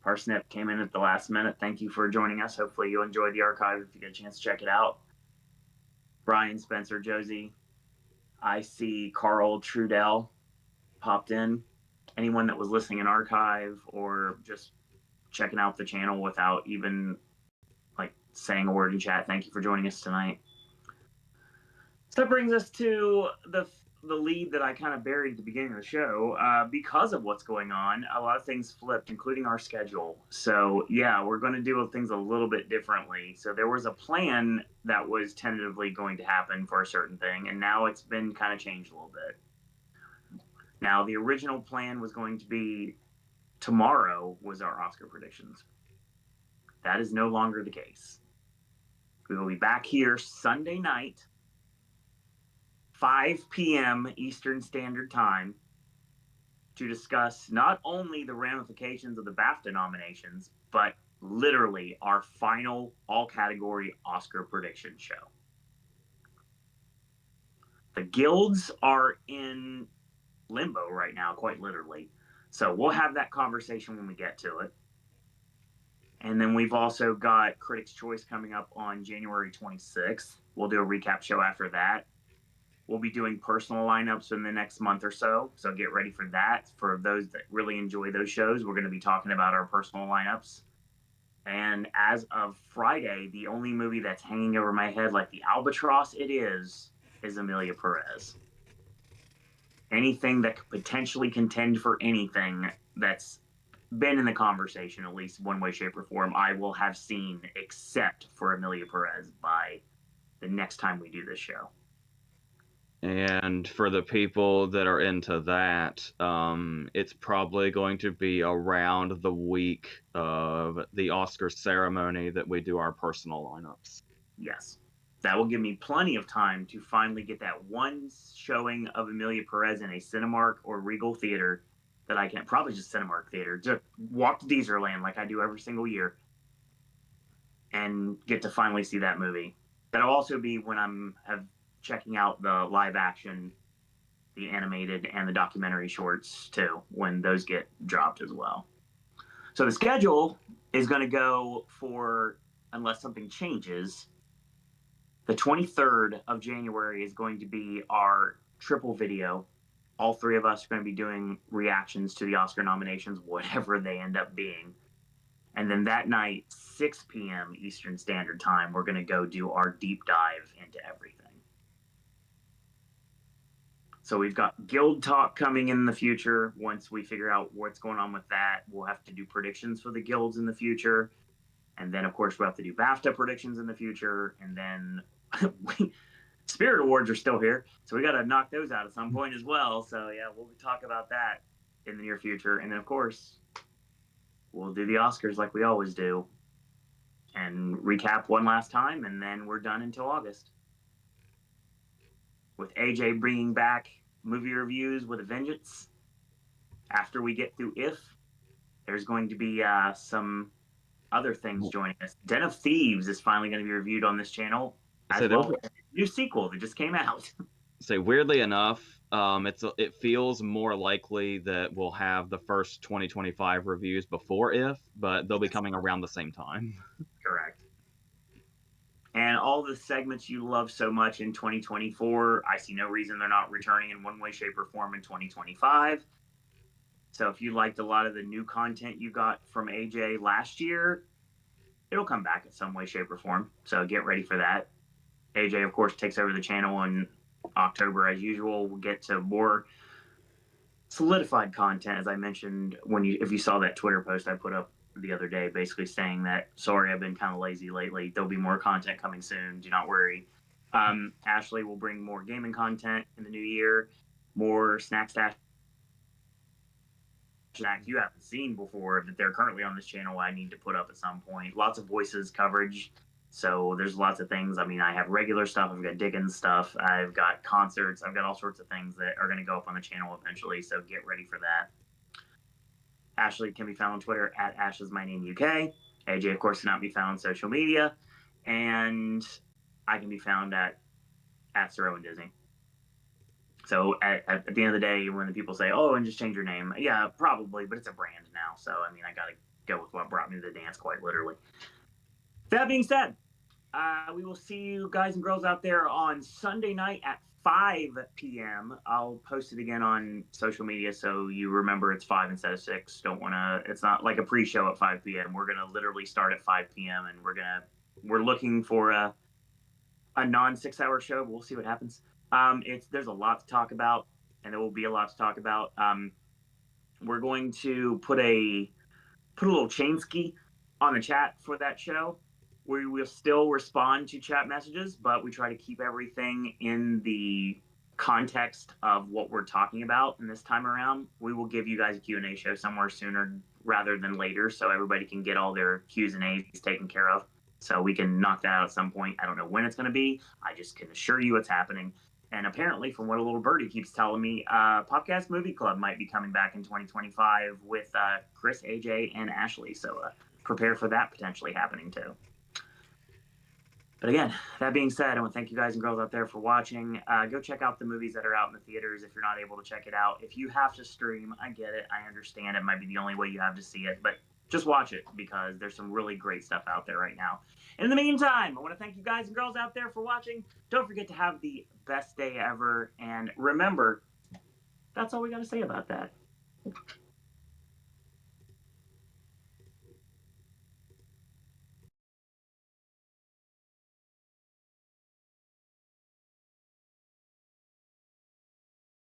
Parsnip came in at the last minute. Thank you for joining us. Hopefully you enjoyed the archive if you get a chance to check it out. Brian, Spencer, Josie. I see Carl Trudell popped in. Anyone that was listening in archive or just checking out the channel without even like saying a word in chat, thank you for joining us tonight. So that brings us to the lead that I kind of buried at the beginning of the show. Because of what's going on, a lot of things flipped, including our schedule. So yeah, we're going to do things a little bit differently. So there was a plan that was tentatively going to happen for a certain thing, and now it's been kind of changed a little bit. Now, the original plan was going to be tomorrow was our Oscar predictions. That is no longer the case. We will be back here Sunday night, 5 p.m. Eastern Standard Time, to discuss not only the ramifications of the BAFTA nominations, but literally our final all-category Oscar prediction show. The guilds are in limbo right now, quite literally. So we'll have that conversation when we get to it. And then we've also got Critics' Choice coming up on January 26th. We'll do a recap show after that. We'll be doing personal lineups in the next month or so. So get ready for that. For those that really enjoy those shows, we're going to be talking about our personal lineups. And as of Friday, the only movie that's hanging over my head like the albatross it is is Amelia Perez. Anything that could potentially contend for anything that's been in the conversation, at least one way, shape, or form, I will have seen except for Amelia Perez by the next time we do this show. And for the people that are into that, it's probably going to be around the week of the Oscar ceremony that we do our personal lineups. Yes. That will give me plenty of time to finally get that one showing of Amelia Perez in a Cinemark or Regal theater that I can, probably just Cinemark theater, just walk to Deezerland like I do every single year and get to finally see that movie. That'll also be when I'm checking out the live action, the animated, and the documentary shorts too, when those get dropped as well. So the schedule is going to go for, unless something changes, the 23rd of January is going to be our triple video. All three of us are going to be doing reactions to the Oscar nominations, whatever they end up being. And then that night, 6 p.m. Eastern Standard Time, we're going to go do our deep dive into everything. So we've got Guild Talk coming in the future. Once we figure out what's going on with that, we'll have to do predictions for the guilds in the future. And then, of course, we'll have to do BAFTA predictions in the future. And then Spirit Awards are still here. So we got to knock those out at some point as well. So, yeah, we'll talk about that in the near future. And then, of course, we'll do the Oscars like we always do and recap one last time. And then we're done until August. With AJ bringing back movie reviews with a vengeance. After we get through If, there's going to be some other things joining us. Den of Thieves is finally going to be reviewed on this channel, as well as a new sequel that just came out. So weirdly enough, it feels more likely that we'll have the first 2025 reviews before If, but they'll be coming around the same time. Correct. And all the segments you love so much in 2024, I see no reason they're not returning in one way, shape, or form in 2025. So if you liked a lot of the new content you got from AJ last year, it'll come back in some way, shape, or form. So get ready for that. AJ, of course, takes over the channel in October as usual. We'll get to more solidified content, as I mentioned, if you saw that Twitter post I put up the other day, basically saying that, sorry, I've been kind of lazy lately. There'll be more content coming soon. Do not worry. Ashley will bring more gaming content in the new year, more Snack Stash snacks you haven't seen before that they're currently on this channel I need to put up at some point. Lots of voices coverage. So there's lots of things. I mean, I have regular stuff. I've got Dickens stuff. I've got concerts. I've got all sorts of things that are going to go up on the channel eventually. So get ready for that. Ashley can be found on Twitter at AshesMyNameUK. AJ, of course, cannot be found on social media. And I can be found at Sir Owen Disney. So at the end of the day, when the people say, oh, and just change your name, yeah, probably, but it's a brand now. So, I mean, I got to go with what brought me to the dance, quite literally. That being said, we will see you guys and girls out there on Sunday night at 5 p.m. I'll post it again on social media so you remember it's 5 instead of 6. It's not like a pre-show at 5 p.m. We're going to literally start at 5 p.m. and we're looking for a non 6-hour show. We'll see what happens. There's a lot to talk about, and there will be a lot to talk about. We're going to put a little chain ski on the chat for that show. We will still respond to chat messages, but we try to keep everything in the context of what we're talking about. And this time around, we will give you guys a Q&A show somewhere sooner rather than later, so everybody can get all their Q's and A's taken care of. So we can knock that out at some point. I don't know when it's going to be. I just can assure you it's happening. And apparently, from what a little birdie keeps telling me, Popcast Movie Club might be coming back in 2025 with Chris, AJ, and Ashley. So prepare for that potentially happening too. But again, that being said, I want to thank you guys and girls out there for watching. Go check out the movies that are out in the theaters if you're not able to check it out. If you have to stream, I get it. I understand it might be the only way you have to see it. But just watch it because there's some really great stuff out there right now. And in the meantime, I want to thank you guys and girls out there for watching. Don't forget to have the best day ever. And remember, that's all we got to say about that.